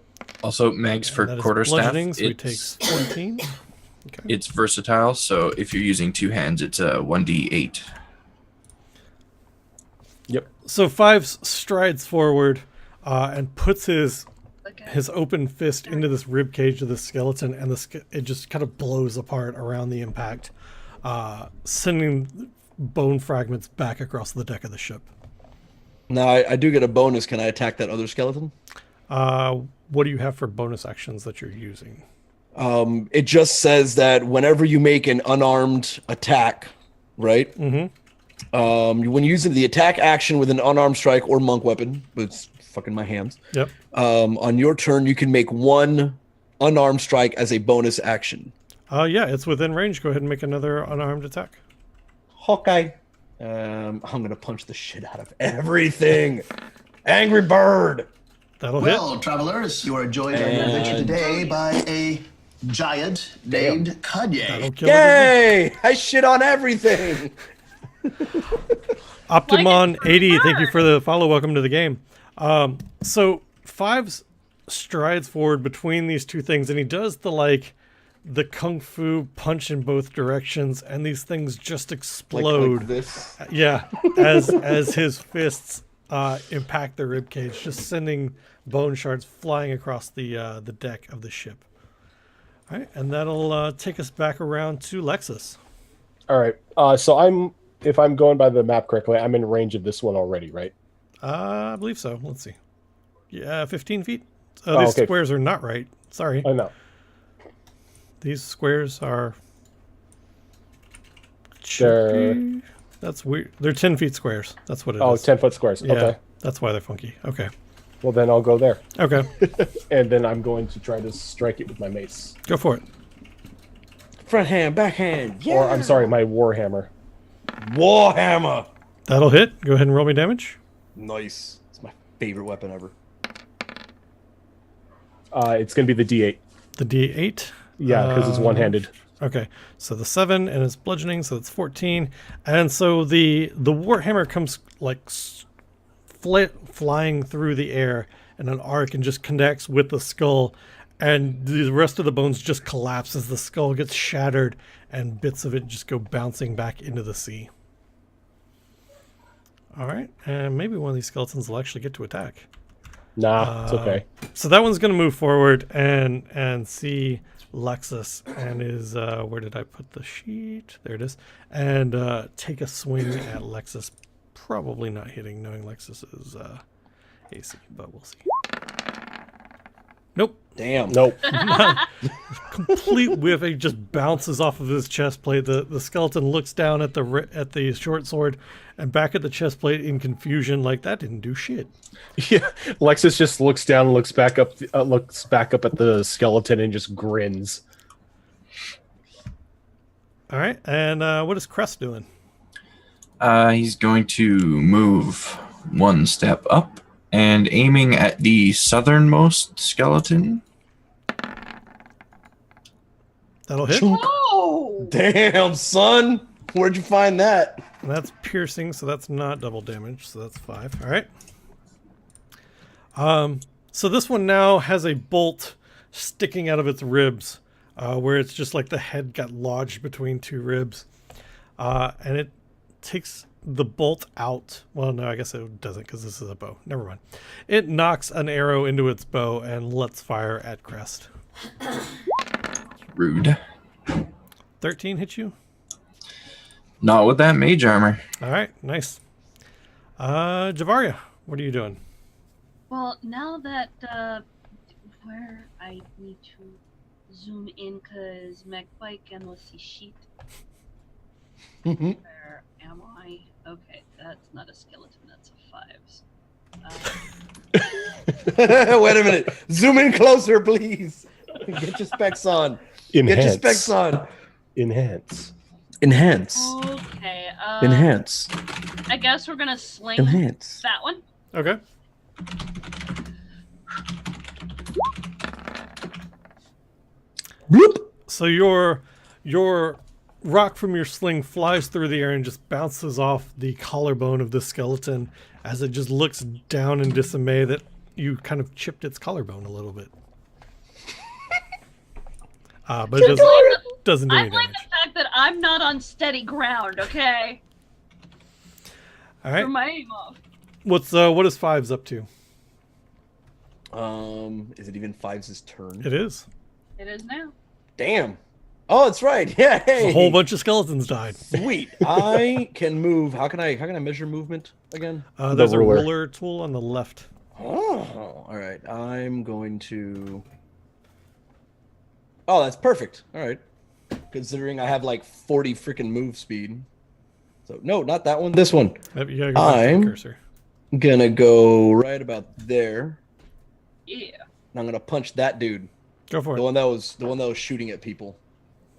Also, mags for That is quarterstaff. bludgeoning, so it takes 14. Okay. It's versatile, so if you're using two hands, it's a 1d8. Yep. So Fives strides forward and puts his Okay. open fist into this rib cage of the skeleton, and it just kind of blows apart around the impact, sending bone fragments back across the deck of the ship. Now I do get a bonus. Can I attack that other skeleton? What do you have for bonus actions that you're using? It just says that whenever you make an unarmed attack, right? When using the attack action with an unarmed strike or monk weapon, it's fucking my hands. Yep. On your turn, you can make one unarmed strike as a bonus action. Yeah, it's within range. Go ahead and make another unarmed attack. Hawkeye. I'm gonna punch the shit out of everything. Angry Bird. That'll Well, travelers, you are joined on your adventure today by a giant named hit. Kanye. That'll kill everything. Yay! I shit on everything. Optimon80, thank you for the follow. Welcome to the game. So Fives strides forward between these two things, and he does the kung fu punch in both directions, and these things just explode. Like this. Yeah, as his fists impact the ribcage, just sending bone shards flying across the deck of the ship. All right, and that'll take us back around to Lexus. All right. So if I'm going by the map correctly, I'm in range of this one already, right? I believe so. Let's see. Yeah, 15 feet. Oh, These okay. squares are not right. Sorry. I know. These squares are... They're- That's weird. They're 10 feet squares. That's what it is. Oh, 10-foot squares. Yeah, Okay. that's why they're funky. Okay. Well, then I'll go there. Okay. And then I'm going to try to strike it with my mace. Go for it. Front hand, back hand. Yeah. Or, I'm sorry, my warhammer. Warhammer. That'll hit. Go ahead and roll me damage. Nice. It's my favorite weapon ever. It's going to be the D8. The D8. Yeah, because it's one-handed. Okay. So the 7 and it's bludgeoning, so that's 14. And so the warhammer comes like flying through the air in an arc and just connects with the skull, and the rest of the bones just collapse as the skull gets shattered and bits of it just go bouncing back into the sea. All right, and maybe one of these skeletons will actually get to attack. Nah, it's okay. So that one's going to move forward and see Lexus and is where did I put the sheet? There it is. And take a swing at Lexus. Probably not hitting, knowing Lexus is AC, but we'll see. Nope. Damn. Nope. Complete whiff. It just bounces off of his chest plate. The skeleton looks down at the short sword and back at the chest plate in confusion, like that didn't do shit. Yeah, Lexus just looks down and looks back up at the skeleton and just grins. All right, and what is Crest doing? He's going to move one step up and aiming at the southernmost skeleton. That'll hit. Oh! Damn, son. Where'd you find that? And that's piercing, so that's not double damage, so that's 5. All right. So this one now has a bolt sticking out of its ribs, where it's just like the head got lodged between two ribs, and it takes the bolt out. Well, no, I guess it doesn't because this is a bow. Never mind. It knocks an arrow into its bow and lets fire at Crest. Rude. 13 hit you? Not with that mage armor. All right, nice. Javaria, what are you doing? Well, now that where I need to zoom in because MacBike and let's see sheet. Where am I? Okay, that's not a skeleton. That's a 5s. Wait a minute. Zoom in closer, please. Get your specs on. Enhance. Get your specs on. Enhance. Enhance. Okay. Enhance. I guess we're gonna sling Enhance. that one. Okay. Bloop. So your rock from your sling flies through the air and just bounces off the collarbone of the skeleton as it just looks down in dismay that you kind of chipped its collarbone a little bit. But it doesn't do I any blame damage. the fact that I'm not on steady ground. Okay. All right. Threw my aim off. What is Fives up to? Is it even Fives' turn? It is. It is now. Damn. Oh, that's right. Yeah. Hey. A whole bunch of skeletons died. Sweet. I can move. How can I measure movement again? There's a ruler. ruler tool on the left. Oh, all right. I'm going to. Oh, that's perfect. All right. Considering I have like 40 freaking move speed. So no, not that one. This one. Yep, you gotta go back to the I'm cursor. gonna go right about there. Yeah. And I'm gonna punch that dude. Go for The it. one that was shooting at people.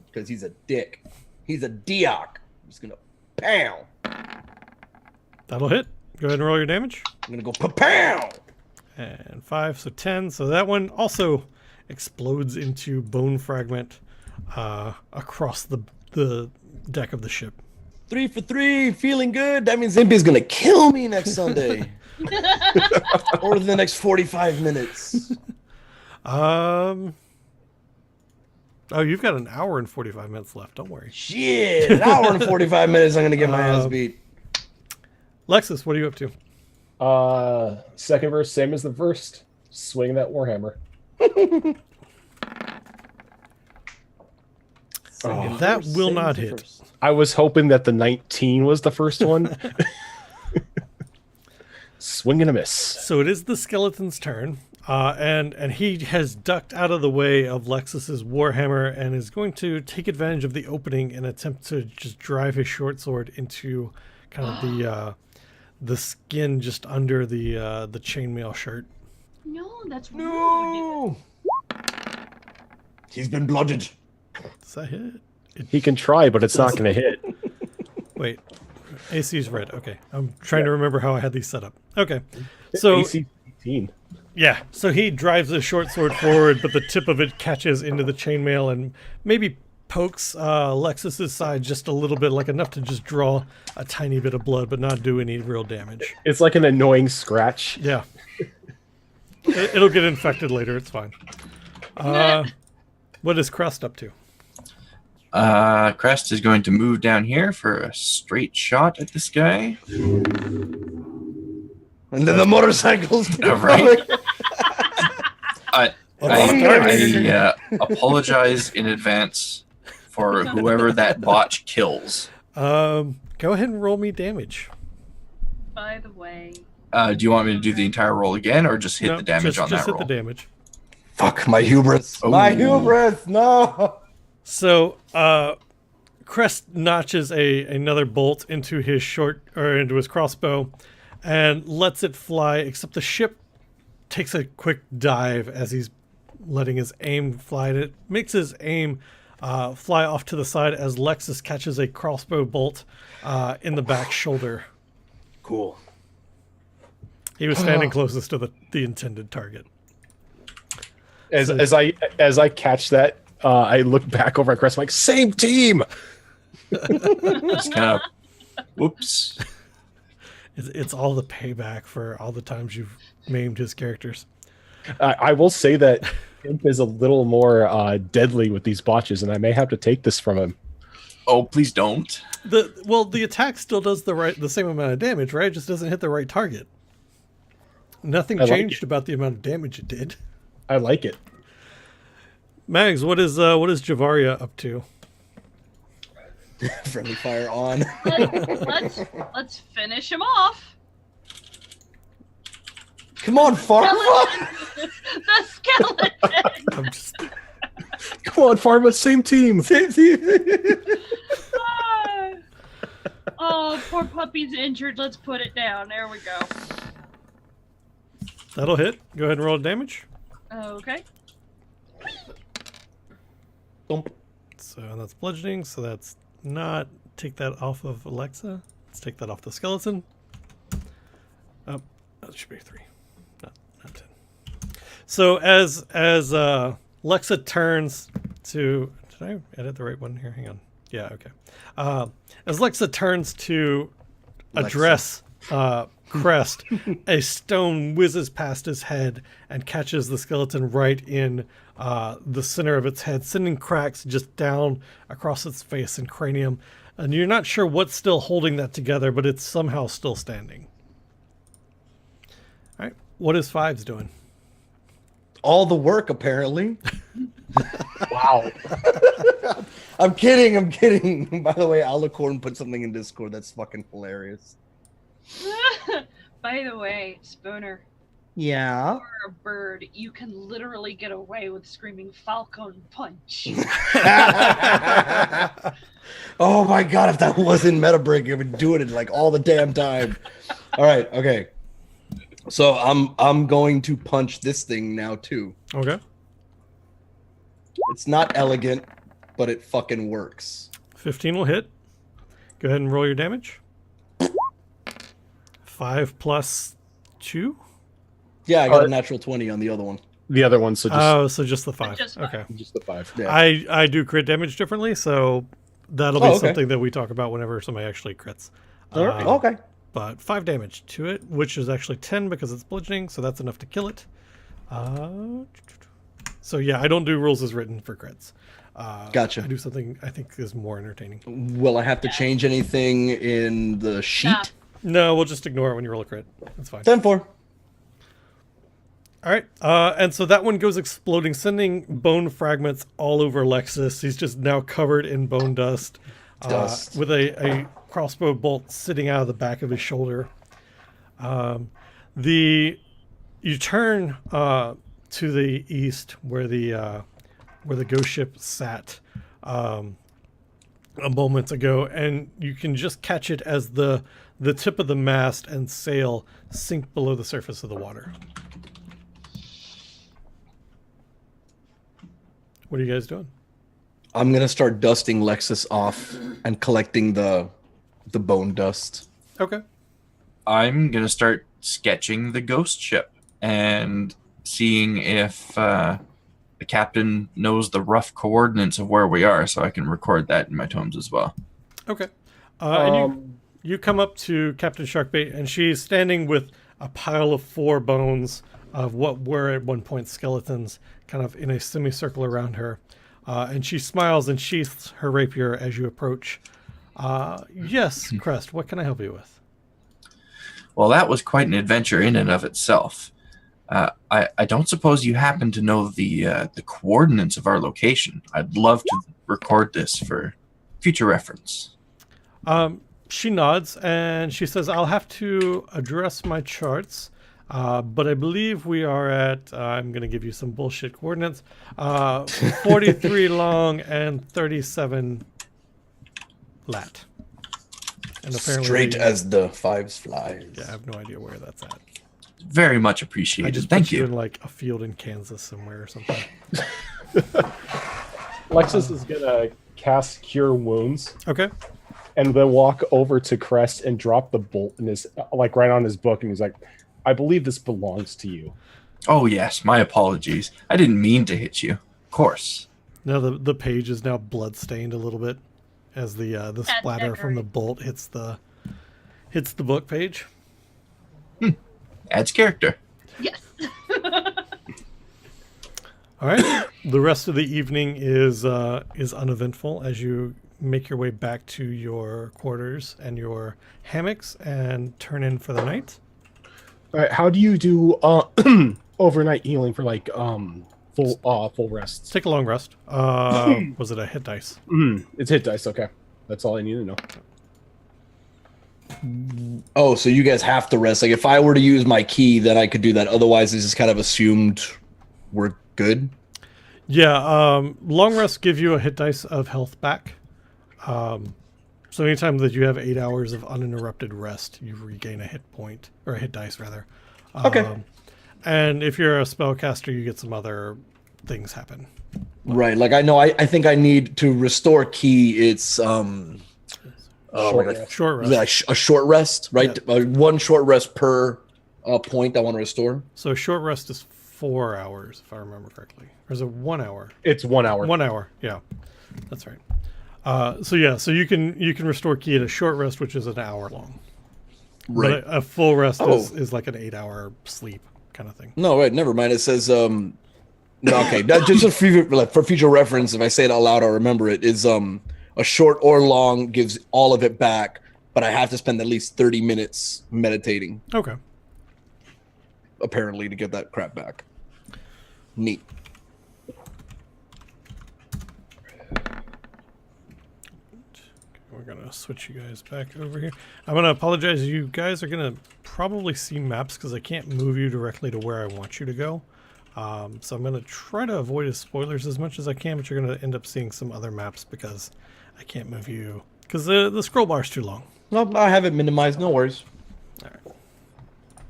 Because he's a dick. He's a Dioc. I'm just gonna pow. That'll hit. Go ahead and roll your damage. I'm gonna go pow. And 5, so 10. So that one also explodes into bone fragment across the deck of the ship. 3 for 3, feeling good. That means Impy's gonna kill me next Sunday. Or the next 45 minutes. Oh, you've got an hour and 45 minutes left. Don't worry. Shit, an hour and 45 minutes. I'm gonna get my ass beat. Lexus, what are you up to? Second verse, same as the first. Swing that warhammer. That will not hit. I was hoping that the 19 was the first one. Swing and a miss. So it is the skeleton's turn, and he has ducked out of the way of Lexus's warhammer and is going to take advantage of the opening and attempt to just drive his short sword into kind of the skin just under the chainmail shirt. No, that's rude. No. He's been blooded. Does that hit? He can try, but it's not going to hit. Wait, AC is red. Okay, I'm trying to remember how I had these set up. Okay, so AC 18. yeah, so he drives his short sword forward, but the tip of it catches into the chainmail and maybe pokes Lexus's side just a little bit, like enough to just draw a tiny bit of blood, but not do any real damage. It's like an annoying scratch. Yeah, it'll get infected later. It's fine. What is Crest up to? Crest is going to move down here for a straight shot at this guy. And then the motorcycles. All right. I apologize in advance for whoever that botch kills. Go ahead and roll me damage. By the way. Do you want me to do the entire roll again, or just hit No, the damage on just that hit roll? the damage. Fuck my hubris. Oh. My hubris. No. So, Crest notches another bolt into his into his crossbow, and lets it fly. Except the ship takes a quick dive as he's letting his aim fly. And it makes his aim fly off to the side as Lexus catches a crossbow bolt in the back shoulder. Cool. He was standing closest to the intended target. As I catch that, I look back over at Crest. I'm like, same team. Just kind of, whoops. It's all the payback for all the times you've maimed his characters. I will say that Imp is a little more deadly with these botches, and I may have to take this from him. Oh, please don't. The attack still does the same amount of damage, right? It just doesn't hit the right target. Nothing changed about the amount of damage it did. I like it. Mags, what is Javaria up to? Friendly fire on. Let's finish him off. Come on, Farva. The skeleton. I'm just Come on, Pharma, same team. Oh, poor puppy's injured. Let's put it down. There we go. that'll hit. Go ahead and roll damage. Okay. So that's bludgeoning. So that's not take that off of Alexa. Let's take that off the skeleton. Oh, that should be 3, not 10. So as Lexa turns to, did I edit the right one here? Hang on. Yeah, okay. As Lexa turns to address Crest, a stone whizzes past his head and catches the skeleton right in the center of its head, sending cracks just down across its face and cranium. And you're not sure what's still holding that together, but it's somehow still standing. All right, what is Fives doing? All the work, apparently. Wow. I'm kidding. By the way, Alicorn put something in Discord that's fucking hilarious. By the way, Spooner, Yeah. You're a bird. You can literally get away with screaming Falcon Punch. Oh my god, if that wasn't meta breaking, I've been doing it like all the damn time. All right, okay. So I'm going to punch this thing now too. Okay. It's not elegant, but it fucking works. 15 will hit. Go ahead and roll your damage. 5 plus 2? Yeah, I got a natural 20 on the other one. The other one, so just Oh, so just the 5. Just 5. Okay. just the 5. Yeah. I do crit damage differently, so that'll be Oh, okay. something that we talk about whenever somebody actually crits. All right. Okay. But 5 damage to it, which is actually 10 because it's bludgeoning, so that's enough to kill it. So yeah, I don't do rules as written for crits. Gotcha. I do something I think is more entertaining. Will I have to change anything in the sheet? Nah. No, we'll just ignore it when you roll a crit. That's fine. 10-4. All right, and so that one goes exploding, sending bone fragments all over Lexus. He's just now covered in bone dust, Dust. with a crossbow bolt sitting out of the back of his shoulder. You turn to the east where the ghost ship sat a moment ago, and you can just catch it as the tip of the mast and sail sink below the surface of the water. What are you guys doing? I'm gonna start dusting Lexus off and collecting the bone dust. Okay. I'm gonna start sketching the ghost ship and seeing if the captain knows the rough coordinates of where we are, so I can record that in my tomes as well. Okay. And you come up to Captain Sharkbait, and she's standing with a pile of 4 bones of what were at one point skeletons, kind of in a semicircle around her. And she smiles and sheaths her rapier as you approach. Yes, Crest, what can I help you with? Well, that was quite an adventure in and of itself. I don't suppose you happen to know the coordinates of our location. I'd love to record this for future reference. She nods and she says, I'll have to address my charts, but I believe we are at, I'm going to give you some bullshit coordinates, 43 long and 37 lat. And apparently, Straight as the fives flies. Yeah, I have no idea where that's at. Very much I appreciated. just Thank put you you. in like a field in Kansas somewhere or something. Lexus is gonna cast Cure Wounds Okay. and then walk over to Crest and drop the bolt in his like right on his book, and he's like, "I believe this belongs to you." Oh yes, my apologies. I didn't mean to hit you. Of course. Now the page is now blood stained a little bit as the splatter from the bolt hits the book page. Adds character. Yes. All right. The rest of the evening is uneventful as you make your way back to your quarters and your hammocks and turn in for the night. All right, how do you do overnight healing for like full rests? Take a long rest. Was it a hit dice? It's hit dice. Okay, that's all I need to know. Oh, so you guys have to rest. Like if I were to use my key, then I could do that. Otherwise, it's just kind of assumed we're good. Yeah. Long rests give you a hit dice of health back. So anytime that you have 8 hours of uninterrupted rest, you regain a hit point, or a hit dice rather. Okay. And if you're a spellcaster, you get some other things happen. Right. Like I know I think I need to restore key. It's Short rest. Short rest. is it like a short rest, right? One short rest per point I want to restore. So short rest is 4 hours, if I remember correctly. Or is it 1 hour? It's 1 hour. 1 hour, yeah. That's right. So you can restore ki at a short rest, which is an hour long. Right. But a full rest Oh. is like an 8 hour sleep kind of thing. No, wait, never mind. It says no, okay. That, just for future reference, if I say it out loud, I'll remember it. Is a short or long gives all of it back, but I have to spend at least 30 minutes meditating, Okay. apparently, to get that crap back. Neat. We're gonna switch you guys back over here. I'm gonna apologize. You guys are gonna probably see maps because I can't move you directly to where I want you to go. So I'm going to try to avoid spoilers as much as I can, but you're going to end up seeing some other maps because I can't move you because the scroll bar is too long. No, I have it minimized. No worries. All right.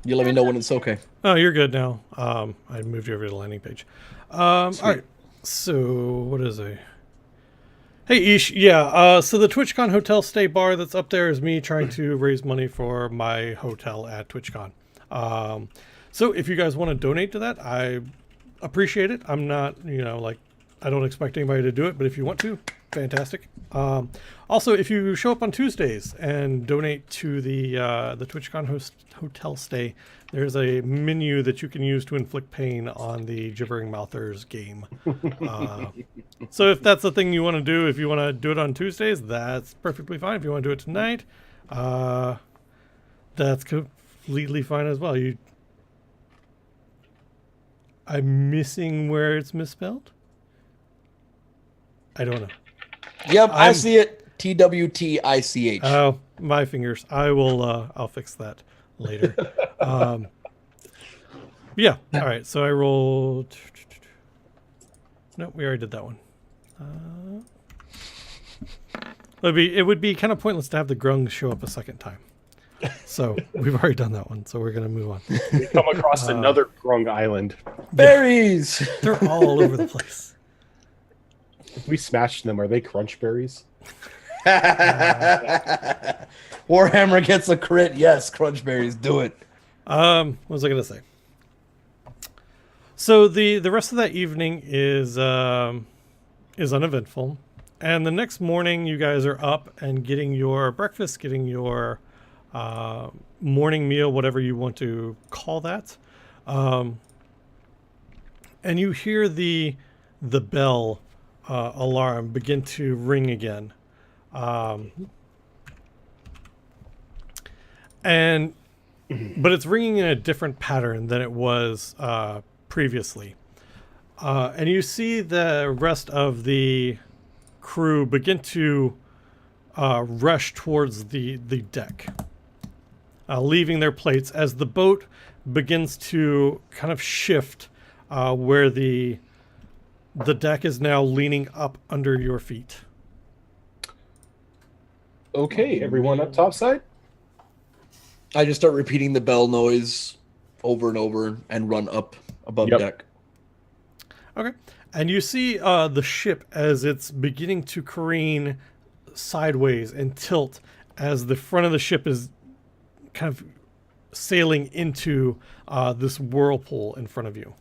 You let me know when it's okay. Oh, you're good now. I moved you over to the landing page. All right. So what is a... Hey, Ish. Yeah, so the TwitchCon hotel stay bar that's up there is me trying to raise money for my hotel at TwitchCon. So if you guys want to donate to that, I appreciate it. I'm not, I don't expect anybody to do it, but if you want to, fantastic. Also, if you show up on Tuesdays and donate to the TwitchCon hotel stay, there's a menu that you can use to inflict pain on the Gibbering Mouthers game. So if that's the thing you want to do, if you want to do it on Tuesdays, that's perfectly fine. If you want to do it tonight, that's completely fine as well. I'm missing where it's misspelled. I don't know. Yep, I see it. TWTICH. Oh, my fingers. I will. I'll fix that later. Yeah. All right. So I rolled. Nope, we already did that one. It would be kind of pointless to have the grung show up a second time. So we've already done that one. So we're gonna move on. We come across another Grung Island. Berries. They're all over the place. If we smash them, are they crunch berries? Warhammer gets a crit. Yes, crunch berries. Do it. What was I gonna say? So the rest of that evening is uneventful, and the next morning you guys are up and getting your breakfast, getting your morning meal, whatever you want to call that, and you hear the bell alarm begin to ring again, but it's ringing in a different pattern than it was previously, and you see the rest of the crew begin to rush towards the deck, leaving their plates as the boat begins to kind of shift, where the deck is now leaning up under your feet. Okay, everyone up topside? I just start repeating the bell noise over and over and run up above deck. Okay. And you see the ship as it's beginning to careen sideways and tilt as the front of the ship is kind of sailing into this whirlpool in front of you.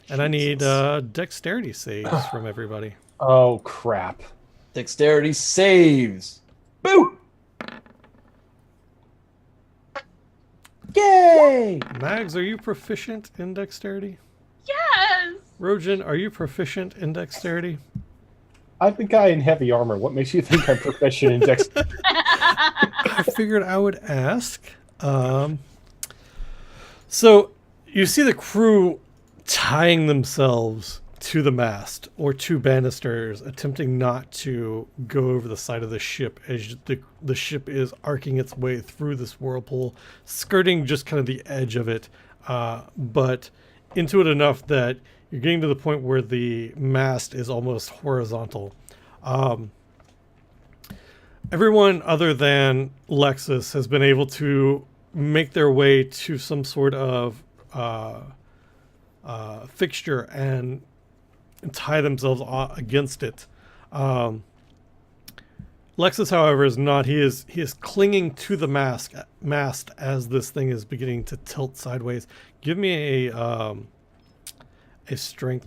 And I need dexterity saves from everybody. Oh, crap. Dexterity saves. Boo! Yay! Mags, are you proficient in dexterity? Yes. Rojan, are you proficient in dexterity? I'm the guy in heavy armor. What makes you think I'm proficient in dexterity? I figured I would ask. So you see the crew tying themselves to the mast or to banisters, attempting not to go over the side of the ship as the ship is arcing its way through this whirlpool, skirting just kind of the edge of it, but into it enough that you're getting to the point where the mast is almost horizontal. Everyone other than Lexus has been able to make their way to some sort of fixture and tie themselves against it. Lexus, however, is not. He is clinging to the mast as this thing is beginning to tilt sideways. Give me a strength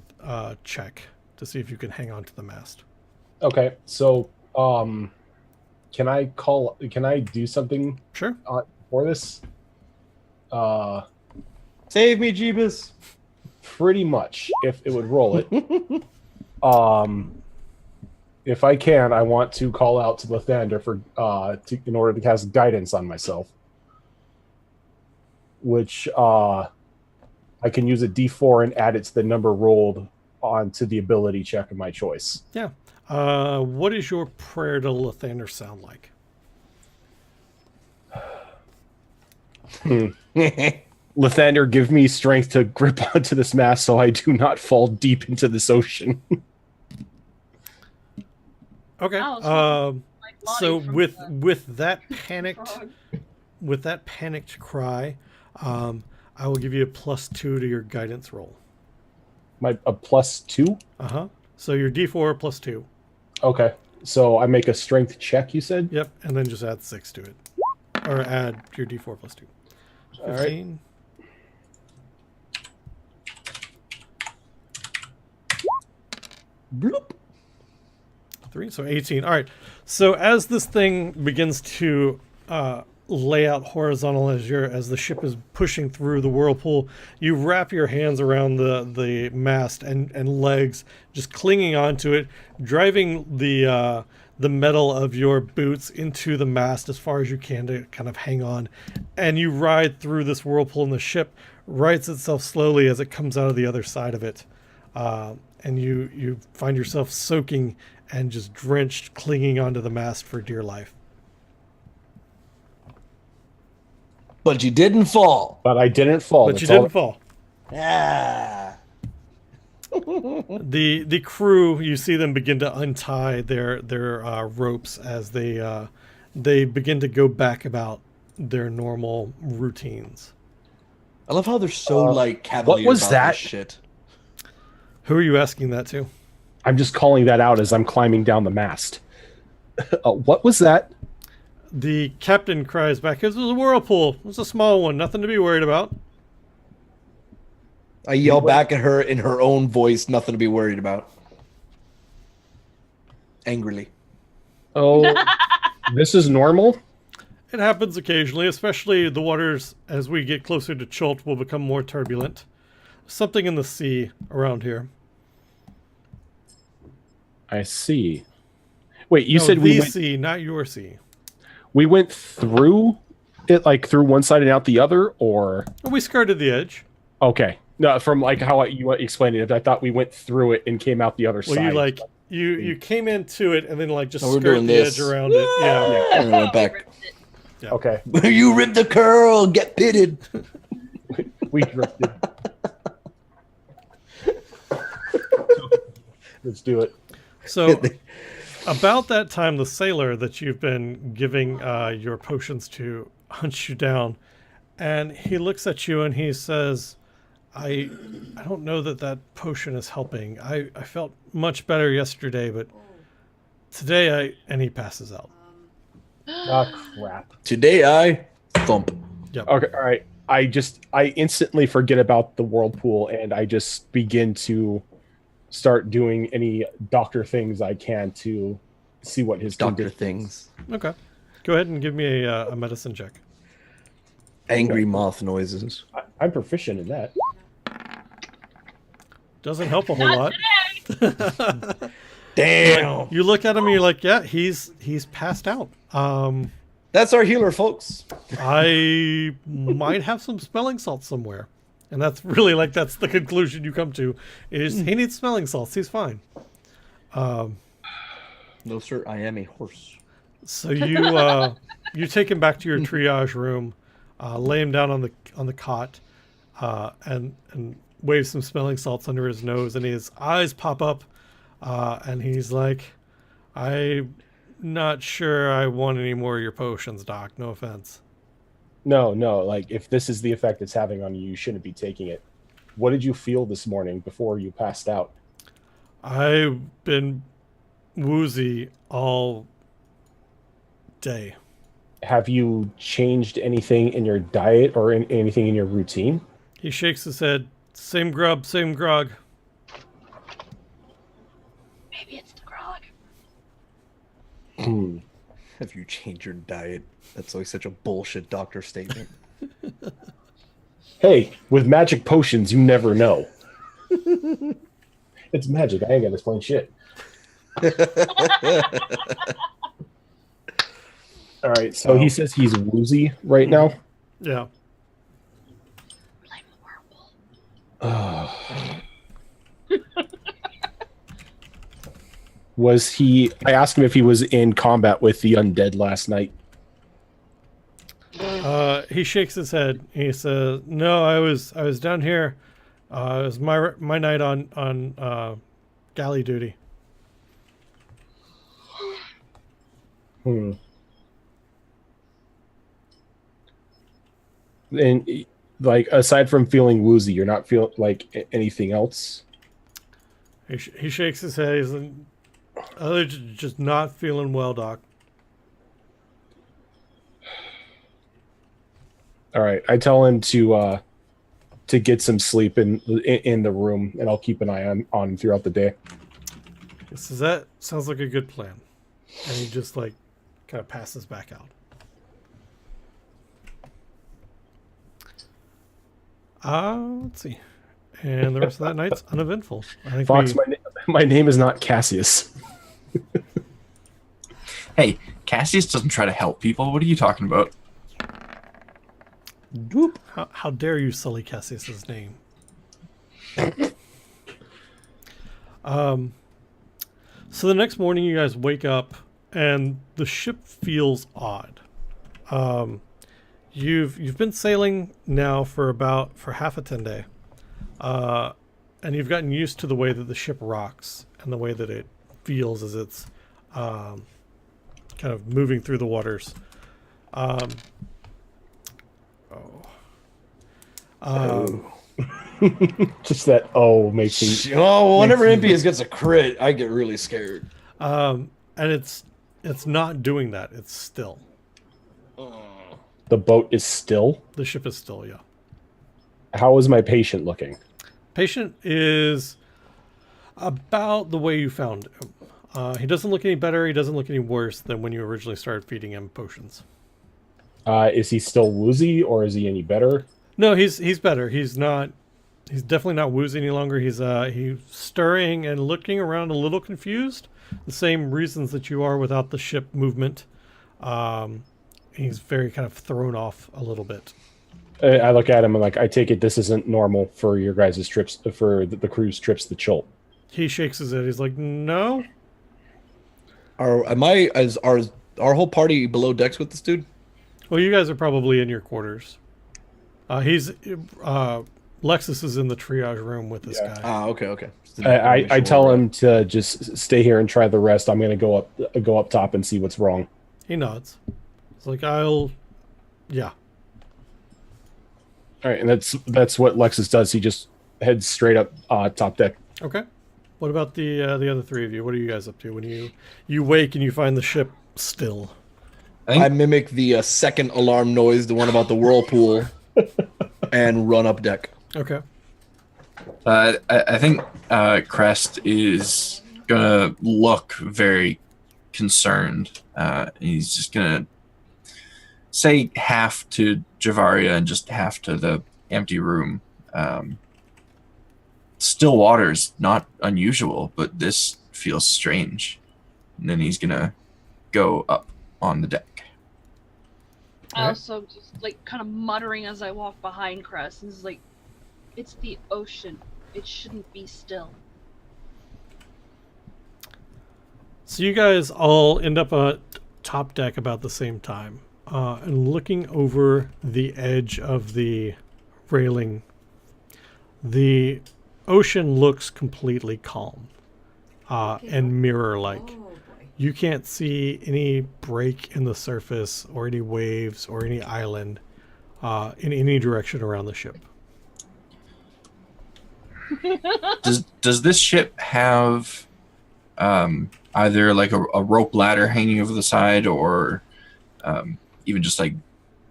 check to see if you can hang on to the mast. Okay, so can I do something? Sure. For this? Save me, Jeebus. Pretty much, if it would roll it. If I can, I want to call out to Lathander in order to cast guidance on myself, which I can use a D4 and add it to the number rolled onto the ability check of my choice. Yeah. What does your prayer to Lathander sound like? Lathander, give me strength to grip onto this mast so I do not fall deep into this ocean. Okay. Oh, So Lonnie from with that Frog. panicked cry, I will give you a +2 to your guidance roll. A +2? So your D4 +2. Okay. So I make a strength check, you said? Yep, and then just add 6 to it, or add your D4 +2. 15. Bloop. 3, so 18. All right. So as this thing begins to lay out horizontal as the ship is pushing through the whirlpool, you wrap your hands around the mast and legs, just clinging onto it, driving the metal of your boots into the mast as far as you can to kind of hang on, and you ride through this whirlpool, and the ship rights itself slowly as it comes out of the other side of it, and you find yourself soaking and just drenched, clinging onto the mast for dear life. But you didn't fall. But I didn't fall. But you didn't fall. Ah. The crew, you see them begin to untie their ropes as they begin to go back about their normal routines. I love how they're so like cavalier what was about that? this shit. Who are you asking that to? I'm just calling that out as I'm climbing down the mast. What was that? The captain cries back, "It was a whirlpool. It was a small one. Nothing to be worried about." I yell back at her in her own voice, nothing to be worried about. Angrily. Oh, this is normal? It happens occasionally, especially the waters as we get closer to Chult will become more turbulent. Something in the sea around here. I see. Wait, you No, said the sea, not your sea. we went through it, like through one side and out the other, or We skirted the edge. okay? No, from like how you explained it, I thought we went through it and came out the other Well, side. you came into it and then like just Oh, we're skirted doing the this. edge around it. Yeah. And I went back. Okay, You ripped the curl, get pitted. we drifted. Let's do it. So about that time, the sailor that you've been giving your potions to hunts you down, and he looks at you and he says, I don't know that potion is helping. I felt much better yesterday, but today and he passes out. Ah, crap. Today I thump. Yep. Okay, all right. I instantly forget about the whirlpool and I just begin to start doing any doctor things I can to see what his Doctor condition- things. Okay. Go ahead and give me a medicine check. Angry moth noises. I'm proficient in that. Doesn't help a whole lot. Damn. You look at him and you're like, yeah, he's passed out. That's our healer, folks. I might have some smelling salts somewhere. And that's really that's the conclusion you come to is he needs smelling salts. He's fine. No, sir, I am a horse. So you take him back to your triage room, lay him down on the cot, and wave some smelling salts under his nose, and his eyes pop up, and he's like, "I'm not sure I want any more of your potions, Doc. No offense." No, like if this is the effect it's having on you, you shouldn't be taking it. What did you feel this morning before you passed out? I've been woozy all day. Have you changed anything in your diet or anything in your routine? He shakes his head. Same grub, same grog. Maybe it's the grog. Have you changed your diet? That's always such a bullshit doctor statement. Hey, with magic potions, you never know. It's magic. I ain't got to explain shit. All right, so he says he's woozy right now. Yeah. Blame the whirlpool. Was he? I asked him if he was in combat with the undead last night. he shakes his head. He says, "No, I was down here. It was my night on galley duty." Hmm. And like, aside from feeling woozy, you're not feeling like anything else. He shakes his head. He's like, just not feeling well, Doc. All right, I tell him to get some sleep in the room, and I'll keep an eye on him throughout the day. He says, "That sounds like a good plan," and he just like kind of passes back out. Let's see, and the rest of that night's uneventful. I think Fox, my name is not Cassius. Hey, Cassius doesn't try to help people. What are you talking about? Doop. How dare you sully Cassius's name? So the next morning, you guys wake up, and the ship feels odd. You've been sailing now for half a 10 day, and you've gotten used to the way that the ship rocks and the way that it feels as it's kind of moving through the waters. Just that makes me. Oh, whenever Impius gets a crit, I get really scared. And it's not doing that. It's still. The boat is still? The ship is still, yeah. How is my patient looking? Patient is about the way you found him. He doesn't look any better. He doesn't look any worse than when you originally started feeding him potions. Is he still woozy, or is he any better? No, he's better. He's definitely not woozy any longer. He's stirring and looking around a little confused. The same reasons that you are without the ship movement. He's very kind of thrown off a little bit. I look at him and I take it this isn't normal for your guys' trips, for the cruise trips to Chult. He shakes his head. He's like, "No." Our whole party below decks with this dude? Well, you guys are probably in your quarters. Lexus is in the triage room with this guy. Ah, okay. I tell him to just stay here and try the rest. I'm gonna go up top and see what's wrong. He nods. It's like, yeah. All right, and that's what Lexus does. He just heads straight up top deck. Okay. What about the other three of you? What are you guys up to when you wake and you find the ship still? I mimic the second alarm noise, the one about the whirlpool, and run up deck. Okay. I think Crest is gonna look very concerned. He's just gonna say half to Javaria and just half to the empty room. Still water's not unusual, but this feels strange. And then he's gonna go up on the deck. I also just kind of muttering as I walk behind Crest, and it's like, it's the ocean. It shouldn't be still. So you guys all end up at top deck about the same time, and looking over the edge of the railing, the ocean looks completely calm and mirror-like. You can't see any break in the surface or any waves or any island in any direction around the ship. Does this ship have either a rope ladder hanging over the side, or even just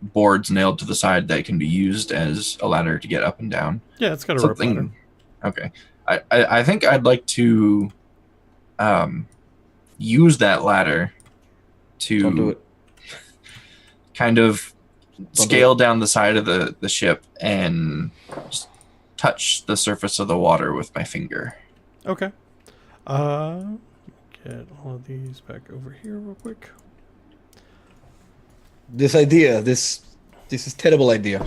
boards nailed to the side that can be used as a ladder to get up and down? Yeah, it's got a rope ladder. Okay. I think I'd like to use that ladder to kind of scale down the side of the ship and just touch the surface of the water with my finger. Okay. Get all of these back over here real quick. This is terrible idea.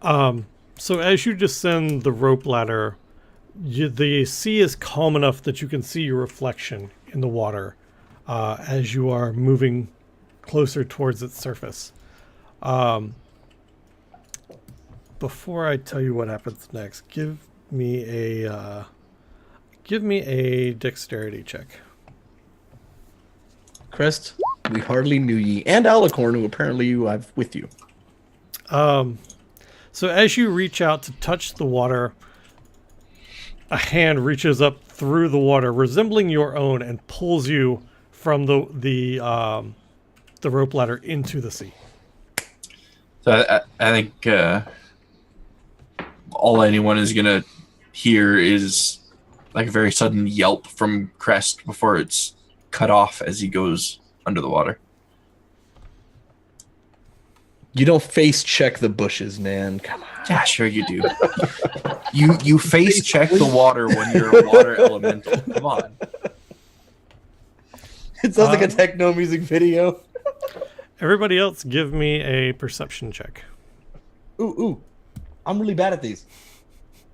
So as you descend the rope ladder, the sea is calm enough that you can see your reflection in the water as you are moving closer towards its surface. Before I tell you what happens next, give me a dexterity check. Crest, we hardly knew ye, and Alicorn, who apparently you have with you. So as you reach out to touch the water, a hand reaches up through the water, resembling your own, and pulls you from the rope ladder into the sea. So I think all anyone is gonna hear is like a very sudden yelp from Crest before it's cut off as he goes under the water. You don't face check the bushes, man. Come on. Yeah, sure you do. you face check the water when you're a water elemental. Come on. It sounds like a techno music video. Everybody else, give me a perception check. Ooh. I'm really bad at these.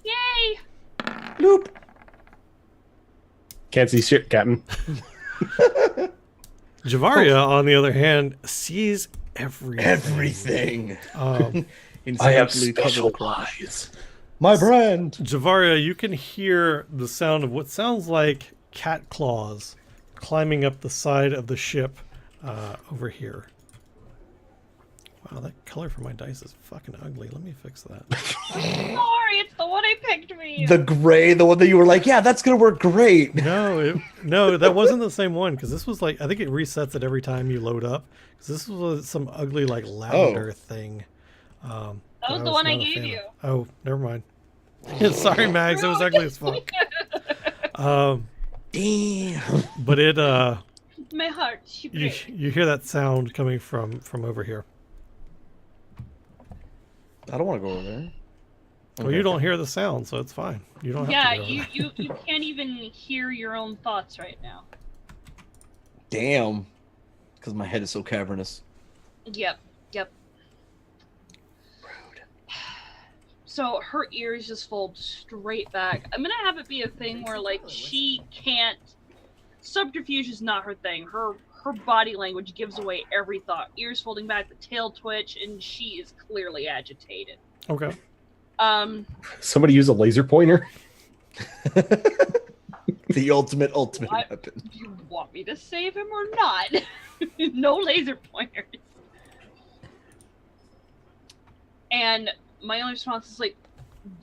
Yay! Bloop. Can't see shit, Captain. Javaria, on the other hand, sees everything. Everything. I have Insanely special covered. eyes. My brand. Javaria, you can hear the sound of what sounds like cat claws climbing up the side of the ship over here. Wow, that color for my dice is fucking ugly. Let me fix that. Sorry, it's the one I picked me. The gray, the one that you were like, yeah, that's gonna work great. No, that wasn't the same one, because this was like, I think it resets it every time you load up. Because this was some ugly like lavender thing. That was the one I gave you. Oh, never mind. Sorry, Mags, it was ugly as fuck. Damn. But it My heart, she breaks. you hear that sound coming from over here. I don't want to go over there. Well, you don't hear the sound, so it's fine. You don't have to go over there. you can't even hear your own thoughts right now. Damn. Because my head is so cavernous. Yep. Rude. So her ears just fold straight back. I'm gonna have it be a thing where like she can't. Subterfuge is not her thing. Her body language gives away every thought. Ears folding back, the tail twitch, and she is clearly agitated. Okay. Somebody use a laser pointer. The ultimate What? weapon. Do you want me to save him or not? No laser pointers. And my only response is like,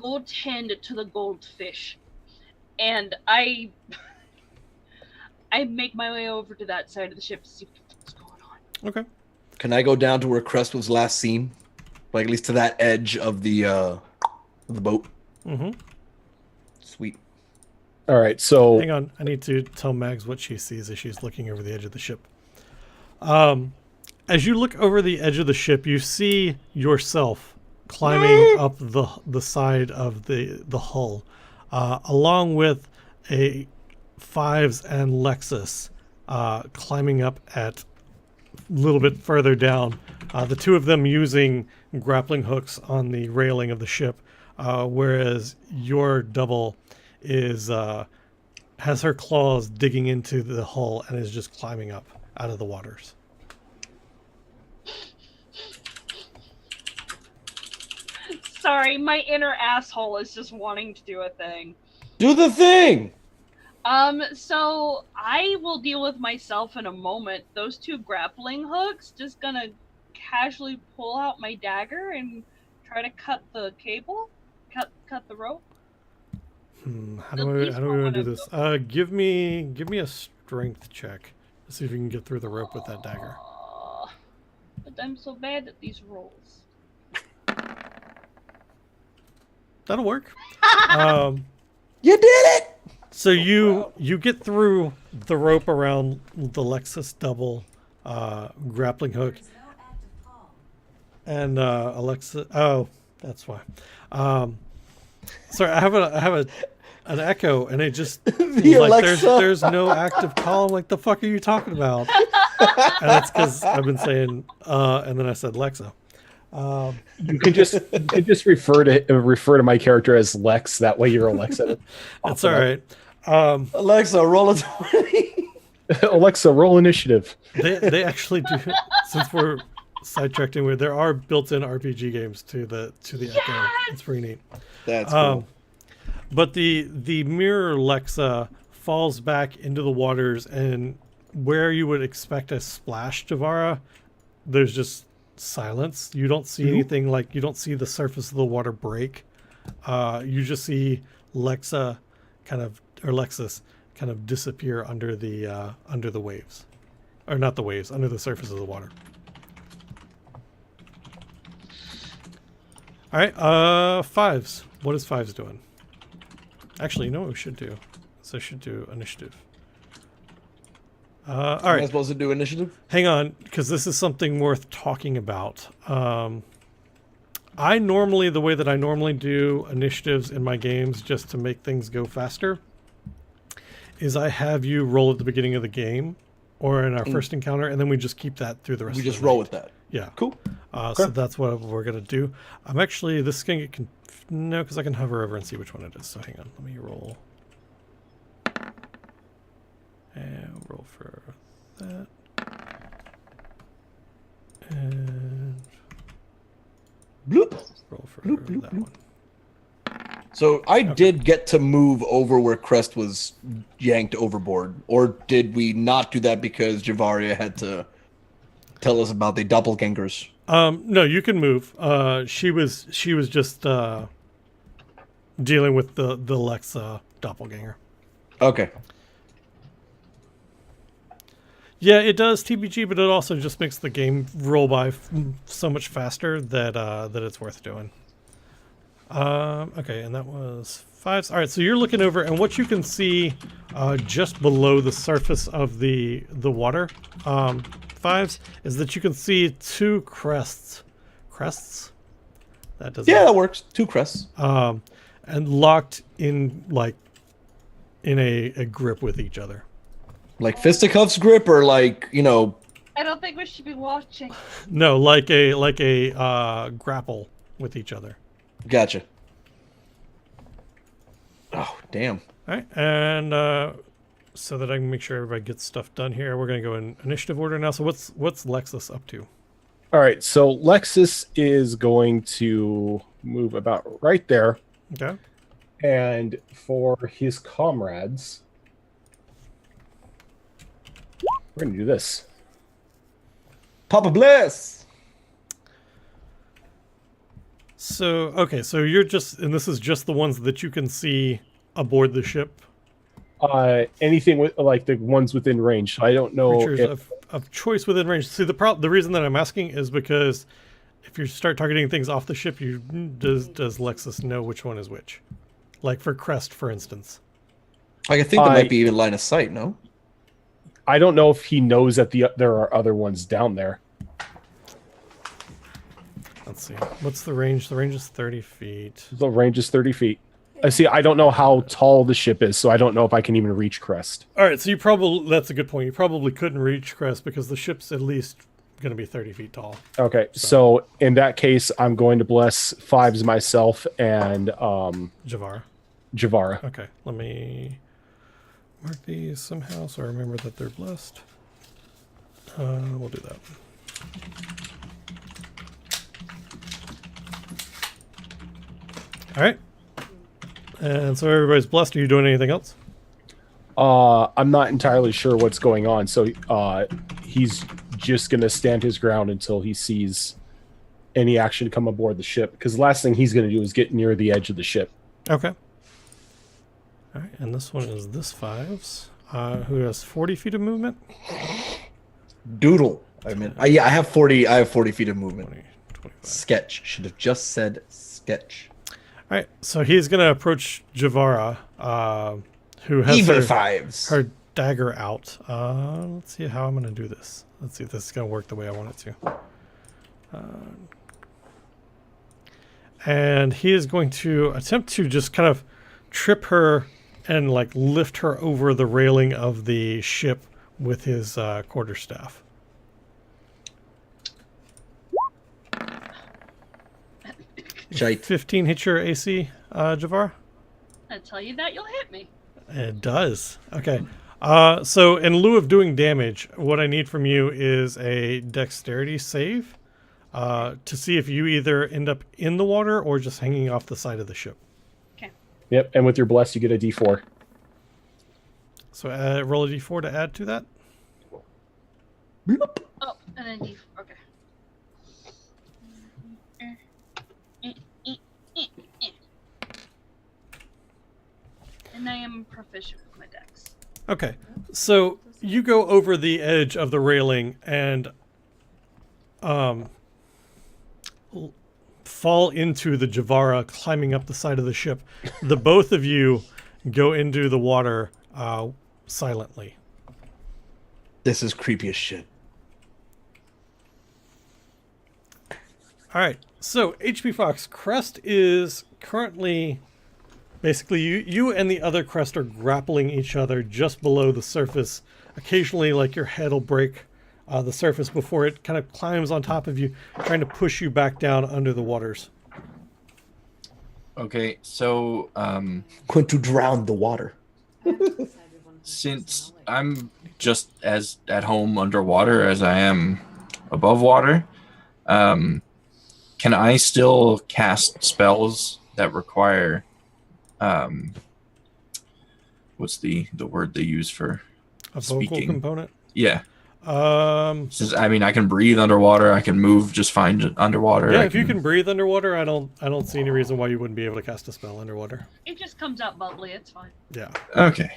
go tend to the goldfish. And I make my way over to that side of the ship to see what's going on. Okay. Can I go down to where Crest was last seen? Like at least to that edge of the boat. Mm-hmm. Sweet. All right, so Hang on. I need to tell Mags what she sees as she's looking over the edge of the ship. As you look over the edge of the ship, you see yourself climbing up the side of the hull, along with a Fives and Lexus climbing up at a little bit further down. The two of them using grappling hooks on the railing of the ship, whereas your double is has her claws digging into the hull and is just climbing up out of the waters. Sorry, my inner asshole is just wanting to do a thing. Do the thing! So I will deal with myself in a moment. Those two grappling hooks, just gonna casually pull out my dagger and try to cut the cable? Cut the rope? How do we want to do this? Give me a strength check to see if you can get through the rope with that dagger. But I'm so bad at these rolls. That'll work. You did it! So you get through the rope around the Lexus double grappling hook, and Alexa. Oh, that's why. Sorry, I have an echo, and it just like there's no active call. I'm like, the fuck are you talking about? And that's because I've been saying, and then I said Lexa. you can just refer to my character as Lex. That way you're Alexa. That's all right. Alexa, roll a 20. Alexa, roll initiative. They actually do, sidetracked in where there are built-in RPG games to the Echo. It's pretty neat. That's cool. But the mirror Lexa falls back into the waters, and where you would expect a splash, Javara, there's just silence. You don't see anything, like you don't see the surface of the water break. You just see Lexus kind of disappear under the waves, or not the waves, under the surface of the water. All right, Fives. What is Fives doing? Actually, you know what we should do? So I should do initiative. All right. Am I supposed to do initiative? Hang on, because this is something worth talking about. I normally, the way that I normally do initiatives in my games, just to make things go faster, is I have you roll at the beginning of the game, or in our first encounter, and then we just keep that through the rest of the We just roll with night. that. Yeah. Cool. So that's what we're going to do. I'm actually, this is going to get, no, because I can hover over and see which one it is. So hang on, let me roll. And roll for that. And Bloop. roll for Bloop, bloop, that bloop. one. So I did get to move over where Crest was yanked overboard, or did we not do that because Javaria had to tell us about the doppelgangers? No, you can move. She was just dealing with the Lex doppelganger. Okay. Yeah, it does TBG, but it also just makes the game roll by so much faster that that it's worth doing. Okay, and that was Fives. All right, so you're looking over, and what you can see just below the surface of the water, Fives, is that you can see two crests. Crests? That doesn't. Yeah, that works. 2 crests. And locked in in a grip with each other. Like fisticuffs grip, or like, you know. I don't think we should be watching. No, like a grapple with each other. Gotcha. Oh, damn. All right, and so that I can make sure everybody gets stuff done here, we're gonna go in initiative order now. So what's Lexus up to? All right, so Lexus is going to move about right there, Okay. and for his comrades, we're going to do this. Papa Bless. So okay, so you're just, and this is just the ones that you can see aboard the ship. Anything with like the ones within range. So I don't know Creatures if of choice within range. See, the reason that I'm asking is because if you start targeting things off the ship, does Lexus know which one is which? Like for Crest, for instance. Like, I think there might be even line of sight, no? I don't know if he knows that there are other ones down there. Let's see. What's the range? The range is 30 feet. The range is 30 feet. I see. I don't know how tall the ship is, so I don't know if I can even reach Crest. All right, so that's a good point. You probably couldn't reach Crest because the ship's at least going to be 30 feet tall. Okay, so in that case, I'm going to bless Fives myself and Javara. Javara. Okay, let me mark these somehow so I remember that they're blessed. We'll do that. All right. And so everybody's blessed. Are you doing anything else? I'm not entirely sure what's going on, so he's just going to stand his ground until he sees any action come aboard the ship, because the last thing he's going to do is get near the edge of the ship. Okay. All right, and this one is this Fives, who has 40 feet of movement. Doodle. I mean, yeah, I have 40 feet of movement. 20, 25. Sketch. Should have just said sketch. All right, so he's going to approach Javara, who has Evil Fives. her dagger out. Let's see how I'm going to do this. Let's see if this is going to work the way I want it to. And he is going to attempt to just kind of trip her and like lift her over the railing of the ship with his quarterstaff. Shite. 15 hit your AC, Javara? I tell you that, you'll hit me. It does. Okay. So in lieu of doing damage, what I need from you is a dexterity save. to see if you either end up in the water or just hanging off the side of the ship. Yep, and with your bless, you get a D4. So roll a d4 to add to that. Bloop. Oh, and then D. Okay. And I am proficient with my dex. Okay, so you go over the edge of the railing and fall into the Javara climbing up the side of the ship. The both of you go into the water silently. This is creepy as shit. All right, so HP Fox, Crest is currently basically you and the other Crest are grappling each other just below the surface. Occasionally, like your head will break the surface before it kind of climbs on top of you, trying to push you back down under the waters. Okay, so Going to drown the water. since I'm just as at home underwater as I am above water, can I still cast spells that require what's the word they use for A vocal speaking? component. Yeah. Um, Since I mean I can breathe underwater, I can move just fine underwater. yeah, I if you can breathe underwater, I don't see any reason why you wouldn't be able to cast a spell underwater. It just comes out bubbly. It's fine. Yeah. Okay.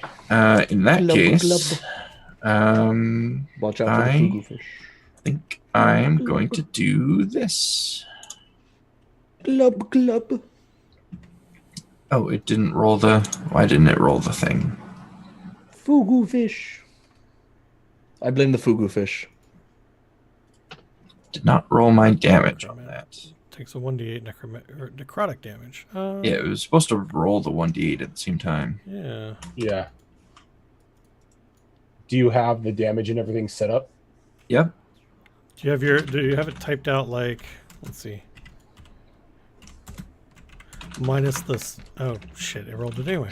In that Glub, case, Watch out for the I fugu fish. think I'm going to do this. Glub glub. Oh, it didn't roll the. Why didn't it roll the thing? Fugu fish. I blame the fugu fish. Did not roll my damage on that. Takes a 1d8 necrotic damage. Yeah, it was supposed to roll the 1d8 at the same time. Yeah. Yeah. Do you have the damage and everything set up? Yep. Do you have it typed out like, let's see. Minus this. Oh shit, it rolled it anyway.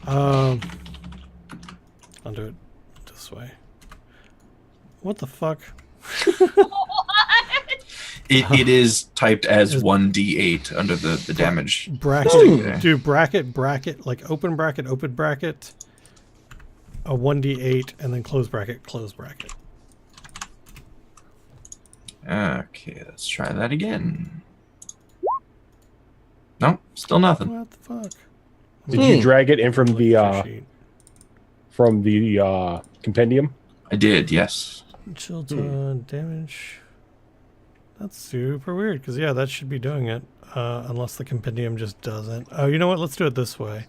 I'll do it this way. What the fuck? It is typed as 1d8 under the damage. Bracket. Okay. Do bracket, like open bracket, a 1d8, and then close bracket, close bracket. Okay, let's try that again. Nope, still nothing. What the fuck? Did you drag it in from Look at your the sheet. compendium? I did, yes. Chilton damage. That's super weird because yeah, that should be doing it unless the compendium just doesn't. Oh, you know what? Let's do it this way.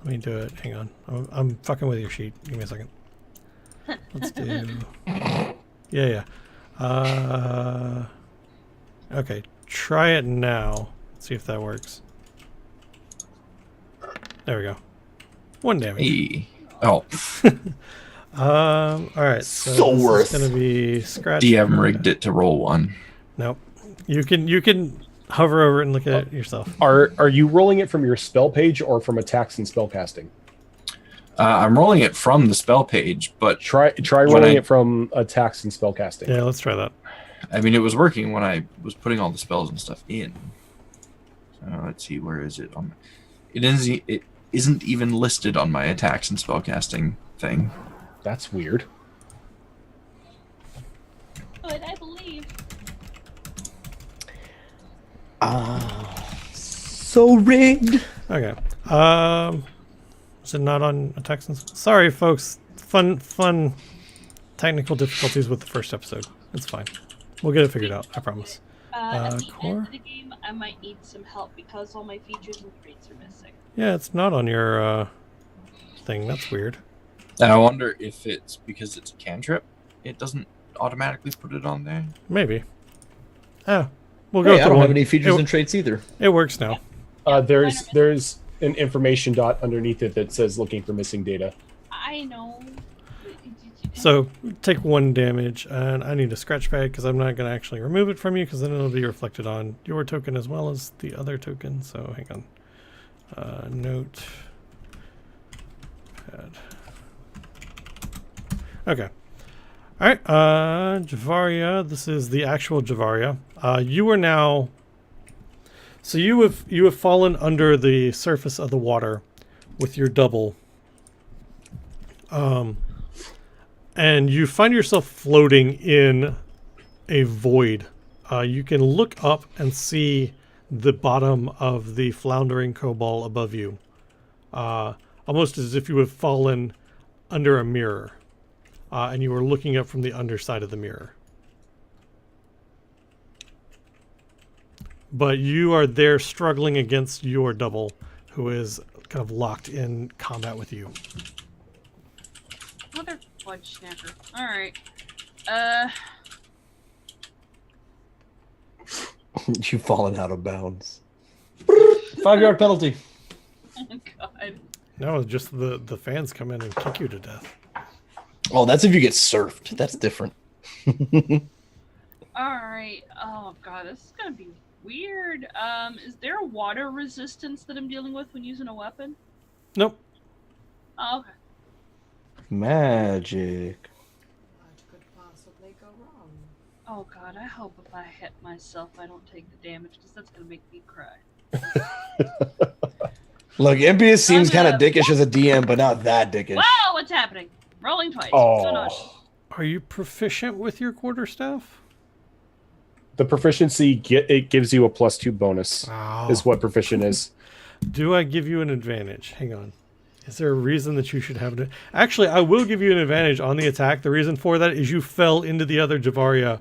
Let me do it. Hang on. I'm fucking with your sheet. Give me a second. Let's do. Yeah. Okay. Try it now. See if that works. There we go. 1 damage. Hey. Oh, All right. So this worth. is gonna be scratch. DM rigged it to roll 1. Nope. You can hover over it and look at it yourself. Are you rolling it from your spell page or from attacks and spell casting? I'm rolling it from the spell page, but Try rolling it from attacks and spell casting. Yeah, let's try that. I mean, it was working when I was putting all the spells and stuff in. So let's see, where is it? It isn't even listed on my attacks and spellcasting thing. That's weird. But I believe. So rigged. Okay. Is it not on attacks and sorry folks. Fun technical difficulties with the first episode. It's fine. We'll get it figured out, I promise. At the core? end of the game, I might need some help because all my features and traits are missing. Yeah, it's not on your thing. That's weird. And I wonder if it's because it's a cantrip, it doesn't automatically put it on there. Maybe. Oh. We'll go Hey, I through don't have one. any features It- and traits either. It works now. There's an information dot underneath it that says looking for missing data. I know. So take 1 damage, and I need a scratch pad because I'm not going to actually remove it from you because then it'll be reflected on your token as well as the other token. So hang on. Note pad. Okay. All right. Javaria. This is the actual Javaria. You are now. So you have fallen under the surface of the water with your double. And you find yourself floating in a void. You can look up and see the bottom of the floundering kobold above you. Almost as if you had fallen under a mirror. And you were looking up from the underside of the mirror. But you are there struggling against your double, who is kind of locked in combat with you. Mother fudge snacker. Alright. You've fallen out of bounds. 5-yard penalty. Oh god. No, just the fans come in and kick you to death. Oh, that's if you get surfed. That's different. Alright. Oh god, this is gonna be weird. Is there a water resistance that I'm dealing with when using a weapon? Nope. Oh, okay. Magic. What could possibly go wrong? Oh god, I hope if I hit myself I don't take the damage, because that's gonna make me cry. Look, Impious seems I'm kind of gonna- dickish as a DM, but not that dickish. Wow, what's happening? Rolling twice. So nauseous. Oh, Are you proficient with your quarterstaff? the proficiency it gives you a +2 bonus. Oh. Is what proficient is. Do I give you an advantage? Hang on. Is there a reason that you should have it? Actually, I will give you an advantage on the attack. The reason for that is you fell into the other Javaria,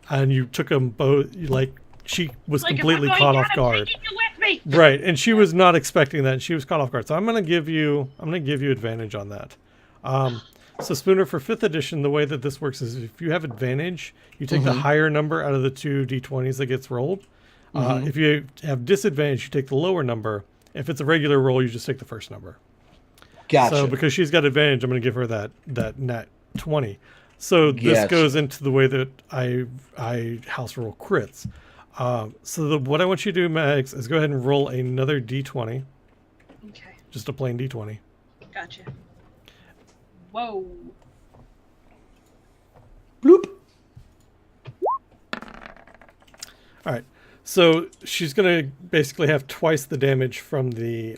and you took them both. Like she was Like, if I'm completely going caught down, off I'm guard. taking you with me. Right, and she was not expecting that. She was caught off guard. So I'm gonna give you advantage on that. So Spooner, for 5th edition, the way that this works is if you have advantage, you take the higher number out of the 2 d20s that gets rolled. If you have disadvantage, you take the lower number. If it's a regular roll, you just take the first number. Gotcha. So because she's got advantage, I'm going to give her that nat 20. So this Gotcha. goes into the way that I house roll crits. So what I want you to do, Max, is go ahead and roll another d20, Okay, just a plain d20. gotcha. Whoa. Bloop. All right. So she's going to basically have twice the damage from the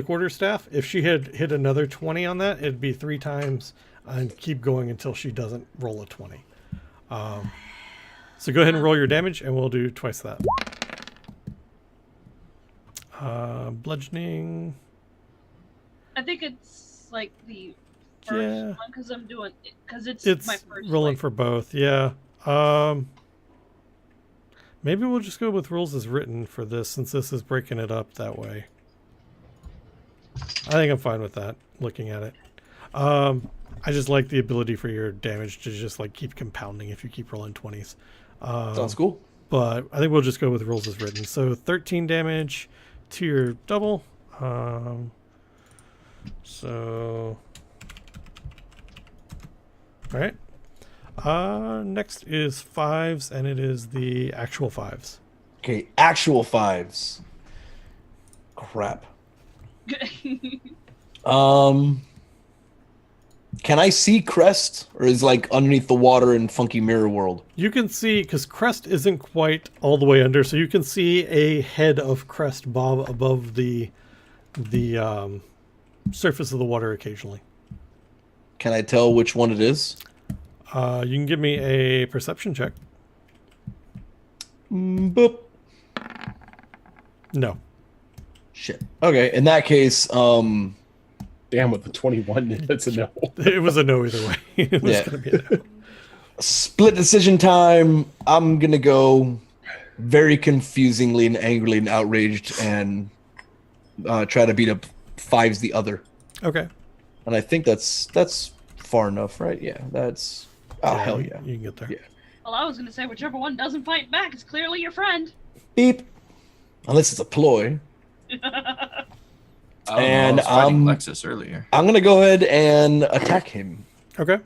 quarterstaff. If she had hit another 20 on that, it'd be 3 times and keep going until she doesn't roll a 20. So go ahead and roll your damage, and we'll do twice that. Bludgeoning. I think it's like the first Yeah. one because I'm doing because it's It's my first rolling like, for both. Yeah. Maybe we'll just go with rules as written for this, since this is breaking it up that way. I think I'm fine with that, looking at it. I just like the ability for your damage to just like keep compounding if you keep rolling 20s. Sounds cool. But I think we'll just go with rules as written. So 13 damage to your double. So, all right. Next is 5s, and it is the actual 5s. Okay, actual 5s. Crap. Can I see Crest, or is like underneath the water in Funky Mirror World? You can see, because Crest isn't quite all the way under, so you can see a head of Crest bob above the surface of the water occasionally. Can I tell which one it is? You can give me a perception check. Boop. No. Shit. Okay, in that case, Damn, with the 21, that's a no. It was a no either way. It was Yeah. going to be a no. split decision time. I'm gonna go very confusingly and angrily and outraged and try to beat up 5's the other. Okay. And I think that's far enough, right? Yeah, that's hell yeah. You can get there. Yeah. Well, I was gonna say whichever one doesn't fight back is clearly your friend. Beep. Unless it's a ploy. And, I was fighting um, Lexus earlier. I'm gonna go ahead and attack him. Okay.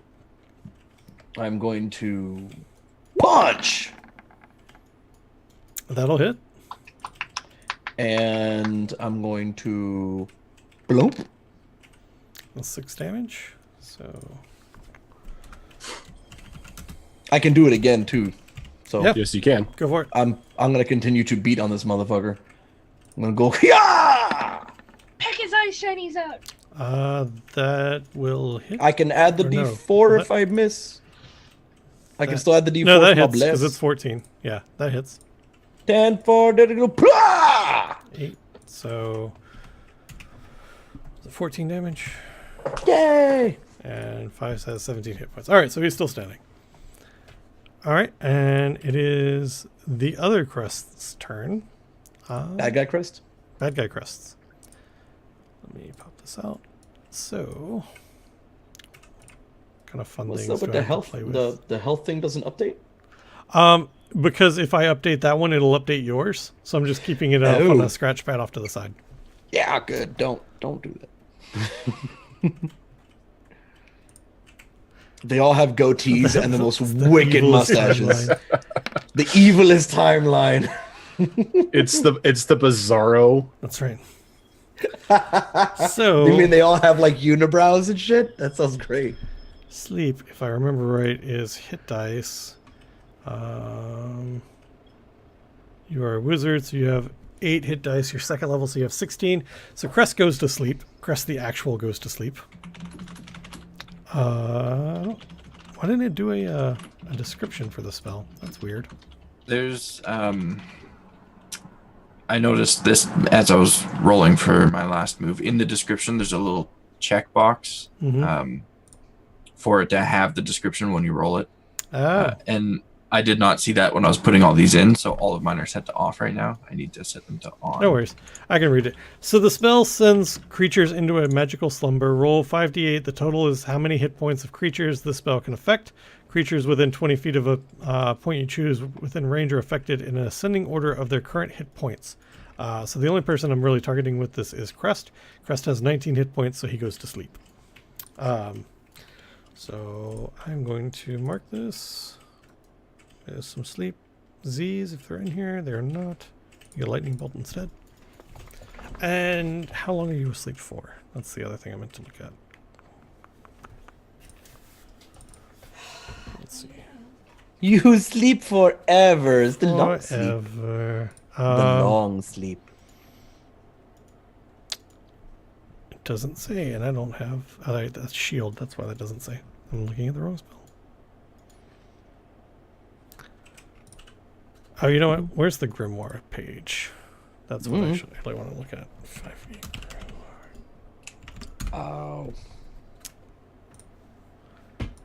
I'm going to punch. That'll hit. And I'm going to bloop. That's 6 damage. So I can do it again too. So Yeah. Yes, you can. Go for it. I'm gonna continue to beat on this motherfucker. I'm gonna go. Yeah! Peck his eye shinies out. That will hit. I can add the Or no. D4 What? if I miss. I can That- still add the D4 No, that for my hits because bless. it's 14. Yeah, that hits. 10 for there we go. Plah! 8. So, is it 14 damage? Yay! And 5 has 17 hit points. All right, so he's still standing. All right, and it is the other Crest's turn. Bad guy crest. Bad guy Crests. Let me pop this out. So, kind of fun What's things up with do I the have to health? play with? The health thing doesn't update. Because if I update that one, it'll update yours. So I'm just keeping it up on Oh. a scratch pad off to the side. Yeah, good. Don't do that. They all have goatees and the most wicked evilest mustaches. timeline. The evilest timeline. It's the Bizarro. That's right. So You mean they all have like unibrows and shit? That sounds great. sleep, if I remember right, is hit dice. You are a wizard, so you have 8 hit dice. Your second level, so you have 16. So Crest goes to sleep. Crest the actual goes to sleep. Why didn't it do a description for the spell? That's weird. There's I noticed this as I was rolling for my last move. In the description, there's a little checkbox for it to have the description when you roll it. And I did not see that when I was putting all these in, so all of mine are set to off right now. I need to set them to on. No worries. I can read it. So the spell sends creatures into a magical slumber. Roll 5d8. The total is how many hit points of creatures the spell can affect. Creatures within 20 feet of a point you choose within range are affected in an ascending order of their current hit points. So the only person I'm really targeting with this is Crest. Crest has 19 hit points, so he goes to sleep. So I'm going to mark this. There's some sleep Z's if they're in here. They're not. You get a lightning bolt instead. And how long are you asleep for? That's the other thing I meant to look at. Let's see. You sleep forever. It's the long sleep. Forever. The long sleep. It doesn't say, and I don't have. That's shield. That's why that doesn't say. I'm looking at the wrong spell. Oh, you know what? Where's the Grimoire page? That's what I should really want to look at. 5e Grimoire. Oh.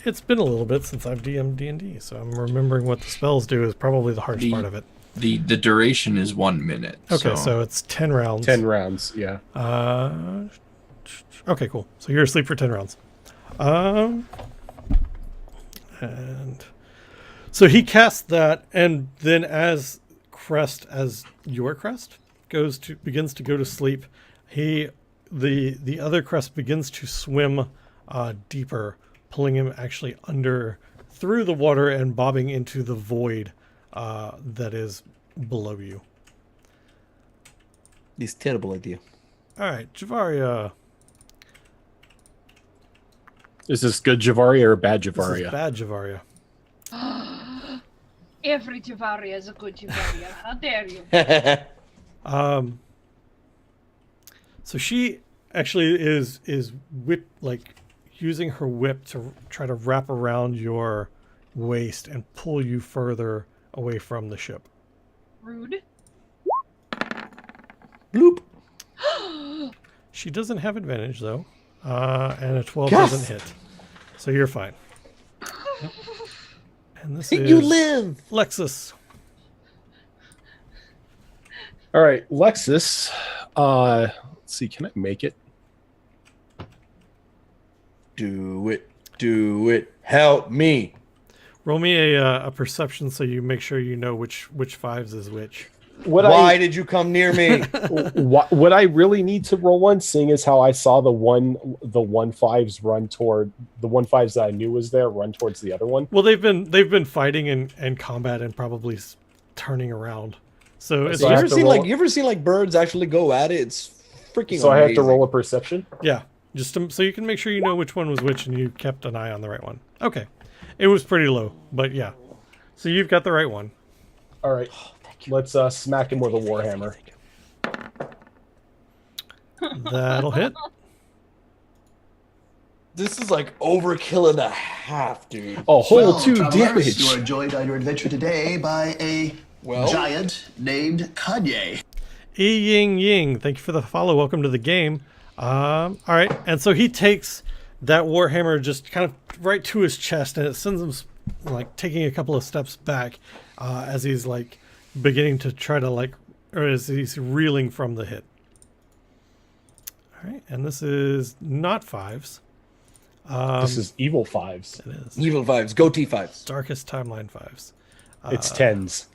It's been a little bit since I've DM'd D&D, so I'm remembering what the spells do is probably the hardest part of it. The duration is 1 minute. Okay, so it's 10 rounds. 10 rounds, yeah. Okay, cool. So you're asleep for 10 rounds. And so he casts that, and then as your Crest begins to go to sleep, the other Crest begins to swim deeper, pulling him actually through the water and bobbing into the void that is below you. This terrible idea. All right, Javaria. Is this good Javaria or bad This is Javaria? bad Javaria. Every Javaria is a good Javaria. How dare you? So she actually is using her whip to try to wrap around your waist and pull you further away from the ship. Rude. Bloop. She doesn't have advantage though, and a 12 Yes! doesn't hit, so you're fine. And this You is live. Lexus. All right, Lexus. Let's see, can I make it? Do it. Do it. Help me. Roll me a perception so you make sure you know which fives is which. Why did you come near me? What I really need to roll one, seeing as how I saw the one fives run toward the one fives that I knew was there run towards the other one. Well, they've been fighting in combat and probably turning around. So it's So I have to roll- you ever seen like birds actually go at it? It's freaking So I have to amazing. roll a perception. yeah, just so you can make sure you know which one was which and you kept an eye on the right one. Okay, it was pretty low, but yeah, So you've got the right one. All right. Let's smack him with a warhammer. That'll hit. This is like overkill and a half, dude. A whole Well, 2 travelers, damage. you are joined on your adventure today by a giant named Kanye. E Ying Ying, thank you for the follow. Welcome to the game. All right, and so he takes that warhammer just kind of right to his chest, and it sends him like taking a couple of steps back as he's like beginning to try to or as he's reeling from the hit. All right, and this is not 5s. This is evil 5s. It is Evil 5s, goatee 5s. darkest timeline 5s. It's 10s.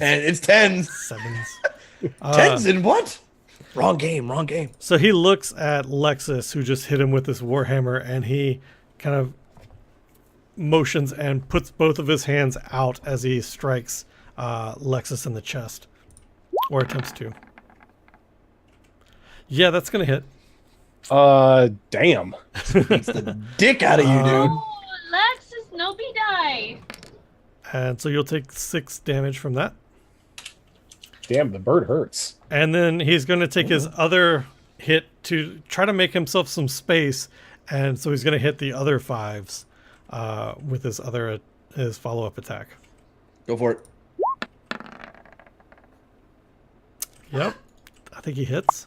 And it's 10s. 7s. 10s in what? Wrong game, wrong game. So he looks at Lexus, who just hit him with this warhammer, and he kind of motions and puts both of his hands out as he strikes Lexus in the chest, or attempts to. Yeah, that's gonna hit. Damn. Beats the dick out of you, dude. Oh, Lexus, no be die. And so you'll take 6 damage from that. Damn, the bird hurts. And then he's going to take his other hit to try to make himself some space, and so he's going to hit the other 5s with his follow-up attack. Go for it. Yep, I think he hits.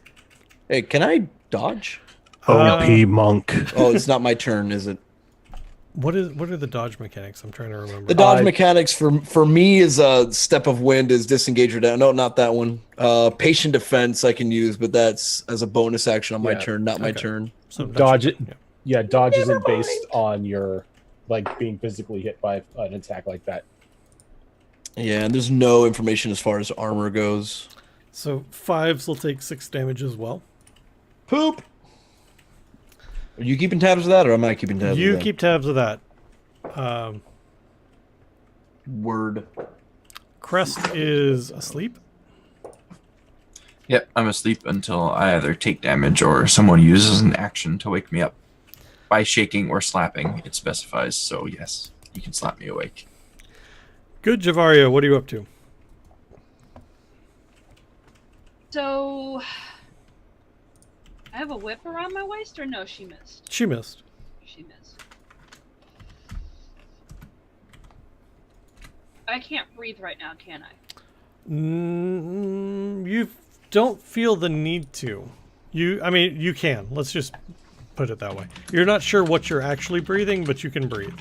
Hey, can I dodge? OP monk. Oh, it's not my turn, is it? What are the dodge mechanics? I'm trying to remember. The dodge mechanics for me is a step of wind is disengage or down. No, not that one. Patient defense I can use, but that's as a bonus action on my turn, not my turn. So Dodge it. Yeah. Yeah, dodge isn't based on your being physically hit by an attack like that. Yeah, and there's no information as far as armor goes. So 5s will take 6 damage as well. Poop. Are you keeping tabs of that, or am I keeping tabs? You of that? keep tabs of that. Word. Crest is asleep. Yep, I'm asleep until I either take damage or someone uses an action to wake me up. By shaking or slapping, it specifies, so yes, you can slap me awake. Good, Javaria. What are you up to? So, I have a whip around my waist, or no? She missed. She missed. She missed. I can't breathe right now, can I? You don't feel the need to. I mean, you can. Let's just put it that way. You're not sure what you're actually breathing, but you can breathe.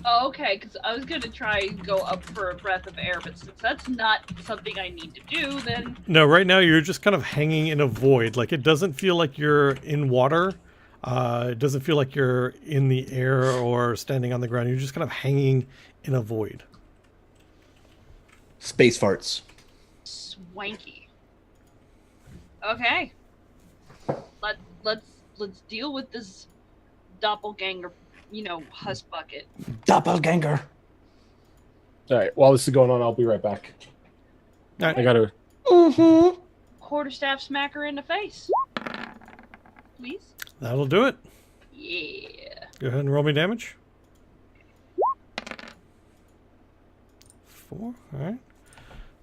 Oh, okay, because I was going to try and go up for a breath of air, but since that's not something I need to do, then... No, right now you're just kind of hanging in a void. Like, it doesn't feel like you're in water. It doesn't feel like you're in the air or standing on the ground. You're just kind of hanging in a void. Space farts. Swanky. Okay. Let's deal with this doppelganger, husk bucket. Doppelganger. All right. While this is going on, I'll be right back. All right. I gotta. Quarterstaff smack her in the face. Please? That'll do it. Yeah. Go ahead and roll me damage. 4. All right.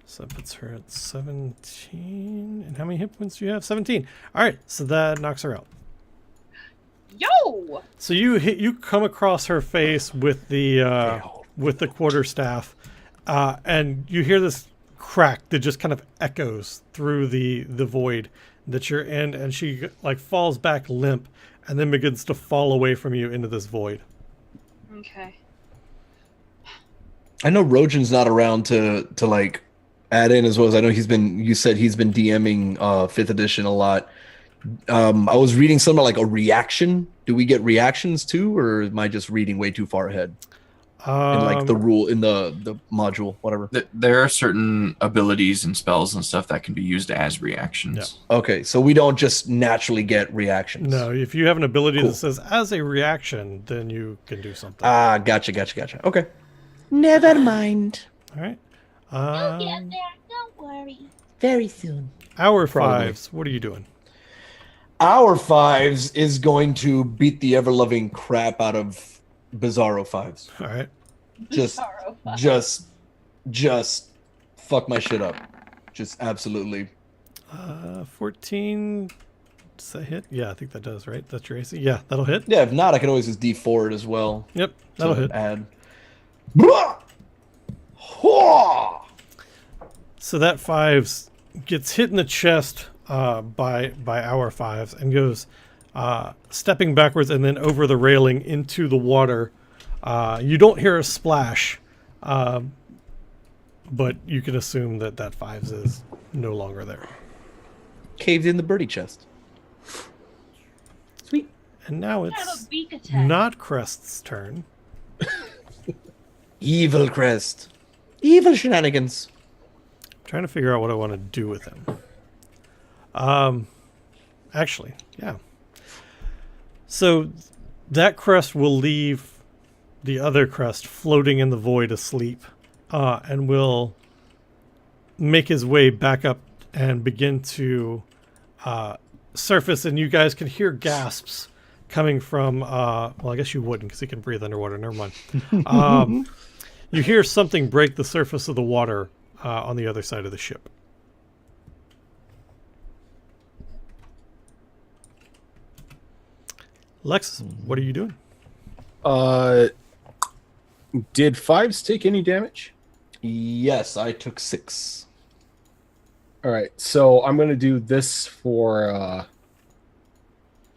So that puts her at 17. And how many hit points do you have? 17. All right. So that knocks her out. Yo! So you come across her face with the quarterstaff, and you hear this crack that just kind of echoes through the void that you're in, and she falls back limp, and then begins to fall away from you into this void. Okay. I know Rojan's not around to add in as well as I know you said he's been DMing 5th edition a lot. I was reading something like a reaction. Do we get reactions too, or am I just reading way too far ahead? In the rule in the module, whatever. There are certain abilities and spells and stuff that can be used as reactions. Yeah. Okay, so we don't just naturally get reactions. No, if you have an ability Cool. that says as a reaction, then you can do something. Ah, gotcha. Okay. Never mind. All right. You'll get there. Don't worry. Very soon. Hour Probably. 5s. What are you doing? Our 5s is going to beat the ever-loving crap out of Bizarro 5s. All right. Just just fuck my shit up. Just absolutely. 14. Does that hit? Yeah, I think that does, right? That's your AC. Yeah, that'll hit. Yeah, if not, I can always just D4 it as well. Yep, that'll to hit. Add. Blah! Hwah! So that fives gets hit in the chest by our fives and goes stepping backwards and then over the railing into the water. You don't hear a splash, but you can assume that that fives is no longer there. Caved in the birdie chest. Sweet. And now I have it's a beak attack. not Crest's turn. Evil Crest. Evil shenanigans. Trying to figure out what I want to do with him. Actually, yeah. So that crest will leave the other crest floating in the void asleep, and will make his way back up and begin to surface. And you guys can hear gasps coming from. Well, I guess you wouldn't because he can breathe underwater. Never mind. You hear something break the surface of the water on the other side of the ship. Lex, what are you doing? Did fives take any damage? Yes, I took 6. All right, so I'm going to do this for... I'm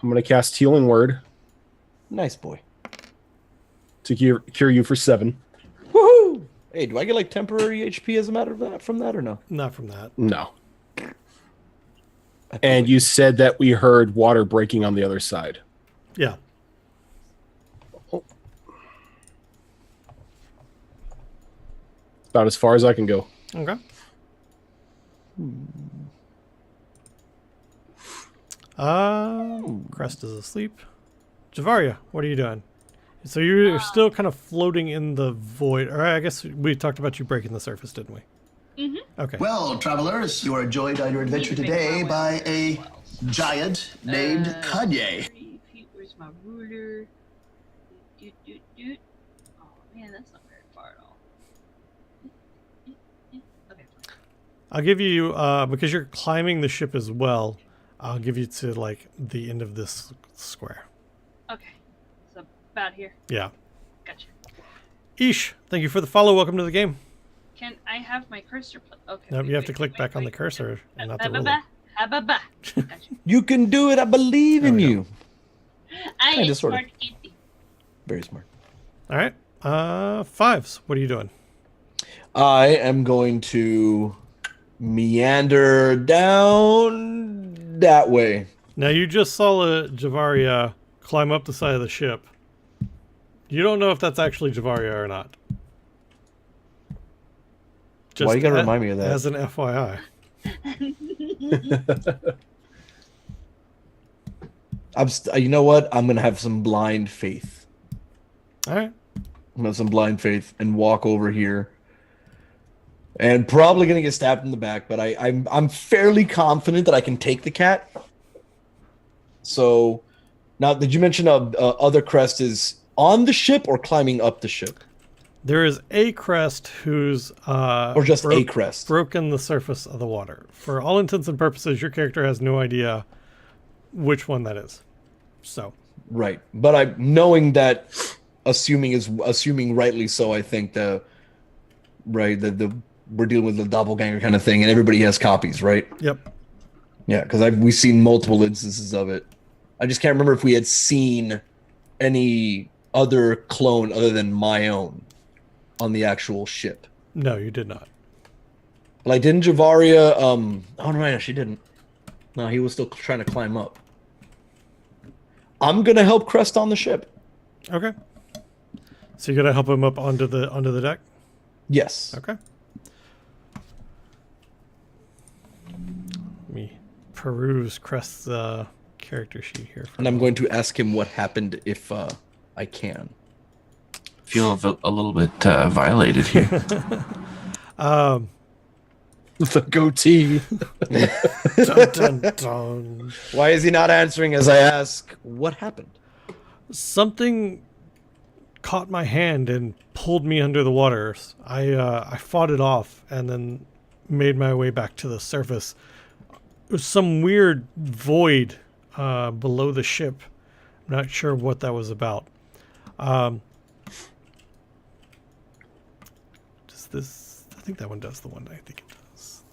going to cast Healing Word Nice boy. to cure you for 7. Woohoo! Hey, do I get like temporary HP as a matter of that from that or no? Not from that. No. And you said that we heard water breaking on the other side. Yeah. About as far as I can go. Okay. Crest is asleep. Javaria, what are you doing? So you're still kind of floating in the void. Or I guess we talked about you breaking the surface, didn't we? Mm-hmm. Okay. Well, travelers, you are joined on your adventure today by a giant named Kanye. Where's my ruler? Doot, doot, doot. Oh man, that's not very far at all. Okay. I'll give you, because you're climbing the ship as well, I'll give you to like the end of this square. Okay. So about here. Yeah. Gotcha. Ish, thank you for the follow. Welcome to the game. Can I have my cursor? Okay. Nope, wait, you have wait, to click wait, back on the wait. cursor and not the ruler. Gotcha. You can do it. I believe in There we you. I Kinda, am sorta. smart kitty. Very smart. All right. Fives, what are you doing? I am going to meander down that way. Now, you just saw a Javaria climb up the side of the ship. You don't know if that's actually Javaria or not. Why you gotta remind me of that? As an FYI. You know what? I'm gonna have some blind faith. All right. I'm gonna have some blind faith and walk over here. And probably gonna get stabbed in the back, but I'm fairly confident that I can take the cat. So, now did you mention other crest is on the ship or climbing up the ship, There is a crest who's or just a crest? broken the surface of the water. For all intents and purposes, your character has no idea which one that is. So Right, but I knowing that, assuming rightly so. I think the we're dealing with the doppelganger kind of thing, and everybody has copies, right? yep. Yeah, because we've seen multiple instances of it. I just can't remember if we had seen any other clone other than my own on the actual ship. No, you did not. Like, didn't Javaria? Oh no, she didn't. No, he was still trying to climb up. I'm gonna help Crest on the ship. Okay. So you're gonna help him up onto the deck? Yes. Okay. Let me peruse Crest's character sheet here. And I'm going to ask him what happened if I can. Feel a little bit violated here. The goatee. Dun, dun, dun. Why is he not answering as I ask what happened? Something caught my hand and pulled me under the water. I fought it off and then made my way back to the surface. It was some weird void below the ship. I'm not sure what that was about. Does this? I think that one does the one I think it does.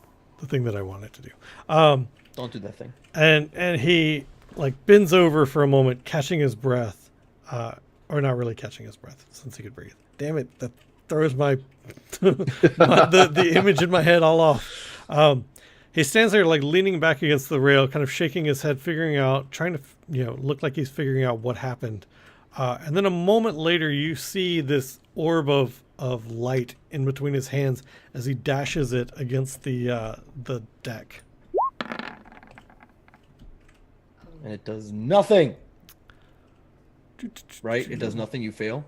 The thing that I wanted to do. Don't do that thing. And he like bends over for a moment, catching his breath, or not really catching his breath since he could breathe. Damn it! That throws my, the image in my head all off. He stands there like leaning back against the rail, kind of shaking his head, trying to look like he's figuring out what happened. And then a moment later, you see this orb of light in between his hands as he dashes it against the deck. And it does nothing. Right? It does nothing. You fail.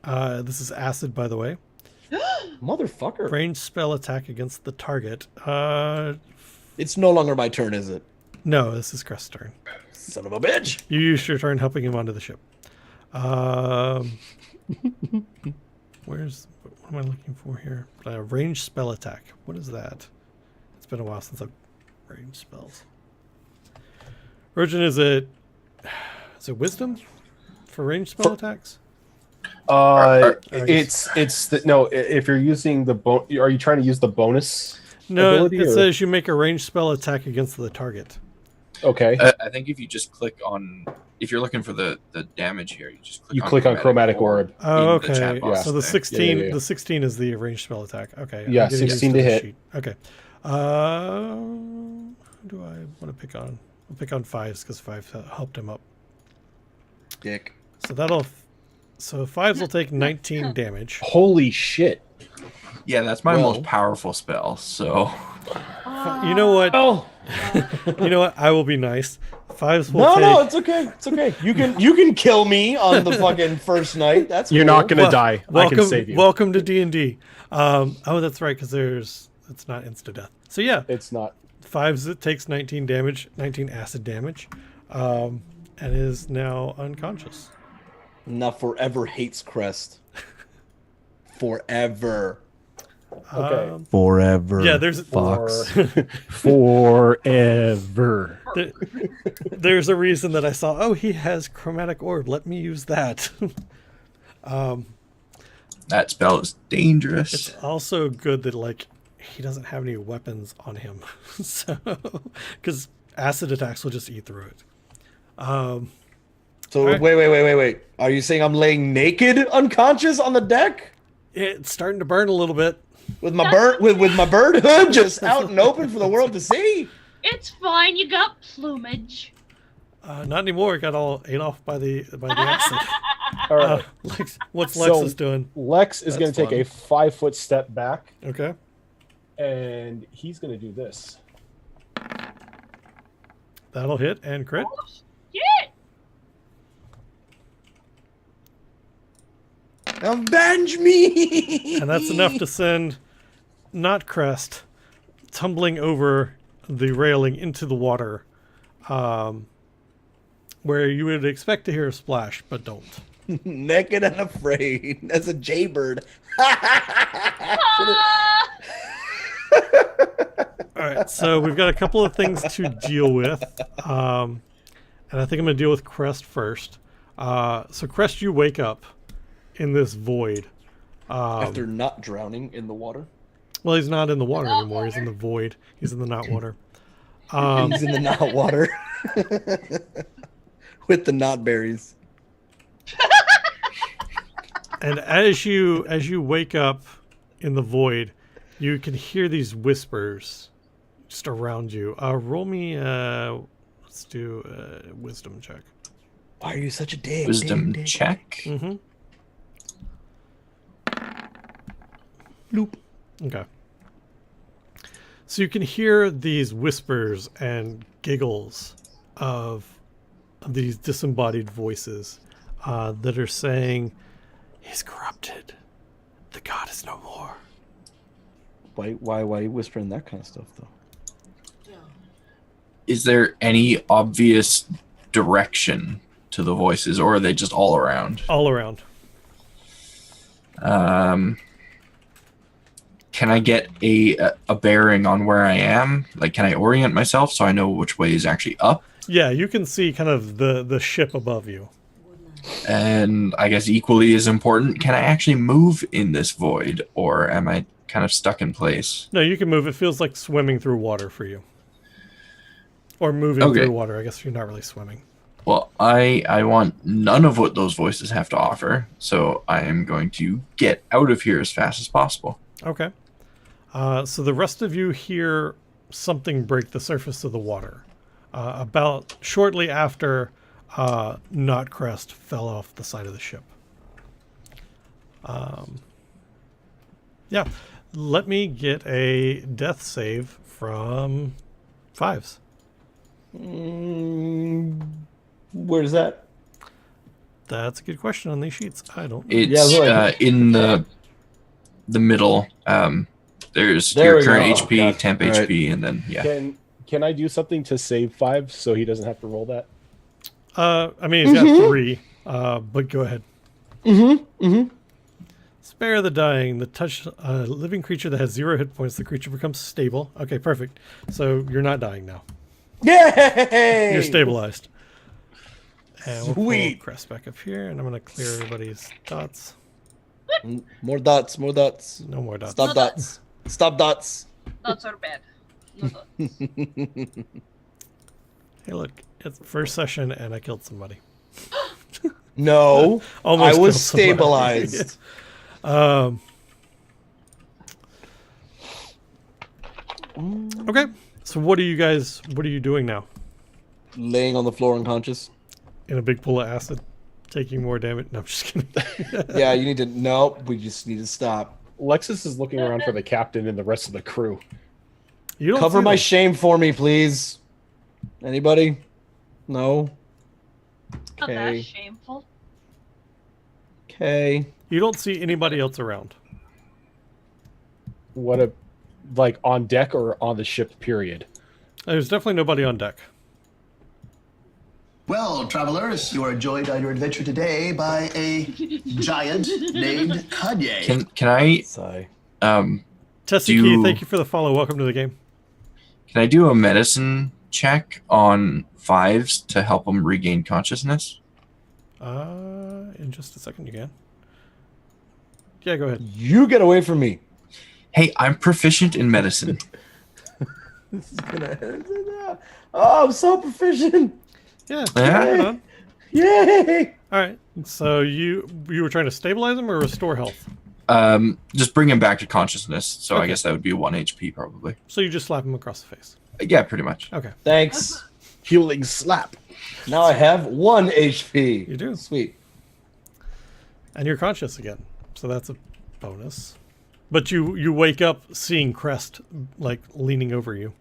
This is acid, by the way. Motherfucker. Ranged spell attack against the target. It's no longer my turn, is it? No, this is Crest's turn. Son of a bitch. You used your turn helping him onto the ship. What am I looking for here? Ranged spell attack. What is that? It's been a while since I've ranged spells. Virgin, is it wisdom for ranged spell attacks? If you're using the are you trying to use the bonus? No, ability, it says you make a ranged spell attack against the target. Okay. I think if you just click on, if you're looking for the damage here, you click on chromatic orb. Oh, okay. Yeah. So the 16, the 16 is the ranged spell attack. Okay. Yeah, I'm getting 16 used to the hit. sheet. Okay. Who do I want to pick on? I'll pick on fives because fives helped him up. Dick. So fives will take 19 damage. Holy shit. Yeah, that's my most powerful spell. So, you know what? Oh, you know what? I will be nice. Fives will take. No, it's okay. It's okay. You can kill me on the fucking first night. That's You're cool. not gonna die. I can save you. Welcome to D&D. Oh, that's right, because it's not insta death. So yeah, It's not. fives it takes 19 damage, 19 acid damage, and is now unconscious. Now forever hates Crest. Forever. Okay. Forever. Yeah, there's Fox. Forever. there's a reason that I saw. Oh, he has chromatic orb. Let me use that. that spell is dangerous. It's also good that like he doesn't have any weapons on him, so because acid attacks will just eat through it. So right. wait. Are you saying I'm laying naked unconscious on the deck? It's starting to burn a little bit. With my bird with my bird hood just out and open for the world to see? It's fine. You got plumage. Not anymore. It got all ate off by the acid. All right. What's Lexus doing? Lex is going to take a 5-foot step back. Okay. And he's going to do this. That'll hit and crit. Oh, shit! Avenge me! And that's enough to send not Crest tumbling over the railing into the water, where you would expect to hear a splash, but don't. Naked and afraid as a jaybird. All right, so we've got a couple of things to deal with, and I think I'm going to deal with Crest first. So Crest, you wake up in this void. After not drowning in the water? Well, he's not in the water anymore. He's in the void. He's in the not water. He's in the not water. With the not berries. And as you wake up in the void, you can hear these whispers just around you. Roll me, let's do a wisdom check. Why are you such a dick? Wisdom check. Mm-hmm. Loop. Okay. So you can hear these whispers and giggles of these disembodied voices that are saying, "He's corrupted. The god is no more." Why whispering that kind of stuff though? Is there any obvious direction to the voices, or are they just all around? All around. Can I get a bearing on where I am? Like, can I orient myself so I know which way is actually up? Yeah, you can see kind of the ship above you. And I guess equally as important, can I actually move in this void, or am I kind of stuck in place? No, you can move. It feels like swimming through water for you. Or moving Okay. through water. I guess you're not really swimming. Well, I want none of what those voices have to offer, so I am going to get out of here as fast as possible. Okay. So the rest of you hear something break the surface of the water. About shortly after Knotcrest fell off the side of the ship. Yeah. Let me get a death save from Fives. Where's that? That's a good question on these sheets. I don't know. It's in the middle. There's There your we current go. HP, Gotcha. temp All right. HP, and then Can I do something to save 5 so he doesn't have to roll that? I mean, he's got 3, but go ahead. Spare the dying. The touch a living creature that has 0 hit points. The creature becomes stable. Okay, perfect. So you're not dying now. Yay! You're stabilized. And we'll pull Sweet. Crest back up here, and I'm going to clear everybody's dots. More dots. More dots. No more dots. Stop No dots. Stop dots. Dots are bad. No dots. Hey, look. It's first session, and I killed somebody. No, Almost I was killed somebody. stabilized. Okay. So what are you doing now? Laying on the floor unconscious. In a big pool of acid? Taking more damage? No, I'm just kidding. Yeah, you need to. Nope, we just need to stop. Lexus is looking around for the captain and the rest of the crew. You don't Cover see my them. shame for me, please. Anybody? No. Not that Okay. shameful. Okay. You don't see anybody else around. What a like on deck or on the ship period. There's definitely nobody on deck. Well, travelers, you are joined on your adventure today by a giant named Kanye. can I Sigh. Tessie Do- Key, thank you for the follow. Welcome to the game. can I do a medicine check on Fives to help him regain consciousness? In just a second you can. Yeah, go ahead. You get away from me. Hey, I'm proficient in medicine. Oh, I'm so proficient. Yeah. Yeah. hold on. Yay! All right. So you were trying to stabilize him or restore health? Just bring him back to consciousness. So I Okay. guess that would be 1 HP probably. So you just slap him across the face. Yeah, pretty much. Okay. Thanks. Healing slap. Now I have 1 HP. You do. Sweet. And you're conscious again. So that's a bonus. But you wake up seeing Crest like leaning over you.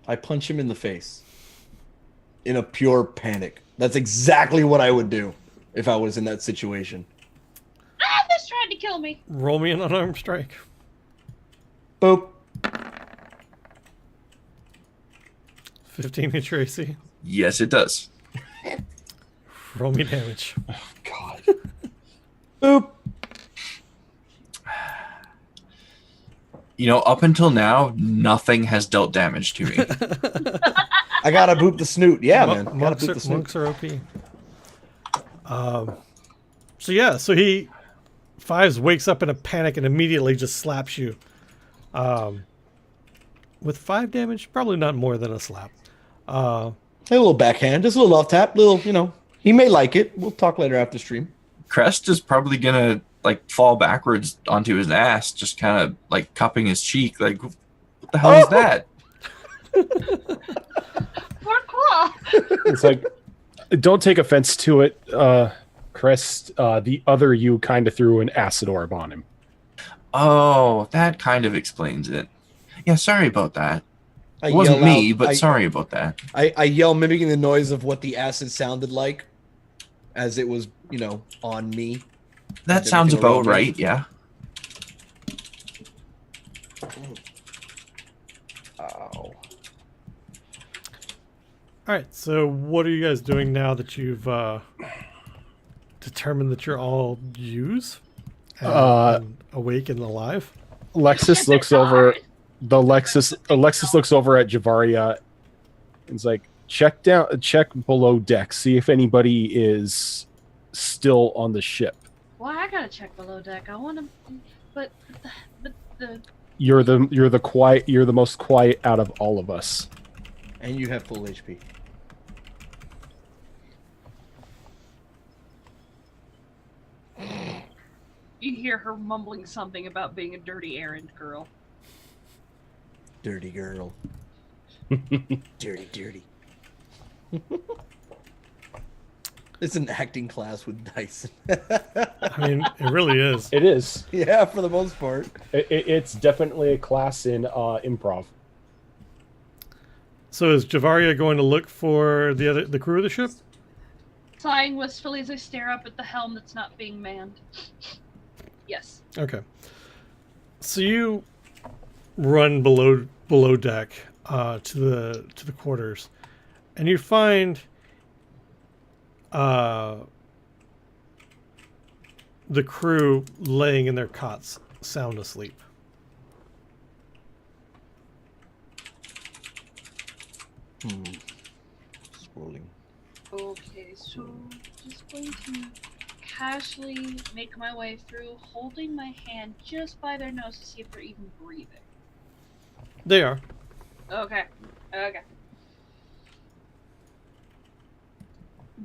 I punch him in the face. In a pure panic. That's exactly what I would do if I was in that situation. Ah, this tried to kill me. Roll me an unarmed strike. Boop. 15 hit your AC. Yes, it does. Roll me damage. God. Boop. You know, up until now, nothing has dealt damage to me. I gotta boop the snoot. Yeah, Mon- man. Gotta monks, boop are, the snoot. monks are OP. So yeah, so he Fives wakes up in a panic and immediately just slaps you. With 5 damage, probably not more than a slap. A little backhand, just a little off tap, little, he may like it. We'll talk later after stream. Crest is probably gonna like fall backwards onto his ass, just kind of like cupping his cheek. Like, what the hell is that? Poor claw. It's like, don't take offense to it, Crest. The other you kind of threw an acid orb on him. Oh, that kind of explains it. Yeah, sorry about that. I It wasn't yell me, out- but I- sorry about that. I yell, mimicking the noise of what the acid sounded like as it was, on me. That Did sounds it go about around me? right. Yeah. Ow. All right, so what are you guys doing now that you've determined that you're all use? and awake and alive. Lexus looks over. Alexis looks over at Javaria and is like, check below deck, see if anybody is still on the ship. Well, I gotta check below deck. I want to, but the You're the most quiet out of all of us. And you have full HP. you hear her mumbling something about being a dirty errand girl. Dirty girl. Dirty. It's an acting class with dice. I mean, it really is. It is. Yeah, for the most part. It's definitely a class in improv. So is Javaria going to look for the crew of the ship? Sighing wistfully as I stare up at the helm that's not being manned. Yes. Okay. So you run below deck to the quarters, and you find the crew laying in their cots, sound asleep. Scrolling. Okay, so just going to casually make my way through, holding my hand just by their nose to see if they're even breathing. They are. Okay. I'm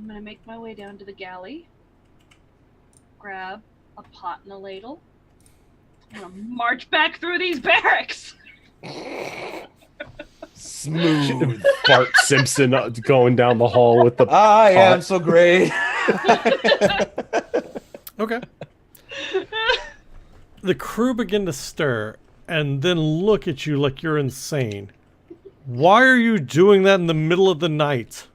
gonna make my way down to the galley, grab a pot and a ladle. I'm gonna march back through these barracks. Smooth. Bart Simpson going down the hall with the I am pot. so great. Okay. The crew begin to stir and then look at you like you're insane. Why are you doing that in the middle of the night?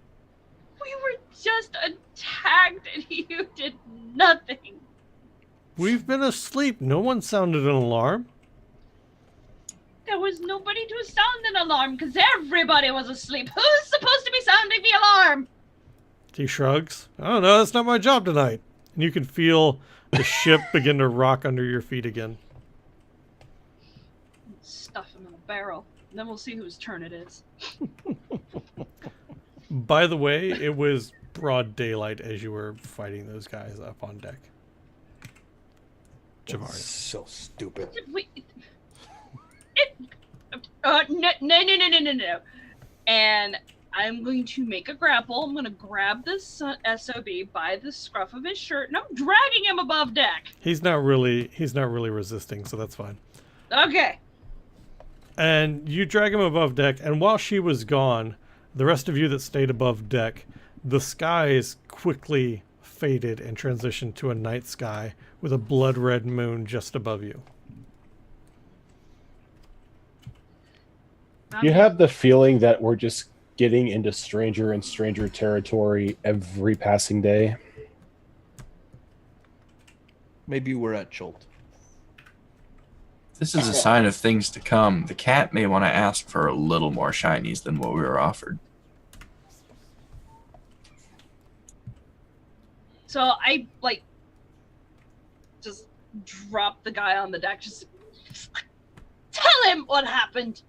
We were just attacked and you did nothing. We've been asleep. No one sounded an alarm. There was nobody to sound an alarm because everybody was asleep. Who's supposed to be sounding the alarm? He shrugs. I don't know. That's not my job tonight. And you can feel the ship begin to rock under your feet again. Stuff him in a barrel. And then we'll see whose turn it is. By the way, it was broad daylight as you were fighting those guys up on deck. Javaria. So stupid. No. And I'm going to make a grapple. I'm going to grab this SOB by the scruff of his shirt, and I'm dragging him above deck. He's not really resisting, so that's fine. Okay. And you drag him above deck, and while she was gone, the rest of you that stayed above deck, the skies quickly faded and transitioned to a night sky with a blood-red moon just above you. You have the feeling that we're just getting into stranger and stranger territory every passing day. Maybe we're at Jolt. This is a sign of things to come. The cat may want to ask for a little more shinies than what we were offered. So I, just drop the guy on the deck. Just tell him what happened.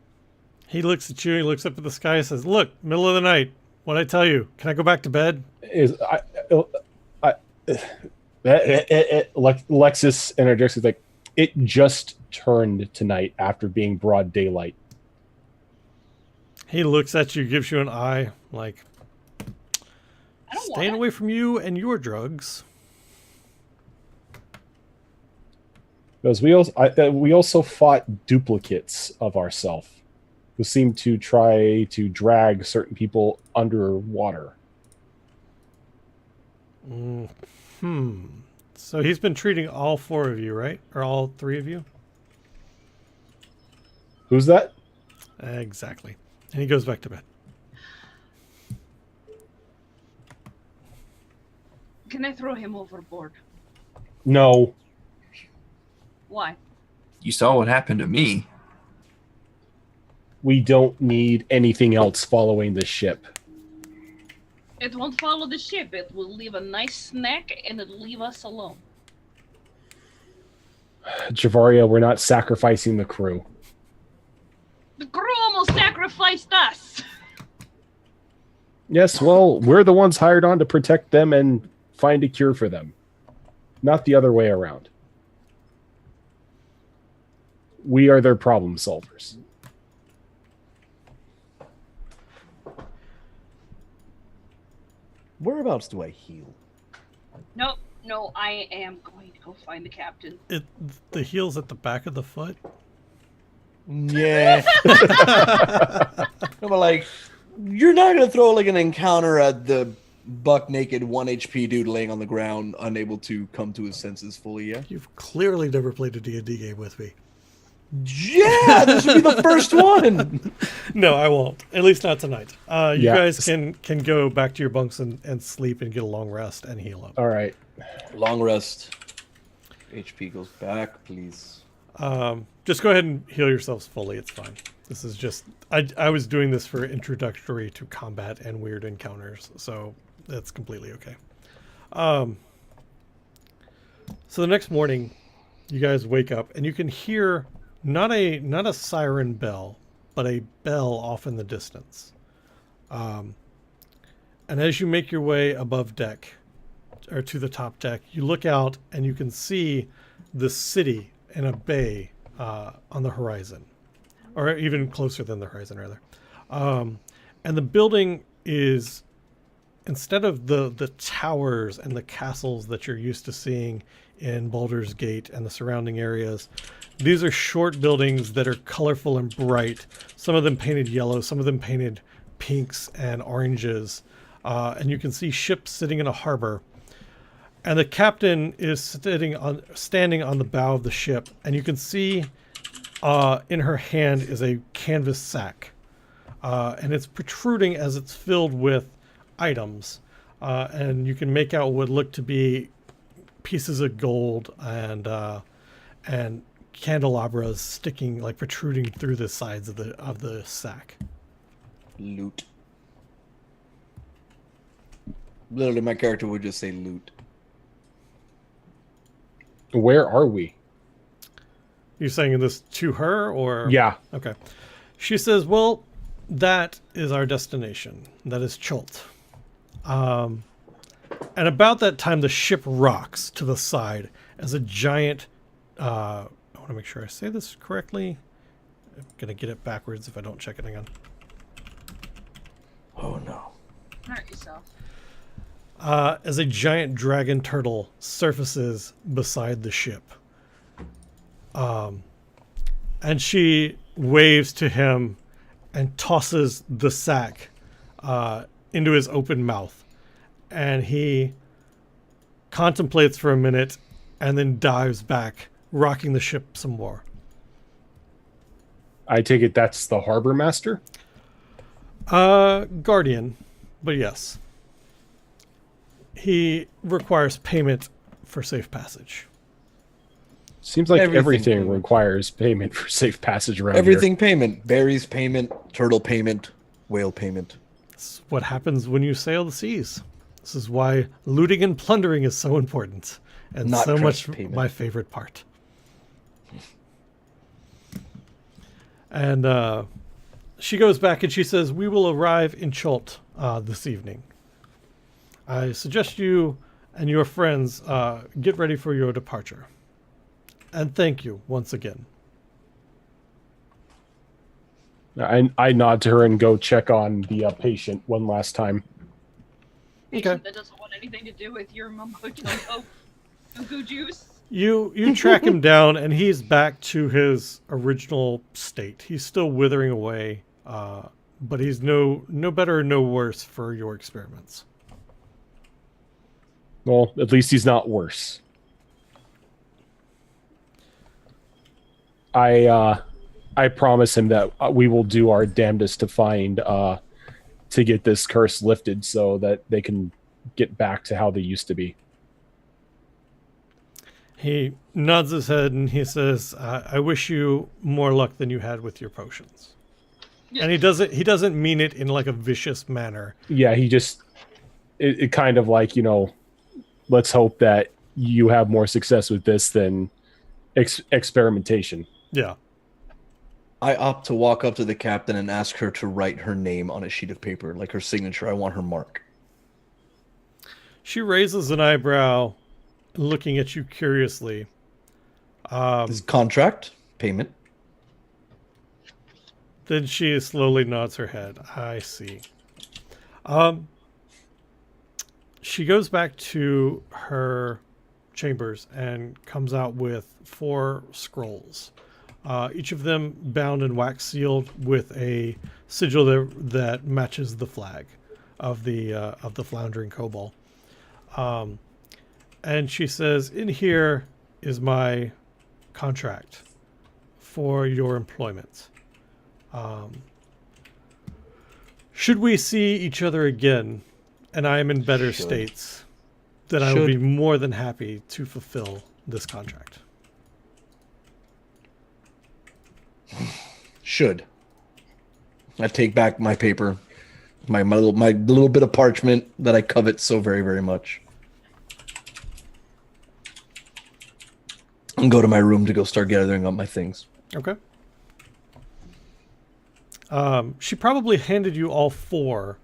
He looks at you, he looks up at the sky and says, "Look, middle of the night. What'd I tell you? Can I go back to bed?" Lexus interjects with like, it just turned tonight after being broad daylight. He looks at you, gives you an eye, like, staying away from you and your drugs. Because we also fought duplicates of ourselves who seem to try to drag certain people underwater. So he's been treating all four of you, right? Or all three of you? Who's that? Exactly. And he goes back to bed. Can I throw him overboard? No. Why? You saw what happened to me. We don't need anything else following the ship. It won't follow the ship. It will leave a nice snack and it'll leave us alone. Javaria, we're not sacrificing the crew. The crew almost sacrificed us. Yes, well, we're the ones hired on to protect them and find a cure for them. Not the other way around. We are their problem solvers. Whereabouts do I heal? Nope. No, I am going to go find the captain. The heel's at the back of the foot. Yeah. No, but like, you're not gonna throw like an encounter at the buck naked 1 HP dude laying on the ground, unable to come to his senses fully. Yeah. You've clearly never played a D&D game with me. Yeah, this would be the first one. No, I won't. At least not tonight. You Yeah. guys can go back to your bunks and sleep and get a long rest and heal up. All right. Long rest. HP goes back, please. Just go ahead and heal yourselves fully. It's fine. This is just I was doing this for introductory to combat and weird encounters, so that's completely okay. So the next morning, you guys wake up and you can hear not a siren bell, but a bell off in the distance. And as you make your way above deck, or to the top deck, you look out and you can see the city in a bay on the horizon, or even closer than the horizon, rather. And the building is, instead of the towers and the castles that you're used to seeing in Baldur's Gate and the surrounding areas, these are short buildings that are colorful and bright. Some of them painted yellow, some of them painted pinks and oranges. And you can see ships sitting in a harbor. And the captain is standing on the bow of the ship, and you can see in her hand is a canvas sack, and it's protruding as it's filled with items, and you can make out what look to be pieces of gold and candelabras sticking, like protruding through the sides of the sack. Loot. Literally, my character would just say loot. Where are we? You're saying this to her, or? Yeah. Okay. She says, well, that is our destination. That is Chult. And about that time, the ship rocks to the side as a giant... I want to make sure I say this correctly. I'm going to get it backwards if I don't check it again. Oh, no. Hurt yourself. As a giant dragon turtle surfaces beside the ship. And she waves to him and tosses the sack into his open mouth. And he contemplates for a minute and then dives back, rocking the ship some more. I take it that's the harbor master? Guardian, but yes. He requires payment for safe passage. Seems like everything payment. requires payment for safe passage around Everything payment. Berries payment, turtle payment, whale payment. It's what happens when you sail the seas. This is why looting and plundering is so important. And Not so much trust payment. my favorite part. And she goes back and she says, we will arrive in Chult this evening. I suggest you and your friends get ready for your departure. And thank you once again. here. I nod to her and go check on the patient one last time. Patient that doesn't want anything to do with your mumbo jumbo juice. You track him down, and he's back to his original state. He's still withering away, but he's no better or no worse for your experiments. Well, at least he's not worse. I promise him that we will do our damnedest to find to get this curse lifted so that they can get back to how they used to be. He nods his head and he says, I wish you more luck than you had with your potions. Yeah. And he doesn't mean it in like a vicious manner. Yeah, he just it kind of like, let's hope that you have more success with this than experimentation. Yeah. I opt to walk up to the captain and ask her to write her name on a sheet of paper, like her signature. I want her mark. She raises an eyebrow, looking at you curiously. This contract payment. Then she slowly nods her head. I see. She goes back to her chambers and comes out with 4 scrolls. Each of them bound and wax sealed with a sigil that matches the flag of the Floundering Kobold. And she says, "In here is my contract for your employment. Should we see each other again, and I am in better states, then I will be more than happy to fulfill this contract." Should. I take back my paper, my little bit of parchment that I covet so very, very much, and go to my room to go start gathering up my things. Okay. She probably handed you all 4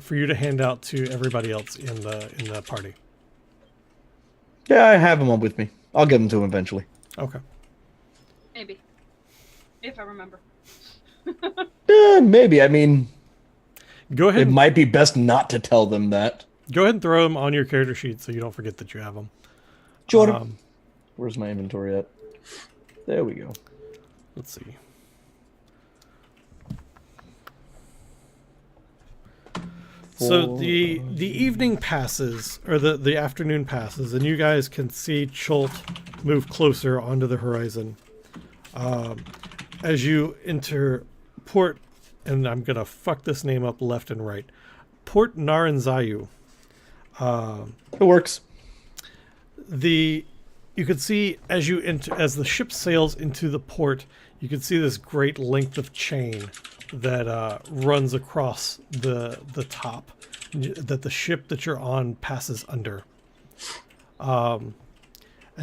for you to hand out to everybody else in the party. Yeah, I have them all with me. I'll give them to him eventually. Okay. Maybe. If I remember. Maybe. I mean, go ahead. It might be best not to tell them that. Go ahead and throw them on your character sheet so you don't forget that you have them. Jordan. Where's my inventory at? There we go. Let's see. So the evening passes, or the afternoon passes, and you guys can see Chult move closer onto the horizon. As you enter Port, and I'm gonna fuck this name up left and right, Port Naranzayu. It works. You can see as you enter, as the ship sails into the port, you can see this great length of chain that runs across the top that the ship that you're on passes under. And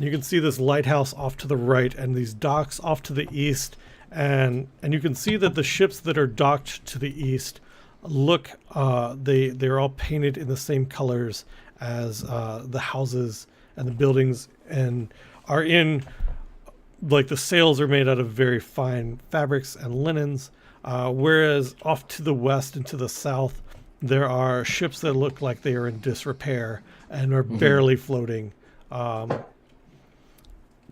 you can see this lighthouse off to the right and these docks off to the east, and you can see that the ships that are docked to the east look they're all painted in the same colors as the houses and the buildings, and are in, like, the sails are made out of very fine fabrics and linens, whereas off to the west and to the south there are ships that look like they are in disrepair and are barely floating,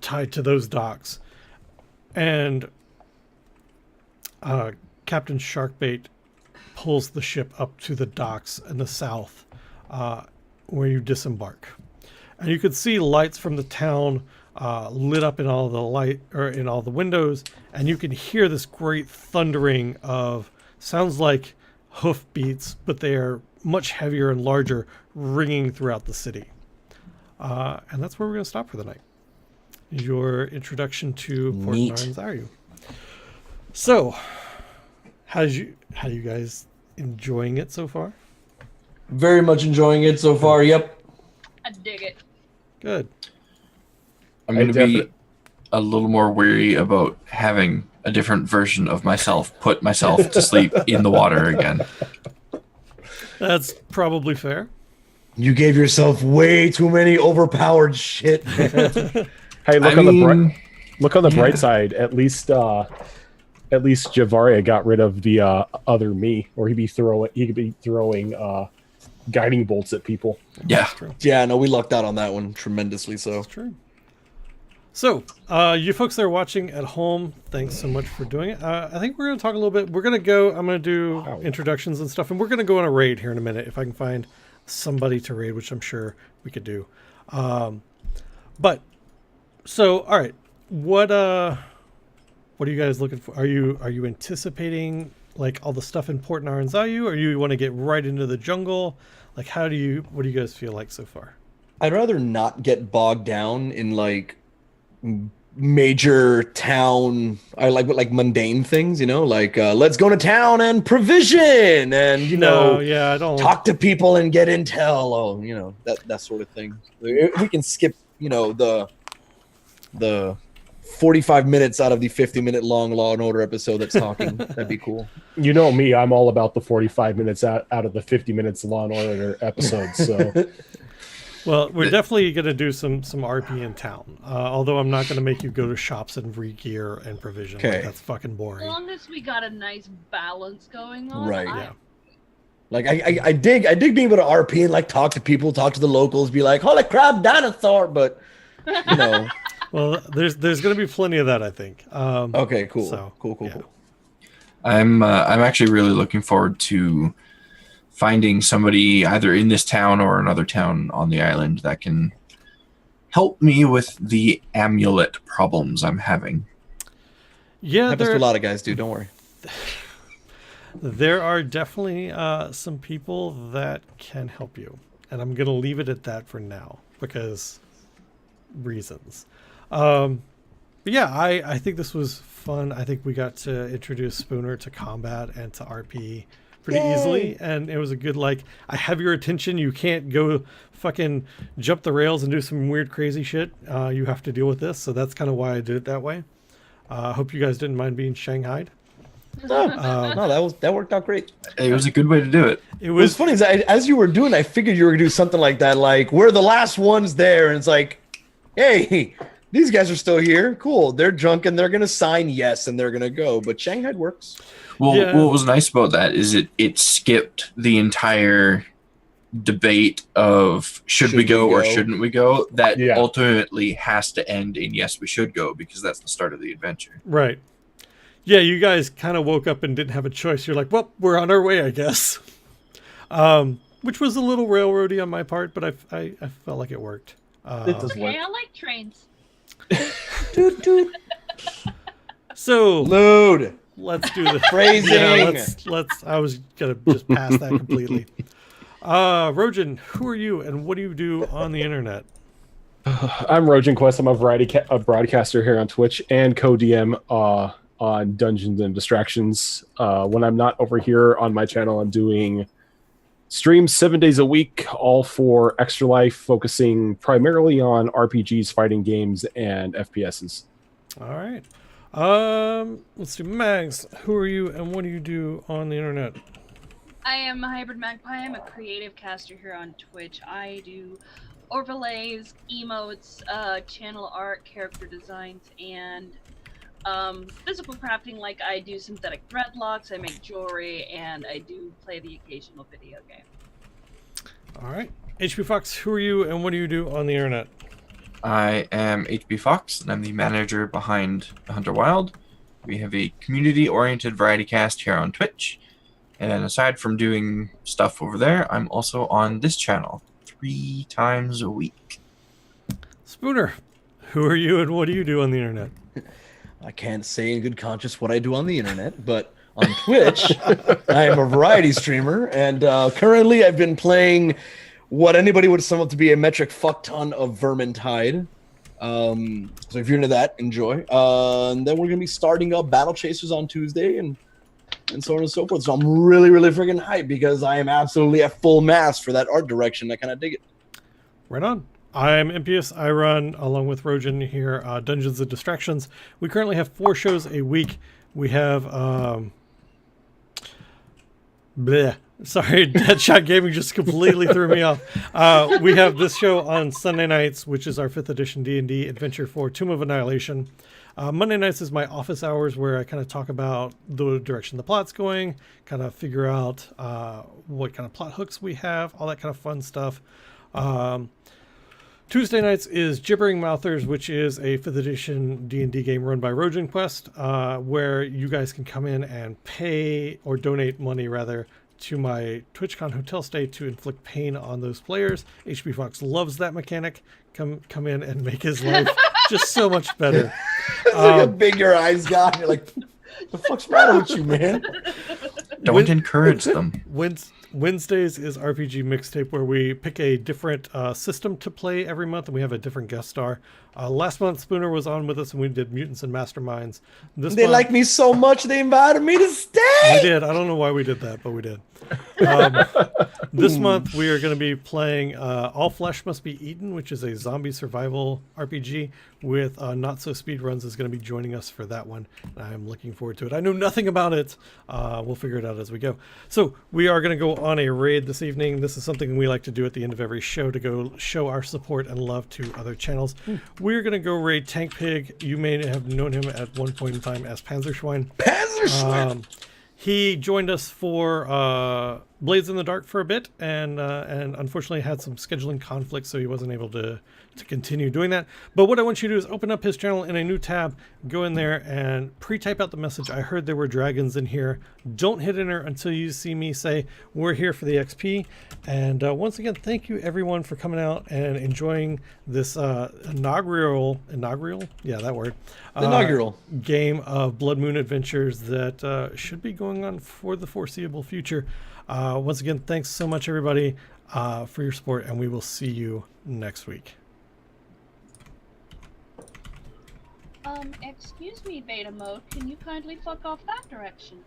tied to those docks. And Captain Sharkbait pulls the ship up to the docks in the south, where you disembark. And you can see lights from the town lit up in all in all the windows, and you can hear this great thundering of sounds like hoof beats, but they are much heavier and larger, ringing throughout the city. And that's where we're going to stop for the night. Your introduction to Port Naranzayu. So, how you guys enjoying it so far? Very much enjoying it so far. Yep. I dig it. Good. I'm going to be a little more weary about having a different version of myself put myself to sleep in the water again. That's probably fair. You gave yourself way too many overpowered shit. Hey, look on the bright side. At least Javaria got rid of the other me, or he could be throwing guiding bolts at people. Yeah. Yeah, no, we lucked out on that one tremendously. So that's true. So, you folks that are watching at home, thanks so much for doing it. I think we're going to talk a little bit. I'm going to do introductions and stuff, and we're going to go on a raid here in a minute if I can find somebody to raid, which I'm sure we could do. But so, all right, what are you guys looking for? Are you anticipating like all the stuff in Port Naranzayu, or you want to get right into the jungle? Like, what do you guys feel like so far? I'd rather not get bogged down in like major town. I like mundane things, like let's go to town and provision, and I don't talk to people and get intel. That sort of thing. We can skip, the 45 minutes out of the 50-minute long Law and Order episode that's talking. That'd be cool. You know me, I'm all about the 45 minutes out of the 50 minutes Law and Order episodes. So, Well, we're definitely going to do some RP in town. Although I'm not going to make you go to shops and re-gear and provision. Okay. Like, that's fucking As boring. long as we got a nice balance going on. Right. Yeah. Like I dig being able to RP and like talk to people, talk to the locals, be like, holy crap, dinosaur, but you know. Well, there's going to be plenty of that, I think. Okay, cool. So, Cool. yeah. I'm actually really looking forward to finding somebody either in this town or another town on the island that can help me with the amulet problems I'm having. Yeah, Happens to a lot of guys, dude. Don't worry. there are definitely some people that can help you. And I'm going to leave it at that for now because reasons. But yeah, I think this was fun. I think we got to introduce Spooner to combat and to RP pretty easily. And it was a good, like, I have your attention. You can't go fucking jump the rails and do some weird, crazy shit. You have to deal with this. So that's kind of why I did it that way. I hope you guys didn't mind being shanghaied. No, that worked out great. It was a good way to do it. It What's was funny is as you were doing, I figured you were gonna do something like that, like we're the last ones there, and it's like, hey, these guys are still here. Cool. They're drunk and they're gonna sign yes and they're gonna go. But Shanghai works. Well, Yeah. what was nice about that is it skipped the entire debate of should we go or shouldn't we go. That Yeah. ultimately has to end in yes, we should go because that's the start of the adventure. right. Yeah, you guys kind of woke up and didn't have a choice. You're like, well, we're on our way, I guess. Which was a little railroady on my part, but I felt like it worked. it does work. Okay, I like trains. So Load. let's do the Phrasing. Yeah, let's. I was gonna just pass that completely. Rojan, who are you and what do you do on the internet? I'm Rojan Quest. I'm a broadcaster here on Twitch and co-DM on Dungeons and Distractions. When I'm not over here on my channel, I'm doing streams 7 days a week, all for Extra Life, focusing primarily on RPGs, fighting games, and FPSs. All right. Let's do Mags. Who are you and what do you do on the internet? I am a Hybrid Magpie. I'm a creative caster here on Twitch. I do overlays, emotes, channel art, character designs, and physical crafting. Like I do synthetic dreadlocks, I make jewelry, and I do play the occasional video game. All right. HP Fox, who are you and what do you do on the internet? I am HB Fox, and I'm the manager behind Hunter Wild. We have a community-oriented variety cast here on Twitch. And aside from doing stuff over there, I'm also on this channel 3 times a week. Spooner, who are you and what do you do on the internet? I can't say in good conscience what I do on the internet, but on Twitch, I am a variety streamer, and currently I've been playing what anybody would sum up to be a metric fuck ton of Vermintide. So if you're into that, enjoy. And then we're gonna be starting up Battle Chasers on Tuesday, and so on and so forth. So I'm really, really freaking hyped because I am absolutely at full mast for that art direction. I kind of dig it. Right on. I'm Impious. I run, along with Rojan here, Dungeons and Distractions. We currently have 4 shows a week. We have... Sorry, Deadshot Gaming just completely threw me off. We have this show on Sunday nights, which is our 5th edition D&D adventure for Tomb of Annihilation. Monday nights is my office hours where I kind of talk about the direction the plot's going, kind of figure out what kind of plot hooks we have, all that kind of fun stuff. Tuesday nights is Gibbering Mouthers, which is a 5th edition D&D game run by Rojan Quest, where you guys can come in and pay or donate money rather to my TwitchCon hotel stay to inflict pain on those players. HB Fox loves that mechanic. Come in and make his life just so much better. It's like a big your eyes got. You're like, the fuck's the matter with you, man? Don't encourage them. Wednesdays is RPG Mixtape, where we pick a different system to play every month, and we have a different guest star. Last month, Spooner was on with us, and we did Mutants and Masterminds. They like me so much, they invited me to stay. We did. I don't know why we did that, but we did. This month we are going to be playing All Flesh Must Be Eaten, which is a zombie survival RPG with Not So Speedruns is going to be joining us for that one. I'm looking forward to it. I know nothing about it. We'll figure it out as we go. So we are going to go on a raid this evening. This is something we like to do at the end of every show to go show our support and love to other channels. We're going to go raid Tank Pig. You may have known him at one point in time as Panzerschwein. Panzerschwein! He joined us for Blades in the Dark for a bit, and unfortunately had some scheduling conflicts, so he wasn't able to continue doing that. But what I want you to do is open up his channel in a new tab, go in there and pre-type out the message, "I heard there were dragons in here." Don't hit enter until you see me say, "We're here for the XP." And once again, thank you everyone for coming out and enjoying this inaugural, yeah, that word, inaugural game of Blood Moon Adventures that should be going on for the foreseeable future. Once again, thanks so much everybody for your support, and we will see you next week. Excuse me, beta mode. Can you kindly fuck off that direction?